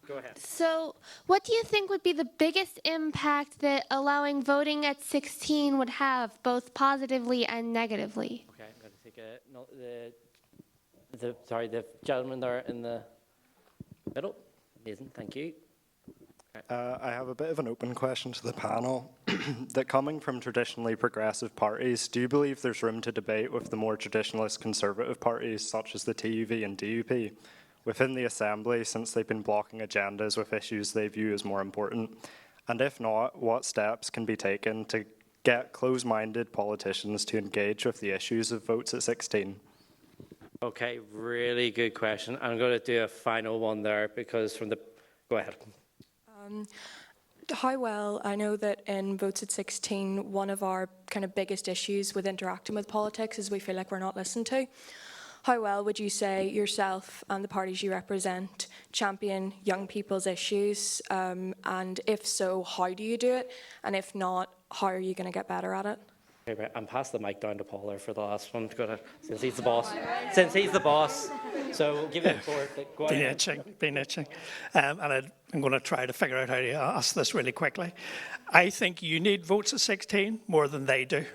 go ahead. So, what do you think would be the biggest impact that allowing voting at 16 would have, both positively and negatively? Okay, I'm going to take the gentleman there in the middle. Amazing, thank you. I have a bit of an open question to the panel. That coming from traditionally progressive parties, do you believe there's room to debate with the more traditionalist conservative parties, such as the TUV and DUP, within the Assembly, since they've been blocking agendas with issues they view as more important? And if not, what steps can be taken to get close-minded politicians to engage with the issues of votes at 16? Okay, really good question. I'm going to do a final one there because from the... Go ahead. How well, I know that in Votes at 16, one of our kind of biggest issues with interacting with politics is we feel like we're not listened to. How well would you say yourself and the parties you represent champion young people's issues? And if so, how do you do it? And if not, how are you going to get better at it? Okay, right. I'm passing the mic down to Paul there for the last one, since he's the boss. Since he's the boss. So we'll give it the floor. Go ahead. Been itching. And I'm going to try to figure out how to ask this really quickly. I think you need votes at 16 more than they do.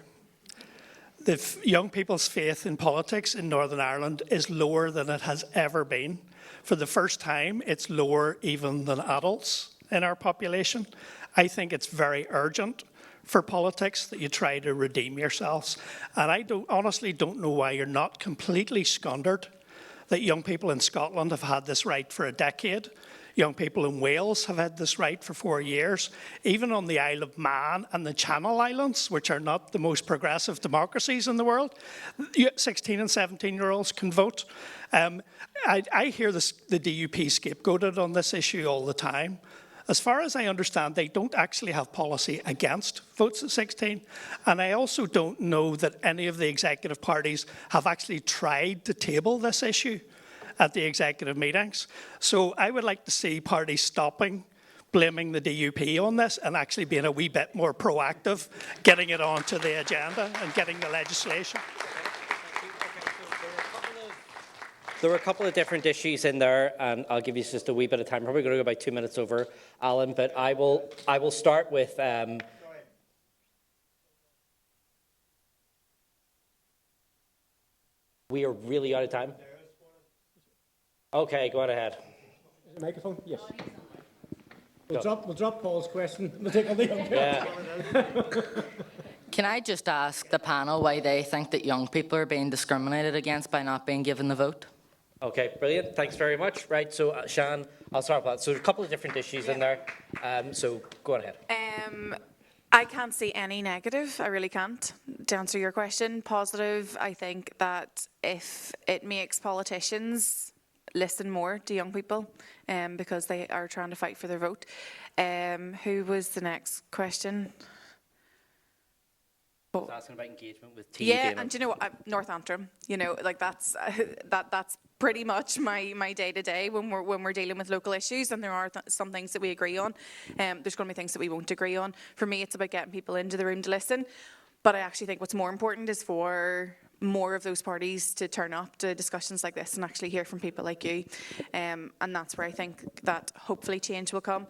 The young people's faith in politics in Northern Ireland is lower than it has ever been. For the first time, it's lower even than adults in our population. I think it's very urgent for politics that you try to redeem yourselves. And I honestly don't know why you're not completely squandered that young people in Scotland have had this right for a decade. Young people in Wales have had this right for 4 years. Even on the Isle of Man and the Channel Islands, which are not the most progressive democracies in the world, 16 and 17-year-olds can vote. I hear the DUP scapegoated on this issue all the time. As far as I understand, they don't actually have policy against votes at 16. And I also don't know that any of the executive parties have actually tried to table this issue at the executive meetings. So I would like to see parties stopping blaming the DUP on this and actually being a wee bit more proactive, getting it onto the agenda and getting the legislation. There were a couple of different issues in there, and I'll give you just a wee bit of time. I'm probably going to go about 2 minutes over, Alan, but I will start with... We are really out of time. Okay, go on ahead. Microphone? Yes. We'll drop Paul's question. We'll take on the young people. Can I just ask the panel why they think that young people are being discriminated against by not being given the vote? Okay, brilliant. Thanks very much. Right, so Sian, I'll start with that. So there's a couple of different issues in there. So go on ahead. I can't see any negative. I really can't. To answer your question, positive, I think that if it makes politicians listen more to young people because they are trying to fight for their vote. Who was the next question? I was asking about engagement with TV. Yeah, and do you know what? North Antrim, you know, like that's pretty much my day to day when we're dealing with local issues, and there are some things that we agree on. There's going to be things that we won't agree on. For me, it's about getting people into the room to listen. But I actually think what's more important is for more of those parties to turn up to discussions like this and actually hear from people like you. And that's where I think that hopefully change will come.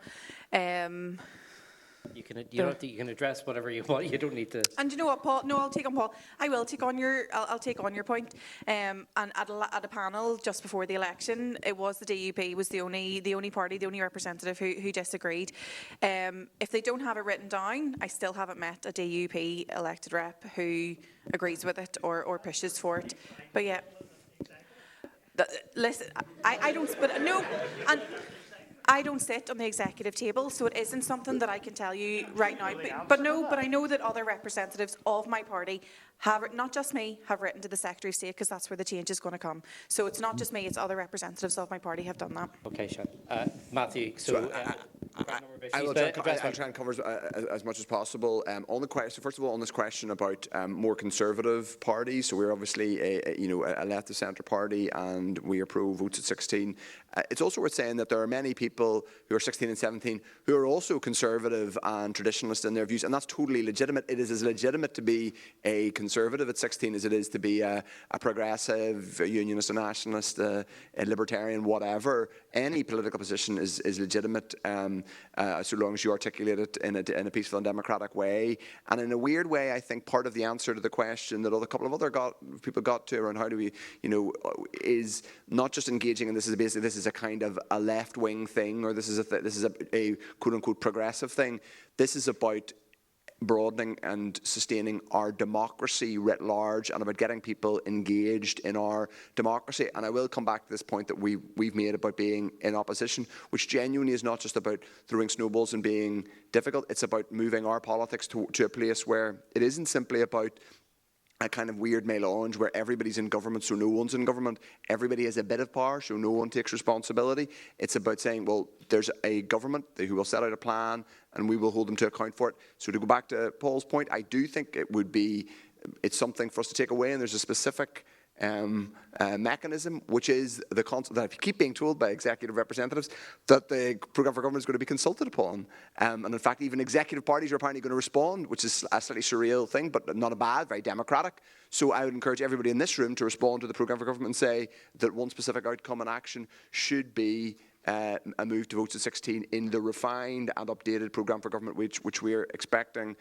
You can address whatever you want. You don't need to. And you know what, Paul? No, I'll take on Paul. I will take on your. I'll take on your point. And at a panel just before the election, it was the DUP was the only party, the only representative who disagreed. If they don't have it written down, I still haven't met a DUP elected rep who agrees with it or pushes for it. But yeah, listen, I don't. But no, and. I don't sit on the executive table, so it isn't something that I can tell you right now. But I know that other representatives of my party have, not just me, have written to the Secretary of State because that's where the change is going to come. So it's not just me, it's other representatives of my party have done that. Okay, Sian. Matthew, I will try and cover as much as possible. On the question, first of all, on this question about more conservative parties, so we're obviously a left of centre party, and we are pro votes at 16. It's also worth saying that there are many people who are 16 and 17 who are also conservative and traditionalist in their views, and that's totally legitimate. It is as legitimate to be a conservative at 16 as it is to be a progressive, a unionist, a nationalist, a libertarian, whatever. Any political position is legitimate so long as you articulate it in a peaceful and democratic way. And in a weird way, I think part of the answer to the question that a couple of other people got to around how do we, is not just engaging, and this is a kind of a left-wing thing, or this is a quote-unquote progressive thing. This is about broadening and sustaining our democracy writ large, and about getting people engaged in our democracy. And I will come back to this point that we've made about being in opposition, which genuinely is not just about throwing snowballs and being difficult. It's about moving our politics to a place where it isn't simply about a kind of weird melange where everybody's in government, so no one's in government. Everybody has a bit of power, so no one takes responsibility. It's about saying, well, there's a government who will set out a plan, and we will hold them to account for it. So to go back to Paul's point, I do think it's something for us to take away, and there's a specific mechanism, which is the concept that I keep being told by executive representatives that the programme for government is going to be consulted upon. And in fact, even executive parties are apparently going to respond, which is a slightly surreal thing, but not a bad, very democratic. So I would encourage everybody in this room to respond to the programme for government and say that one specific outcome and action should be a move to votes at 16 in the refined and updated programme for government, which we're expecting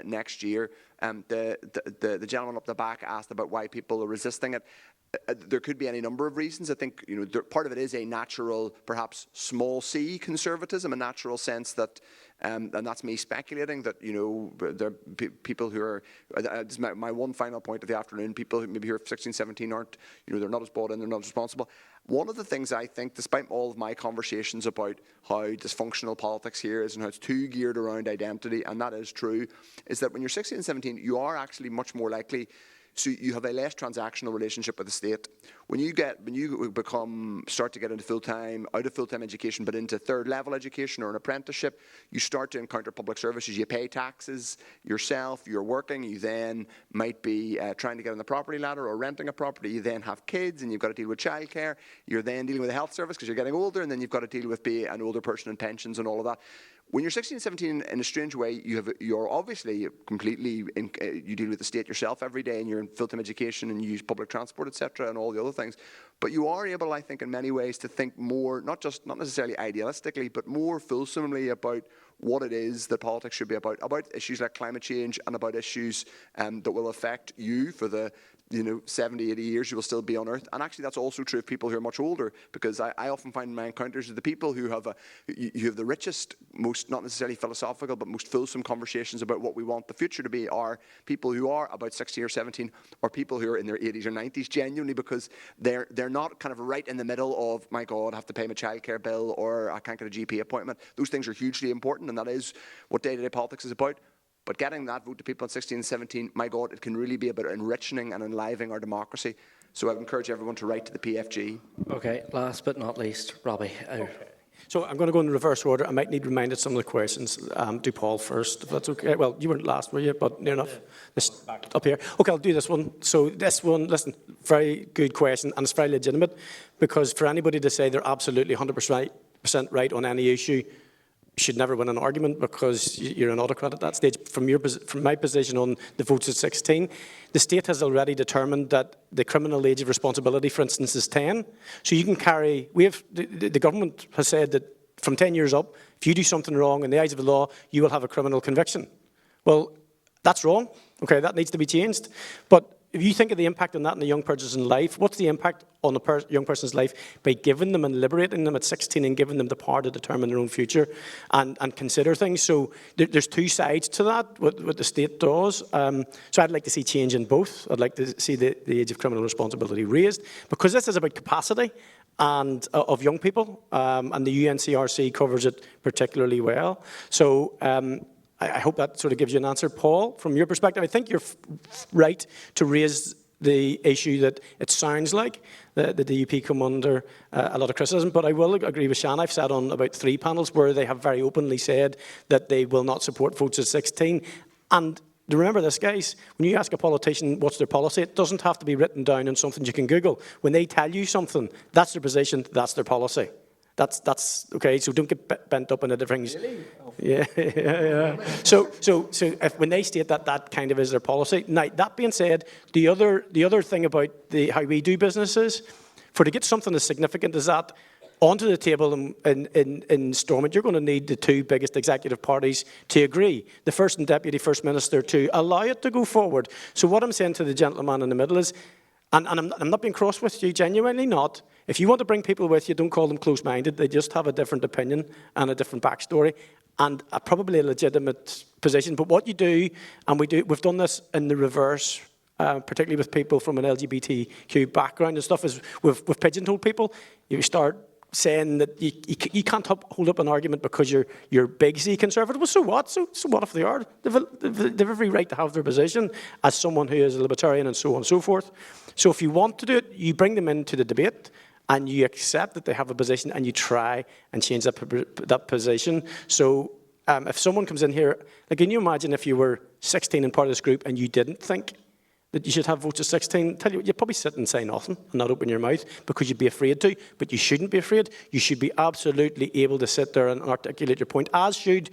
next year. The gentleman up the back asked about why people are resisting it. There could be any number of reasons. I think part of it is a natural, perhaps small c conservatism, a natural sense that, and that's me speculating, that there are people who are. This is my one final point of the afternoon. People who maybe who are 16, 17 aren't. They're not as bought in. They're not as responsible. One of the things I think, despite all of my conversations about how dysfunctional politics here is and how it's too geared around identity, and that is true, is that when you're 16 and 17, you are actually much more likely. So you have a less transactional relationship with the state. When you start to get into out of full-time education, but into third-level education or an apprenticeship, you start to encounter public services. You pay taxes yourself. You're working. You then might be trying to get on the property ladder or renting a property. You then have kids, and you've got to deal with childcare. You're then dealing with the health service because you're getting older, and then you've got to deal with being an older person and pensions and all of that. When you're 16 and 17, in a strange way, you're obviously completely, you deal with the state yourself every day, and you're in full-time education, and you use public transport, etc., and all the other things. But you are able, I think, in many ways, to think more, not necessarily idealistically, but more fulsomely about what it is that politics should be about issues like climate change, and about issues that will affect you for the 70, 80 years you will still be on Earth. And actually that's also true of people who are much older, because I often find in my encounters that the people who have the richest, most not necessarily philosophical, but most fulsome conversations about what we want the future to be are people who are about 16 or 17, or people who are in their 80s or 90s, genuinely, because they're not kind of right in the middle of, my God, I have to pay my childcare bill, or I can't get a GP appointment. Those things are hugely important, and that is what day-to-day politics is about. But getting that vote to people at 16 and 17, my God, it can really be about enriching and enlivening our democracy. So I would encourage everyone to write to the PFG. Okay, last but not least, Robbie. Okay. So I'm going to go in reverse order. I might need reminded some of the questions. Do Paul first, if that's okay. Well, you weren't last, were you? But near enough. This, up here. Okay, I'll do this one. So this one, listen, very good question, and it's very legitimate, because for anybody to say they're absolutely 100% right on any issue, should never win an argument, because you're an autocrat at that stage. From my position on the votes at 16, the state has already determined that the criminal age of responsibility, for instance, is 10. So you can carry, the government has said that from 10 years up, if you do something wrong in the eyes of the law, you will have a criminal conviction. Well, that's wrong. Okay, that needs to be changed. But if you think of the impact on that in a young person's life, what's the impact on a young person's life by giving them and liberating them at 16 and giving them the power to determine their own future and consider things? So there's two sides to that, what the state does. So I'd like to see change in both. I'd like to see the age of criminal responsibility raised, because this is about capacity and of young people, and the UNCRC covers it particularly well. So I hope that sort of gives you an answer. Paul, from your perspective, I think you're right to raise the issue that it sounds like the DUP come under a lot of criticism. But I will agree with Sian. I've sat on about 3 panels where they have very openly said that they will not support votes at 16. And remember this, guys, when you ask a politician what's their policy, it doesn't have to be written down in something you can Google. When they tell you something, that's their position, that's their policy. That's okay, so don't get bent up into different things. Really? Oh. Yeah. So if, when they state that, that kind of is their policy. Now, that being said, the other thing about how we do business is, to get something as significant as that onto the table in Stormont, you're going to need the 2 biggest executive parties to agree, the First and Deputy First Minister, to allow it to go forward. So what I'm saying to the gentleman in the middle is, and I'm not being cross with you, genuinely not. If you want to bring people with you, don't call them close-minded. They just have a different opinion and a different backstory and probably a legitimate position. But what you do, and we've done this in the reverse, particularly with people from an LGBTQ background and stuff, is we've pigeonholed people. You start saying that you can't hold up an argument because you're big C conservative. Well, so what? So what if they are? They've every right to have their position as someone who is a libertarian and so on and so forth. So if you want to do it, you bring them into the debate and you accept that they have a position and you try and change that position. So if someone comes in here, like, can you imagine if you were 16 and part of this group and you didn't think that you should have votes at 16, you'd probably sit and say nothing and not open your mouth because you'd be afraid to, but you shouldn't be afraid. You should be absolutely able to sit there and articulate your point, as should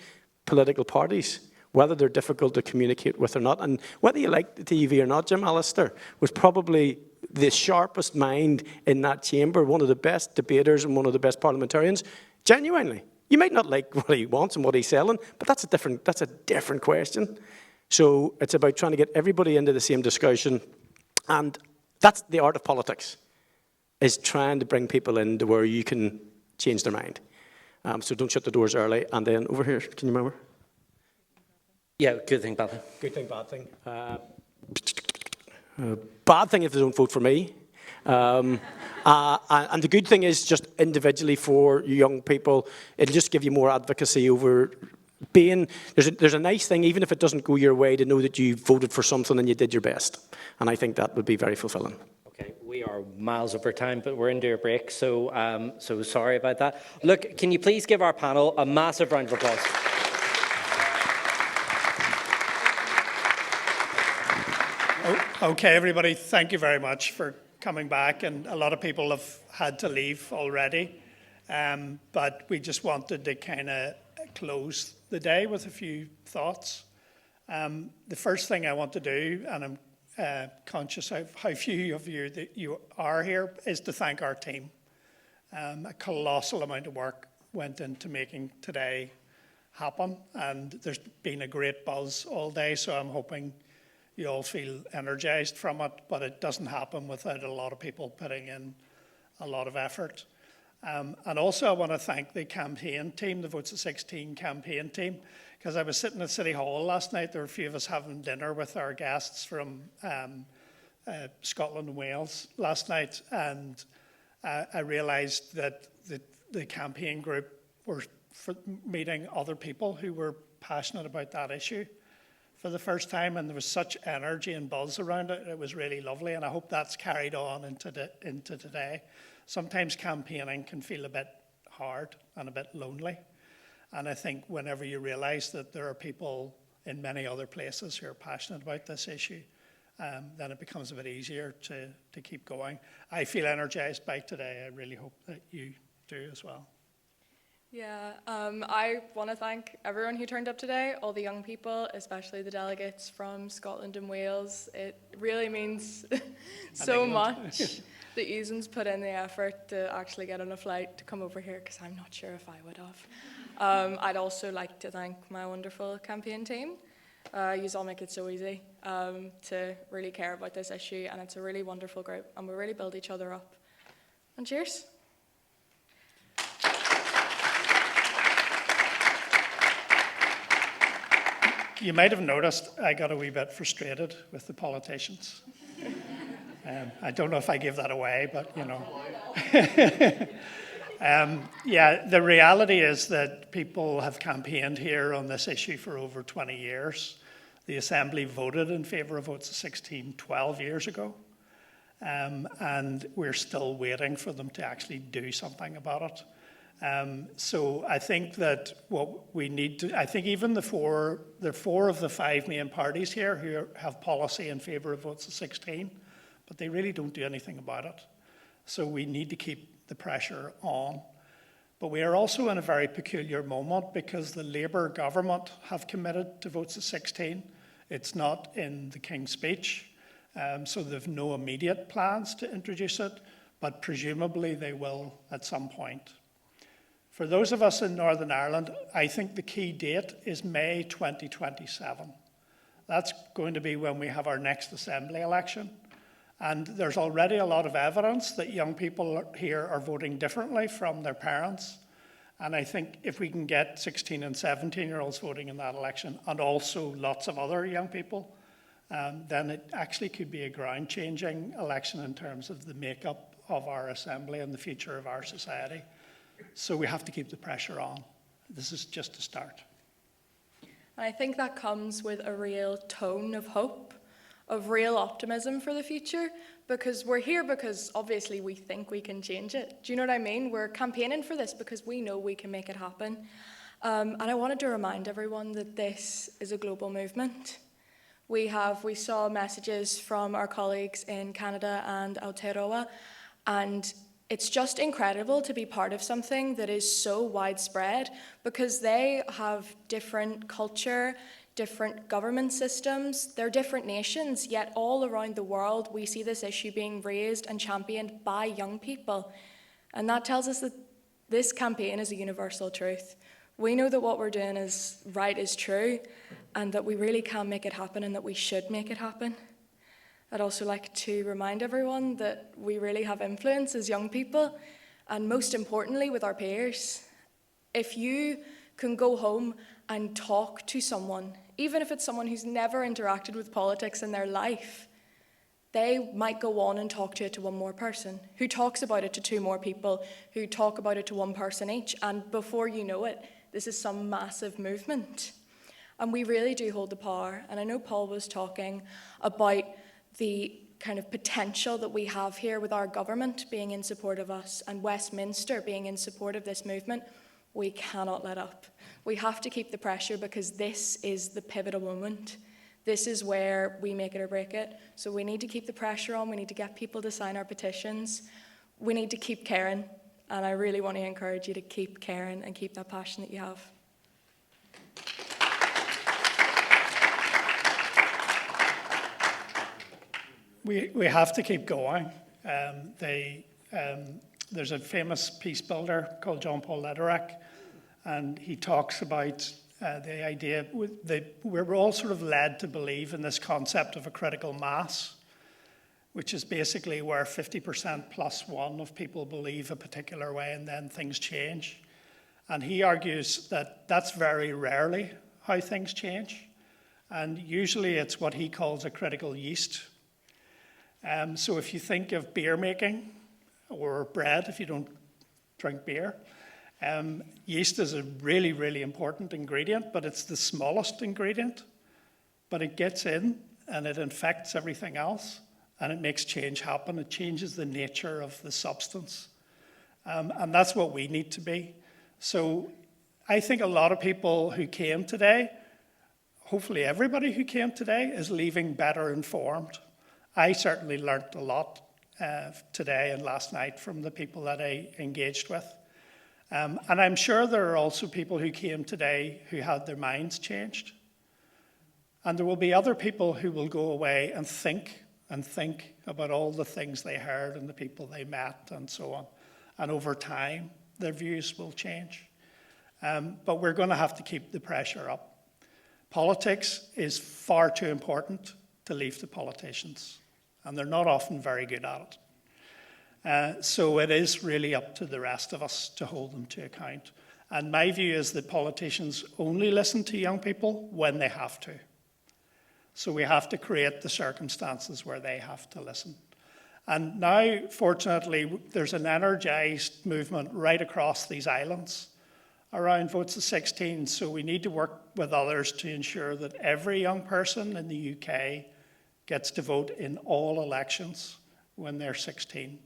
political parties, whether they're difficult to communicate with or not. And whether you like the TV or not, Jim Allister was probably the sharpest mind in that chamber, one of the best debaters and one of the best parliamentarians, genuinely. You might not like what he wants and what he's selling, but that's a different question. So it's about trying to get everybody into the same discussion. And that's the art of politics, is trying to bring people into where you can change their mind. So don't shut the doors early. And then over here, can you remember? Yeah, good thing, bad thing. Good thing, bad thing. Bad thing if they don't vote for me. And the good thing is just individually for young people, it'll just give you more advocacy over being, there's a nice thing, even if it doesn't go your way, to know that you voted for something and you did your best. And I think that would be very fulfilling. Okay, we are miles over time, but we're into a break, so sorry about that. Look, can you please give our panel a massive round of applause? Okay, everybody, thank you very much for coming back, and a lot of people have had to leave already, but we just wanted to kind of close the day with a few thoughts. The first thing I want to do, and I'm conscious of how few of you that you are here, is to thank our team. A colossal amount of work went into making today happen, and there's been a great buzz all day, so I'm hoping you all feel energised from it, but it doesn't happen without a lot of people putting in a lot of effort. And also I want to thank the campaign team, the Votes at 16 campaign team, because I was sitting at City Hall last night. There were a few of us having dinner with our guests from Scotland and Wales last night, and I realised that the campaign group were meeting other people who were passionate about that issue for the first time, and there was such energy and buzz around it. It was really lovely, and I hope that's carried on into today. Sometimes campaigning can feel a bit hard and a bit lonely, and I think whenever you realise that there are people in many other places who are passionate about this issue, then it becomes a bit easier to keep going. I feel energised by today. I really hope that you do as well. Yeah, I want to thank everyone who turned up today, all the young people, especially the delegates from Scotland and Wales. It really means so much that Ieuenctid's put in the effort to actually get on a flight to come over here, because I'm not sure if I would have. I'd also like to thank my wonderful campaign team. You all make it so easy to really care about this issue, and it's a really wonderful group, and we really build each other up. And cheers. You might have noticed I got a wee bit frustrated with the politicians. I don't know if I gave that away, but you know. Yeah, the reality is that people have campaigned here on this issue for over 20 years. The Assembly voted in favour of Votes of 16 12 years ago. and we're still waiting for them to actually do something about it. So I think that what we need to, I think even the four of the 5 main parties here who have policy in favour of votes of 16, but they really don't do anything about it. So we need to keep the pressure on. But we are also in a very peculiar moment because the Labour government have committed to votes of 16. It's not in the King's speech, so they've no immediate plans to introduce it, but presumably they will at some point. For those of us in Northern Ireland, I think the key date is May 2027. That's going to be when we have our next Assembly election. And there's already a lot of evidence that young people here are voting differently from their parents. And I think if we can get 16 and 17-year-olds voting in that election, and also lots of other young people, then it actually could be a ground-changing election in terms of the makeup of our Assembly and the future of our society. So we have to keep the pressure on. This is just a start. I think that comes with a real tone of hope, of real optimism for the future, because we're here because obviously we think we can change it. Do you know what I mean? We're campaigning for this because we know we can make it happen. And I wanted to remind everyone that this is a global movement. We saw messages from our colleagues in Canada and Aotearoa, and it's just incredible to be part of something that is so widespread because they have different culture, different government systems, they're different nations, yet all around the world we see this issue being raised and championed by young people. And that tells us that this campaign is a universal truth. We know that what we're doing is right, is true, and that we really can make it happen and that we should make it happen. I'd also like to remind everyone that we really have influence as young people, and most importantly with our peers. If you can go home and talk to someone, even if it's someone who's never interacted with politics in their life, they might go on and talk to it to one more person, who talks about it to 2 more people, who talk about it to 1 person each, and before you know it, this is some massive movement. And we really do hold the power, and I know Paul was talking about the kind of potential that we have here with our government being in support of us and Westminster being in support of this movement. We cannot let up. We have to keep the pressure because this is the pivotal moment. This is where we make it or break it. So we need to keep the pressure on. We need to get people to sign our petitions. We need to keep caring. And I really want to encourage you to keep caring and keep that passion that you have. We have to keep going. There's a famous peace builder called Jean-Paul Lederach, and he talks about the idea we're all sort of led to believe in this concept of a critical mass, which is basically where 50% plus 1 of people believe a particular way and then things change. And he argues that that's very rarely how things change, and usually it's what he calls a critical yeast. So if you think of beer making, or bread if you don't drink beer, yeast is a really, really important ingredient, but it's the smallest ingredient. But it gets in and it infects everything else, and it makes change happen. It changes the nature of the substance. And that's what we need to be. So I think a lot of people who came today, hopefully everybody who came today, is leaving better informed. I certainly learnt a lot today and last night from the people that I engaged with. And I'm sure there are also people who came today who had their minds changed. And there will be other people who will go away and think about all the things they heard and the people they met and so on. And over time, their views will change. But we're going to have to keep the pressure up. Politics is far too important to leave to politicians, and they're not often very good at it. So it is really up to the rest of us to hold them to account. And my view is that politicians only listen to young people when they have to. So we have to create the circumstances where they have to listen. And now, fortunately, there's an energised movement right across these islands around votes of 16. So we need to work with others to ensure that every young person in the UK gets to vote in all elections. when they're 16.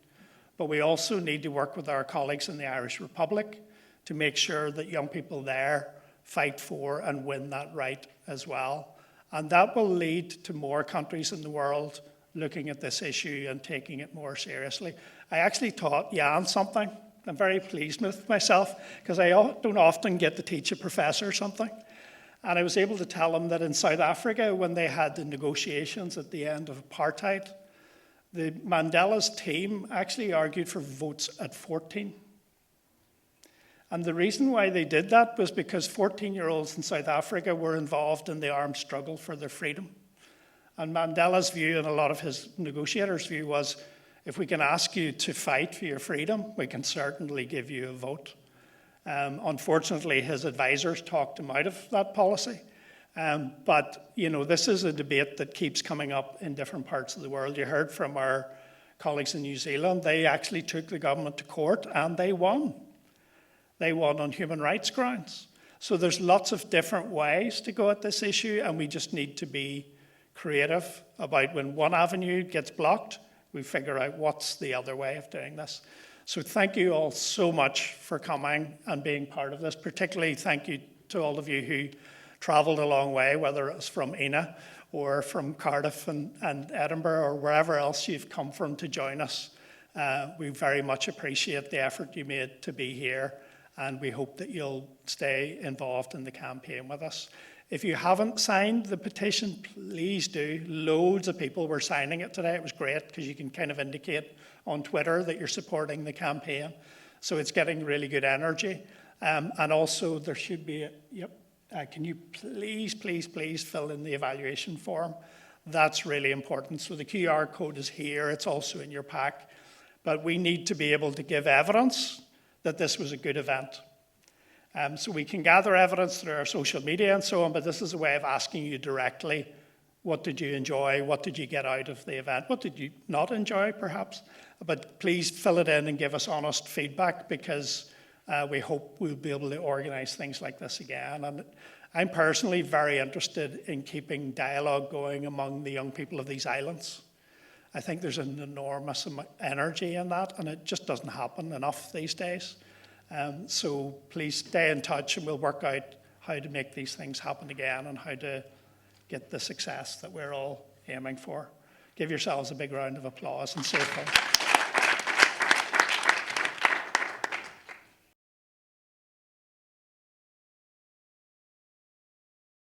But we also need to work with our colleagues in the Irish Republic to make sure that young people there fight for and win that right as well. And that will lead to more countries in the world looking at this issue and taking it more seriously. I actually taught Jan something. I'm very pleased with myself because I don't often get to teach a professor something. And I was able to tell him that in South Africa, when they had the negotiations at the end of apartheid, the Mandela's team actually argued for votes at 14. And the reason why they did that was because 14-year-olds in South Africa were involved in the armed struggle for their freedom. And Mandela's view, and a lot of his negotiators' view, was if we can ask you to fight for your freedom, we can certainly give you a vote. Unfortunately, his advisors talked him out of that policy. But, you know, this is a debate that keeps coming up in different parts of the world. You heard from our colleagues in New Zealand. They actually took the government to court and they won. They won on human rights grounds. So there's lots of different ways to go at this issue, and we just need to be creative about when one avenue gets blocked, we figure out what's the other way of doing this. So thank you all so much for coming and being part of this. Particularly thank you to all of you who travelled a long way, whether it was from Ina or from Cardiff and Edinburgh or wherever else you've come from to join us. We very much appreciate the effort you made to be here, and we hope that you'll stay involved in the campaign with us. If you haven't signed the petition, please do. Loads of people were signing it today. It was great because you can kind of indicate on Twitter that you're supporting the campaign. So it's getting really good energy. And also there should be, can you please fill in the evaluation form? That's really important. So the QR code is here. It's also in your pack. But we need to be able to give evidence that this was a good event. So we can gather evidence through our social media and so on, but this is a way of asking you directly, what did you enjoy? What did you get out of the event? What did you not enjoy, perhaps? But please fill it in and give us honest feedback, because we hope we'll be able to organise things like this again. And I'm personally very interested in keeping dialogue going among the young people of these islands. I think there's an enormous energy in that, and it just doesn't happen enough these days. So please stay in touch, and we'll work out how to make these things happen again and how to get the success that we're all aiming for. Give yourselves a big round of applause and so forth.